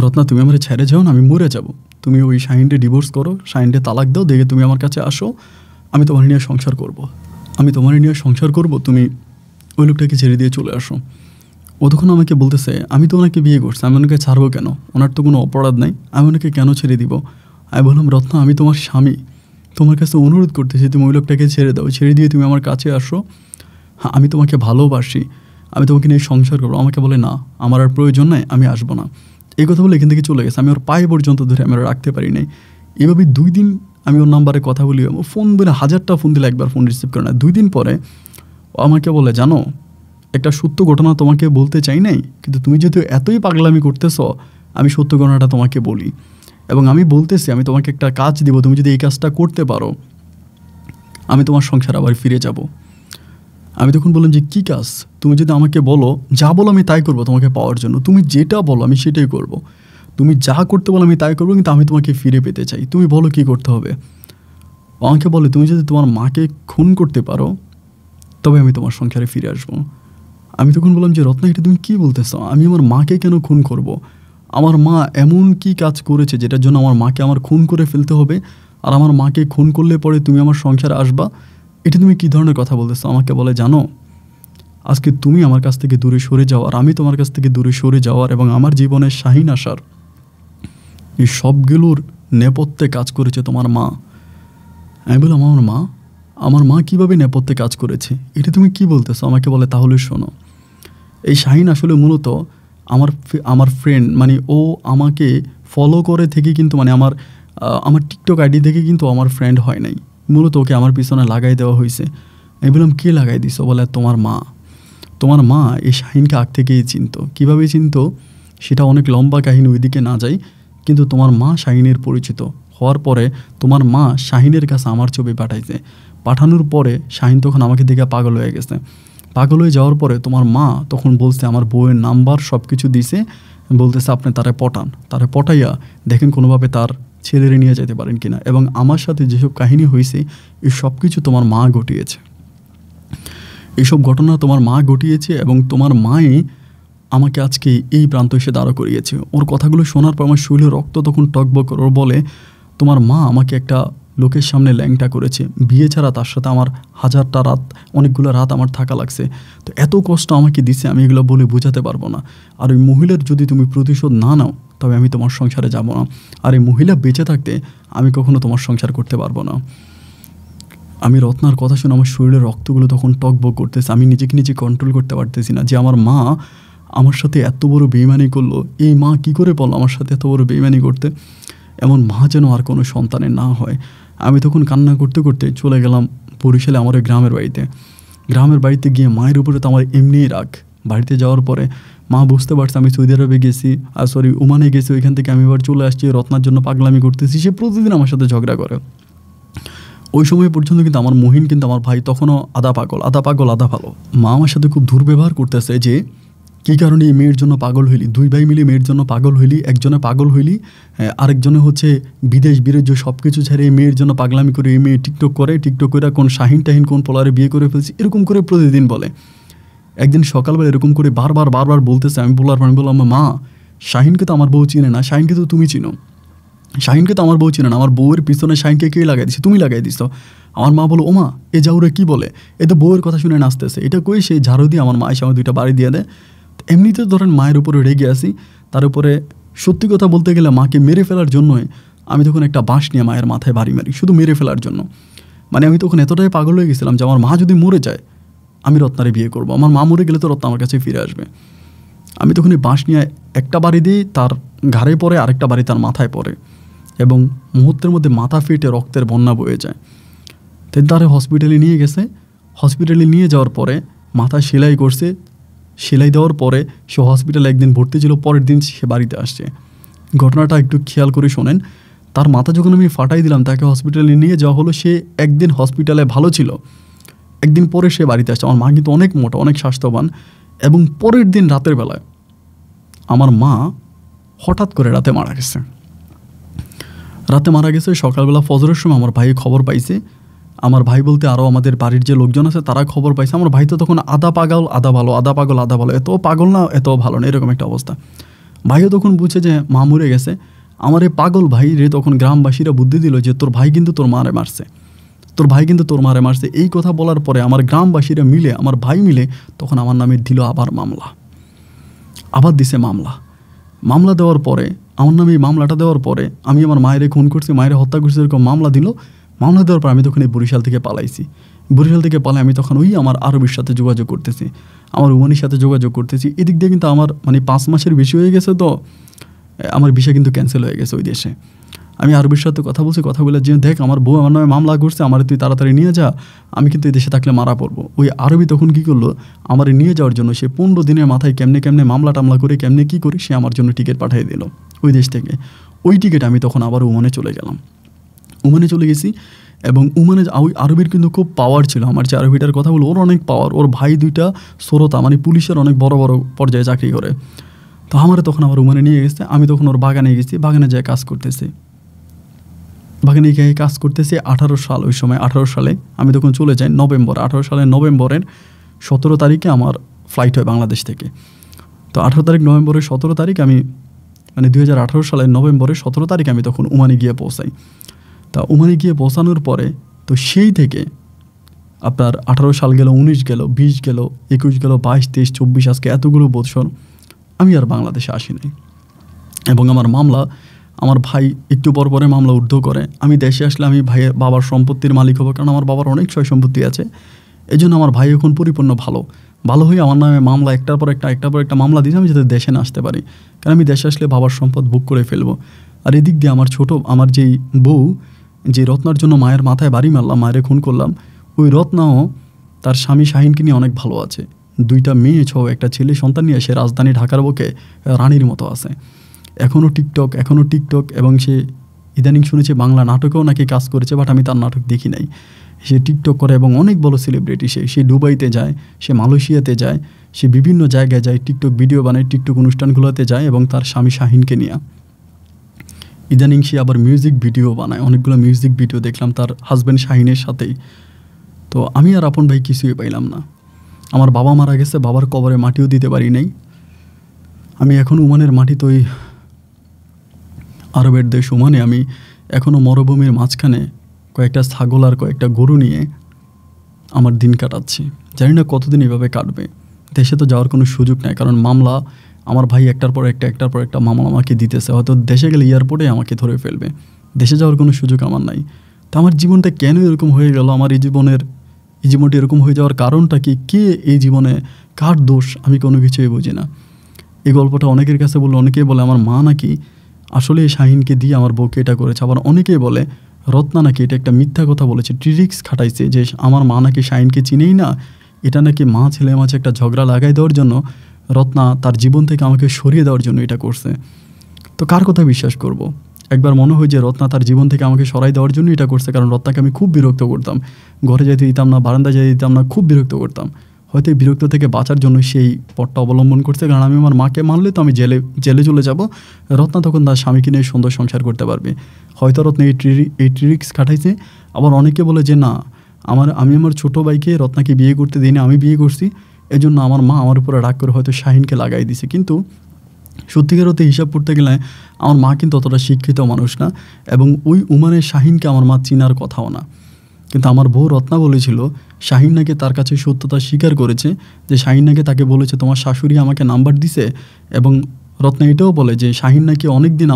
রত্না তুমি আমার ছেড়ে যাও না, আমি মরে যাব। তুমি ওই শাহিনকে ডিভোর্স করো, শাহিনকে তালাক দাও, দেখে তুমি আমার কাছে আসো, আমি তোমার নিয়ে সংসার করব, তুমি ওই লোকটাকে ছেড়ে দিয়ে চলে আসো। ও তখন আমাকে বলতেছে, আমি তো ওনাকে বিয়ে করছি, আমি ওনাকে ছাড়বো কেন? ওনার তো কোনো অপরাধ নাই, আমি ওনাকে কেন ছেড়ে দিব? আমি বললাম, রত্না আমি তোমার স্বামী, তোমার কাছে অনুরোধ করতেছি তুমি ওই লোকটাকে ছেড়ে দাও, ছেড়ে দিয়ে তুমি আমার কাছে আসো। হ্যাঁ, আমি তোমাকে ভালোবাসি, আমি তোমাকে নিয়ে সংসার করবো। আমাকে বলে, না আমার আর প্রয়োজন নাই, আমি আসবো না। এই কথা বলে এখান থেকে চলে গেছে। আমি ওর পায়ে পর্যন্ত ধরে আমি ওর রাখতে পারি নাই। এভাবে 2 দিন আমি ওর নাম্বারে কথা বলি, ফোন বলে 1000টা ফোন দিলে একবার ফোন রিসিভ করে না। 2 দিন পরে ও আমাকে বলে, জানো একটা সত্য ঘটনা তোমাকে বলতে চাই নাই, কিন্তু তুমি যেহেতু এতই পাগলামি করতেছ, আমি সত্য ঘটনাটা তোমাকে বলি। এবং আমি বলতেছি আমি তোমাকে একটা কাজ দিব, তুমি যদি এই কাজটা করতে পারো আমি তোমার সংসার আবার ফিরে যাব। আমি তখন বললাম যে কী কাজ? তুমি যদি আমাকে বলো, যা বলো আমি তাই করবো তোমাকে পাওয়ার জন্য। তুমি যেটা বলো আমি সেটাই করব। তুমি যা করতে বলো আমি তাই করবো, কিন্তু আমি তোমাকে ফিরে পেতে চাই। তুমি বলো কী করতে হবে। আমাকে বলে, তুমি যদি তোমার মাকে খুন করতে পারো তবে আমি তোমার সংসারে ফিরে আসবো। আমি তখন বললাম যে রত্না, এটা তুমি কী বলতেছো? আমি আমার মাকে কেন খুন করব? আমার মা এমন কি কাজ করেছে যেটার জন্য আমার মাকে আমার খুন করে ফেলতে হবে? আর আমার মাকে খুন করলে পরে তুমি আমার সংসারে আসবা? এটা তুমি কী ধরনের কথা বলতেছো? আমাকে বলে, জানো আজকে তুমি আমার কাছ থেকে দূরে সরে যাওয়ার, আমি তোমার কাছ থেকে দূরে সরে যাওয়ার এবং আমার জীবনে শাহিন আসার এই সবগুলোর নেপথ্যে কাজ করেছে তোমার মা। আমি বললাম, আমার মা কীভাবে নেপথ্যে কাজ করেছে? এটা তুমি কি বলতেছো? আমাকে বলে, তাহলে শোনো, এই শাহিন আসলে মূলত আমার ফ্রেন্ড, মানে ও আমাকে ফলো করে থেকে কিন্তু মানে আমার টিকটক আইডি থেকে কিন্তু আমার ফ্রেন্ড হয় নাই। মূলত ওকে আমার পিছনে লাগাই দেওয়া হয়েছে। আমি বললাম, কে লাগাই দিছো? বলে, তোমার মা এই শাহিনকে আগ থেকেই চিনতো। কীভাবে চিনতো সেটা অনেক লম্বা কাহিনী, ওইদিকে না যাই। কিন্তু তোমার মা শাহিনের পরিচিত হওয়ার পরে তোমার মা শাহিনের কাছে আমার ছবি পাঠানোর পরে শাহিন তখন আমাকে দেখে পাগল হয়ে গেছে। পাগল হয়ে যাওয়ার পরে তোমার মা তখন বলছে, আমার বউয়ের নাম্বার সব কিছু দিছে, বলতেছে আপনি তারে পটাইয়া দেখেন কোনোভাবে তার ছেলেরে নিয়ে যেতে পারেন কিনা। এবং আমার সাথে যেসব কাহিনী হয়েছে এই সব কিছু তোমার মা ঘটিয়েছে, এইসব ঘটনা তোমার মা ঘটিয়েছে এবং তোমার মাই আমাকে আজকে এই প্রান্ত এসে দাঁড়া করিয়েছে। ওর কথাগুলো শোনার পর আমার শরীরে রক্ত তখন টকবক। ওর বলে, তোমার মা আমাকে একটা লোকের সামনে ল্যাংটা করেছে, বিয়ে ছাড়া তার সাথে আমার অনেকগুলো রাত আমার থাকা লাগছে। তো এত কষ্ট আমাকে দিছে, আমি এগুলো বলে বোঝাতে পারবো না। আর ওই মহিলার যদি তুমি প্রতিশোধ না নাও তবে আমি তোমার সংসারে যাব না। আর এই মহিলা বেঁচে থাকতে আমি কখনো তোমার সংসার করতে পারবো না। আমি রত্নার কথা শুনে আমার শরীরের রক্তগুলো তখন টকবক করতেছে। আমি নিজে কন্ট্রোল করতে পারতেছি না যে আমার মা আমার সাথে এত বড় বেইমানি করলো। এই মা কি করে বললো আমার সাথে এত বড় বেইমানি করতে? এমন মা যেন আর কোনো সন্তানের না হয়। আমি তখন কান্না করতে করতে চলে গেলাম বরিশালে আমার গ্রামের বাড়িতে গিয়ে মায়ের উপরে তো আমার এমনিই রাগ। বাড়িতে যাওয়ার পরে মা বুঝতে পারছে আমি সৌদি আরবে গেছি, ওমানে গেছি, ওইখান থেকে আমি এবার চলে আসছি, রত্নার জন্য পাগলামি করতেছি। সে প্রতিদিন আমার সাথে ঝগড়া করে। ওই সময় পর্যন্ত কিন্তু আমার মহিন, কিন্তু আমার ভাই তখনও আধা পাগল আধা ভালো। মা আমার সাথে খুব দুর্ব্যবহার করতেছে যে কী কারণে এই মেয়ের জন্য পাগল হইলি, 2 ভাই মিলে মেয়ের জন্য পাগল হইলি, একজনে পাগল হইলি, আরেকজনে হচ্ছে বিদেশ বিরাজ্য সব কিছু ছেড়ে এই মেয়ের জন্য পাগলামি করে এই মেয়ে টিকটক করে কোন শাহিন কোন পোলারে বিয়ে করে ফেলছি, এরকম করে প্রতিদিন বলে। একদিন সকালবেলা এরকম করে বারবার বলতেছে। আমি বললাম, মা শাহিনকে তো আমার বউ চিনে না, শাহিনকে তো তুমি চিনো, শাহিনকে তো আমার বউ চিনে না, আমার বউয়ের পিছনে শাহিনকে কে লাগাই দিচ্ছে? তুমি লাগাই দিচ্ছ। আমার মা বলো, ওমা এ জাউরে কি বলে, এ তো বউয়ের কথা শুনে নাচতেছে। এটা কই সে ঝাড়ু দিয়ে আমার মা এসে আমার 2টা বাড়ি দিয়ে দেয়। এমনিতে ধরেন মায়ের উপরে রেগে আসি, তার উপরে সত্যি কথা বলতে গেলে মাকে মেরে ফেলার জন্যই আমি তখন একটা বাঁশ নিয়ে মায়ের মাথায় বাড়ি মারি, শুধু মেরে ফেলার জন্য। মানে আমি তখন এতটাই পাগল হয়ে গেছিলাম যে আমার মা যদি মরে যায় আমি রত্নারে বিয়ে করব, আমার মা মরে গেলে তো রত্না আমার কাছে ফিরে আসবে। আমি তখন এই বাঁশ নিয়ে একটা বাড়ি দিই তার ঘাড়ে পড়ে, আরেকটা বাড়ি তার মাথায় পড়ে এবং মুহূর্তের মধ্যে মাথা ফেটে রক্তের বন্যা বয়ে যায়। তারে হসপিটালে নিয়ে গেছে। হসপিটালে নিয়ে যাওয়ার পরে মাথা সেলাই করছে, সেলাই দেওয়ার পরে সে হসপিটালে একদিন ভর্তি ছিল, পরের দিন সে বাড়িতে আসছে। ঘটনাটা একটু খেয়াল করে শোনেন। তার মাথা যখন আমি ফাটাই দিলাম, তাকে হসপিটালে নিয়ে যাওয়া হলো। সে একদিন হসপিটালে ভালো ছিল, একদিন পরে সে বাড়িতে আসছে। আমার মা কিন্তু অনেক মোটা, অনেক স্বাস্থ্যবান। এবং পরের দিন রাতের বেলায় আমার মা হঠাৎ করে রাতে মারা গেছে। সকালবেলা ফজরের সময় আমার ভাই খবর পাইছে। আমার ভাই বলতে আরও আমাদের বাড়ির যে লোকজন আছে তারা খবর পাইছে। আমার ভাই তো তখন আধা পাগল আধা ভালো, এত পাগল না এত ভালো না, এরকম একটা অবস্থা। ভাইও তখন বুঝে যে মা মরে গেছে। আমার এই পাগল ভাই রে তখন গ্রামবাসীরা বুদ্ধি দিল যে তোর ভাই কিন্তু তোর মারে মারছে। এই কথা বলার পরে আমার গ্রামবাসীরা মিলে, আমার ভাই মিলে তখন আমার নামে দিল আবার মামলা। আবার দিছে মামলা দেওয়ার পরে আমার নামে এই মামলাটা দেওয়ার পরে আমি আমার মায়ের খুন করছি, মায়ের হত্যা করছি, এরকম মামলা দেওয়ার পর আমি তখন এই বরিশাল থেকে পালাইছি। বরিশাল থেকে পালাই আমি তখন ওই আমার আরবির সাথে যোগাযোগ করতেছি, আমার ওমানির সাথে যোগাযোগ করতেছি। এদিক দিয়ে কিন্তু আমার মানে 5 মাসের বেশি হয়ে গেছে, তো আমার ভিসা কিন্তু ক্যান্সেল হয়ে গেছে ওই দেশে। আমি আরবির সাথে কথা বলছি, কথা বলে যে দেখ আমার বউ আমার নামে মামলা করছে, আমার তুই তাড়াতাড়ি নিয়ে যা, আমি কিন্তু এই দেশে থাকলে মারা পড়বো। ওই আরবি তখন কী করলো, আমার নিয়ে যাওয়ার জন্য সে 15 দিনের মাথায় কেমনে মামলা টামলা করে কেমনে কী করে সে আমার জন্য টিকিট পাঠিয়ে দিল ওই দেশ থেকে। ওই টিকিট আমি তখন আবার ওমানে চলে গেলাম। ওমানে চলে গেছি এবং ওমানে ওই আরবির কিন্তু খুব পাওয়ার ছিল। আমার যে আরবিটার কথা বলো, ওর অনেক পাওয়ার, ওর ভাই 2টা শ্রোতা মানে পুলিশের অনেক বড় বড় পর্যায়ে চাকরি করে। তো আমার তখন আবার ওমানে নিয়ে গেছে, আমি তখন ওর বাগানে গেছি, বাগানে যেয়ে কাজ করতেছি। বাগানে গিয়ে কাজ করতেছি 18 সাল, ওই সময় 18 সালে আমি তখন চলে যাই নভেম্বর, 18 সালের নভেম্বরের 17 তারিখে আমার ফ্লাইট হয় বাংলাদেশ থেকে। তো 18 তারিখ নভেম্বরের 17 তারিখ আমি মানে 2018 সালের নভেম্বরের 17 তারিখ আমি তখন ওমানে গিয়ে পৌঁছাই। তা ওমানে গিয়ে পৌঁছানোর পরে তো সেই থেকে আপনার 18 সাল গেল, 19 গেল, 20 গেল, 21 গেল, 22, 23, 24, আজকে এতগুলো বছর আমি আর বাংলাদেশে আসি নাই। এবং আমার ভাই একটু পরে মামলা ঊর্ধ্ব করে। আমি দেশে আসলে আমি বাবার সম্পত্তির মালিক হবো, কারণ আমার বাবার অনেক সয় সম্পত্তি আছে। এই জন্য আমার ভাই এখন পরিপূর্ণ ভালো হয়ে আমার নামে মামলা একটার পর একটা মামলা দিয়েছে, আমি যাতে দেশে না আসতে পারি, কারণ আমি দেশে আসলে বাবার সম্পদ বুক করে ফেলবো। আর এদিক দিয়ে আমার যেই বউ, যে রত্নার জন্য মায়ের মাথায় বাড়ি মারলাম, মায়ের খুন করলাম, ওই রত্নাও তার স্বামী শাহিনকে নিয়ে অনেক ভালো আছে। 2টা মেয়ে সহ একটা ছেলে সন্তান নিয়ে সে রাজধানী ঢাকার বুকে রানীর মতো আছে। এখনও টিকটক এবং সে ইদানিং শুনেছে বাংলা নাটকেও নাকি কাজ করেছে, বাট আমি তার নাটক দেখি নাই। সে টিকটক করে এবং অনেক বড় সেলিব্রিটি। সে দুবাইতে যায়, সে মালয়েশিয়াতে যায়, সে বিভিন্ন জায়গায় যায়, টিকটক ভিডিও বানায়, টিকটক অনুষ্ঠানগুলোতে যায় এবং তার স্বামী শাহিনকে নিয়ে। ইদানিং সে আবার মিউজিক ভিডিও বানায়, অনেকগুলো মিউজিক ভিডিও দেখলাম তার হাজব্যান্ড শাহিনের সাথেই। তো আমি আর আপন ভাই কিছুই পাইলাম না। আমার বাবা মারা গেছে, বাবার কবরে মাটিও দিতে পারি নাই। আমি এখন ওমানের মাটি, তো ওই আরবের দেশ ওমানে আমি এখনও মরুভূমির মাঝখানে কয়েকটা ছাগল আর কয়েকটা গরু নিয়ে আমার দিন কাটাচ্ছি। জানি না কতদিন এভাবে কাটবে। দেশে তো যাওয়ার কোনো সুযোগ নেই, কারণ মামলা আমার ভাই একটার পর একটা মামলা আমাকে দিতেছে। হয়তো দেশে গেলে এয়ারপোর্টে আমাকে ধরে ফেলবে, দেশে যাওয়ার কোনো সুযোগ আমার নাই। তো আমার জীবনটা কেন এরকম হয়ে গেল, আমার এই জীবনটা এরকম হয়ে যাওয়ার কারণটা কি, কে এই জীবনে কার দোষ, আমি কোনো কিছুই বুঝি না। এই গল্পটা অনেকের কাছে বললে অনেকেই বলে আমার মা নাকি আসলে শাহিনকে দিয়ে আমার বউকে এটা করেছে। আবার অনেকেই বলে রত্না নাকি এটা একটা মিথ্যা কথা বলেছে, ট্রিক্স খাটাইছে, যে আমার মা নাকি শাহিনকে চিনেই না, এটা নাকি মা ছেলে মাঝে একটা ঝগড়া লাগাই দেওয়ার জন্য রত্না তার জীবন থেকে আমাকে সরিয়ে দেওয়ার জন্য এটা করছে। তো কার কথা বিশ্বাস করব? একবার মনে হয় যে রত্না তার জীবন থেকে আমাকে সরাই দেওয়ার জন্য এটা করছে, কারণ রত্নাকে আমি খুব বিরক্ত করতাম, ঘরে যেতে দিতাম না, বারান্দায় যেতে দিতাম না, খুব বিরক্ত করতাম। হয়তো এই বিরক্ত থেকে বাঁচার জন্য সেই পথটা অবলম্বন করছে, কারণ আমি আমার মাকে মানলে তো আমি জেলে চলে যাব, রত্না তখন তার স্বামীকে নিয়ে সুন্দর সংসার করতে পারবে। হয়তো রত্না এই ট্রিক্স খাটাইছে। আবার অনেকে বলে যে না, আমি আমার ছোটো ভাইকে রত্নাকে বিয়ে করতে দিই না, আমি বিয়ে করছি, এজন্য আমার মা আমার উপরে রাগ করে হয়তো শাহিনকে লাগাই দিছে। কিন্তু সত্যিকার অর্থে হিসাব করতে গেলে আমার মা কিন্তু অতটা শিক্ষিত মানুষ না, এবং ওই উমানের শাহিনকে আমার মা চিনার কথাও না। কিন্তু আমার বউ রত্না বলেছিল শাহিন নাকি তার কাছে সত্যতা স্বীকার করেছে, যে শাহিন নাকি তাকে বলেছে তোমার শাশুড়ি আমাকে নাম্বার দিছে। এবং রত্না এটাও বলে যে শাহিন নাকি অনেক দিন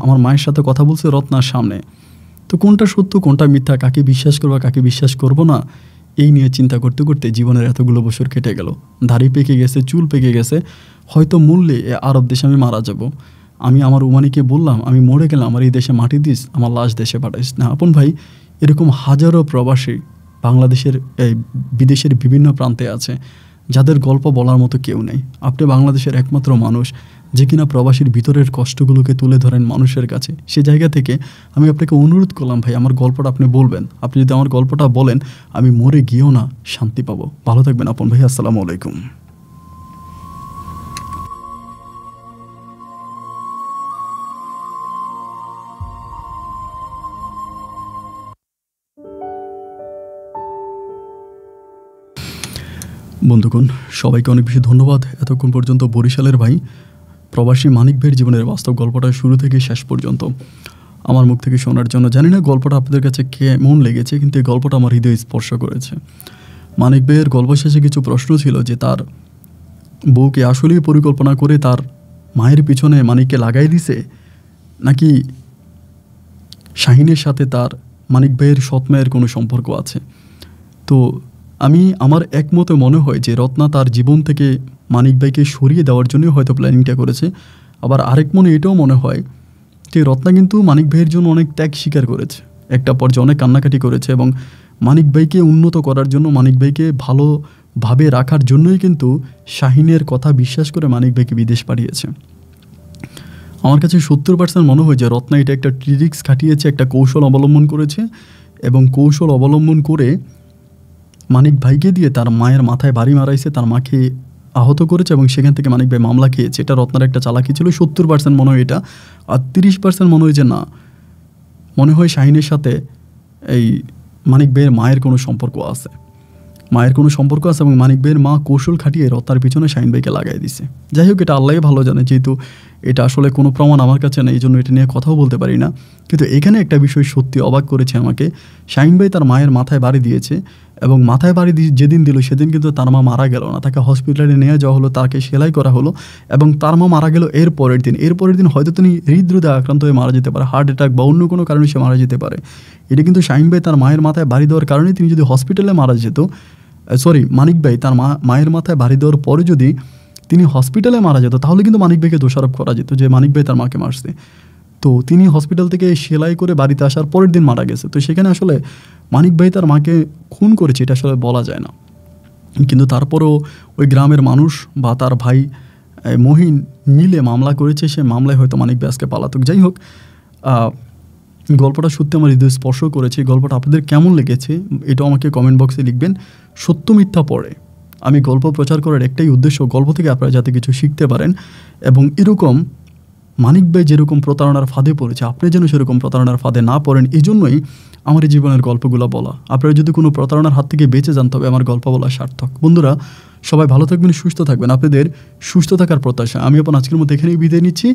আমার মায়ের সাথে কথা বলছে রত্নার সামনে। তো কোনটা সত্য কোনটা মিথ্যা, কাকে বিশ্বাস করবো কাকে বিশ্বাস করব না, এই নিয়ে চিন্তা করতে করতে জীবনের এতগুলো বছর কেটে গেল। দাড়ি পেকে গেছে, চুল পেকে গেছে, হয়তো মরলে আরব দেশে আমি মারা যাব। আমি আমার উমানিকে বললাম আমি মরে গেলাম, আমার এই দেশে মাটি দিস, আমার লাশ দেশে পাঠাইস না। আপন ভাই, এরকম হাজারো প্রবাসী বাংলাদেশের বিদেশের বিভিন্ন প্রান্তে আছে, যাদের গল্প বলার মতো কেউ নেই। আপনি বাংলাদেশের একমাত্র মানুষ যে কিনা প্রবাসীর ভিতরের কষ্টগুলোকে তুলে ধরেন মানুষের কাছে। সে জায়গা থেকে আমি আপনাকে অনুরোধ করলাম, ভাই আমার গল্পটা আপনি বলবেন। আপনি যদি আমার গল্পটা বলেন, আমি মরে গিয়েও না শান্তি পাবো। ভালো থাকবেন আপন ভাই, আসসালামু আলাইকুম। বন্ধুগণ, সবাইকে অনেক বেশি ধন্যবাদ এতক্ষণ পর্যন্ত বরিশালের ভাই প্রবাসী মানিক ভাইয়ের জীবনের বাস্তব গল্পটা শুরু থেকে শেষ পর্যন্ত আমার মুখ থেকে শোনার জন্য। জানি না গল্পটা আপনাদের কাছে কেমন লেগেছে, কিন্তু এই গল্পটা আমার হৃদয় স্পর্শ করেছে। মানিক ভাইয়ের গল্প শেষে কিছু প্রশ্ন ছিল, যে তার বউকে আসলেই পরিকল্পনা করে তার মায়ের পিছনে মানিককে লাগাই দিছে, নাকি শাহিনের সাথে তার মানিক ভাইয়ের সৎ মায়ের কোনো সম্পর্ক আছে। তো আমার একমতে মনে হয় যে রত্না তার জীবন থেকে মানিক ভাইকে সরিয়ে দেওয়ার জন্যই হয়তো প্ল্যানিংটা করেছে। আবার আরেক মনে এটাও মনে হয় যে রত্না কিন্তু মানিক ভাইয়ের জন্য অনেক ত্যাগ স্বীকার করেছে, একটা পর্যায়ে অনেক কান্নাকাটি করেছে এবং মানিক ভাইকে উন্নত করার জন্য, মানিক ভাইকে ভালোভাবে রাখার জন্যই কিন্তু শাহিনের কথা বিশ্বাস করে মানিক ভাইকে বিদেশ পাঠিয়েছে। আমার কাছে 70% মনে হয় যে রত্না এটা একটা ট্রিক্স খাটিয়েছে, একটা কৌশল অবলম্বন করেছে এবং কৌশল অবলম্বন করে মানিক ভাইকে দিয়ে তার মায়ের মাথায় বাড়ি মারাইছে, তার মাকে আহত করেছে এবং সেখান থেকে মানিক ভাই মামলা খেয়েছে। এটা রত্নার একটা চালাকি ছিল। 70% মনে হয় এটা। আর 30% মনে হয় যে না, মনে হয় শাহিনের সাথে এই মানিক ভাইয়ের মায়ের কোনো সম্পর্ক আছে, এবং মানিক ভাইয়ের মা কৌশল খাটিয়ে রত্নার পিছনে শাহিন ভাইকে লাগাই দিছে। যাই হোক, এটা আল্লাহই ভালো জানে, যেহেতু এটা আসলে কোনো প্রমাণ আমার কাছে নেই, এই জন্য এটা নিয়ে কথাও বলতে পারি না। কিন্তু এখানে একটা বিষয় সত্যি অবাক করেছে আমাকে। শাহিন ভাই তার মায়ের মাথায় বাড়ি দিয়েছে এবং মাথায় বাড়ি যেদিন দিল সেদিন কিন্তু তার মা মারা গেল না, তাকে হসপিটালে নিয়ে যাওয়া হলো, তাকে সেলাই করা হলো এবং তার মা মারা গেল এর পরের দিন। হয়তো তিনি হৃদরোগে আক্রান্ত হয়ে মারা যেতে পারে, হার্ট অ্যাটাক বা অন্য কোনো কারণে সে মারা যেতে পারে। এটা কিন্তু শাহিন ভাই তার মায়ের মাথায় বাড়ি দেওয়ার কারণে তিনি যদি হসপিটালে মারা যেত, মানিক ভাই তার মায়ের মাথায় বাড়ি দেওয়ার পরে যদি তিনি হসপিটালে মারা যেত, তাহলে কিন্তু মানিক ভাইকে দোষারোপ করা যেত যে মানিক ভাই তার মাকে মারছে। তো তিনি হসপিটাল থেকে সেলাই করে বাড়িতে আসার পরের দিন মারা গেছে। তো সেখানে আসলে মানিক ভাই তার মাকে খুন করেছে এটা আসলে বলা যায় না। কিন্তু তারপরেও ওই গ্রামের মানুষ বা তার ভাই মহিন মিলে মামলা করেছে, সে মামলায় হয়তো মানিক ভাই আজকে পালাতক। যাই হোক, গল্পটা সত্যি আমার হৃদয় স্পর্শ করেছে। গল্পটা আপনাদের কেমন লেগেছে এটাও আমাকে কমেন্ট বক্সে লিখবেন। সত্য মিথ্যা পড়ে আমি গল্প প্রচার করার একটাই উদ্দেশ্য, গল্প থেকে আপনারা যাতে কিছু শিখতে পারেন এবং এরকম মানিক ভাই যেরকম প্রতারণার ফাঁদে পড়েছে আপনি যেন সেরকম প্রতারণার ফাঁদে না পড়েন, এই জন্যই আমার এই জীবনের গল্পগুলো বলা। আপনারা যদি কোনো প্রতারণার হাত থেকে বেঁচে যান তবে আমার গল্প বলা সার্থক। বন্ধুরা, সবাই ভালো থাকবেন, সুস্থ থাকবেন, আপনাদের সুস্থ থাকার প্রত্যাশা। আমি আজকের মতো এখানেই বিদায় নিচ্ছি।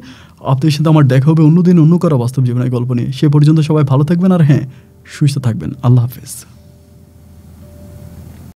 আপনাদের সাথে আমার দেখা হবে অন্যদিন অন্য কারো বাস্তব জীবনের গল্প নিয়ে। সে পর্যন্ত সবাই ভালো থাকবেন আর হ্যাঁ, সুস্থ থাকবেন। আল্লাহ হাফেজ।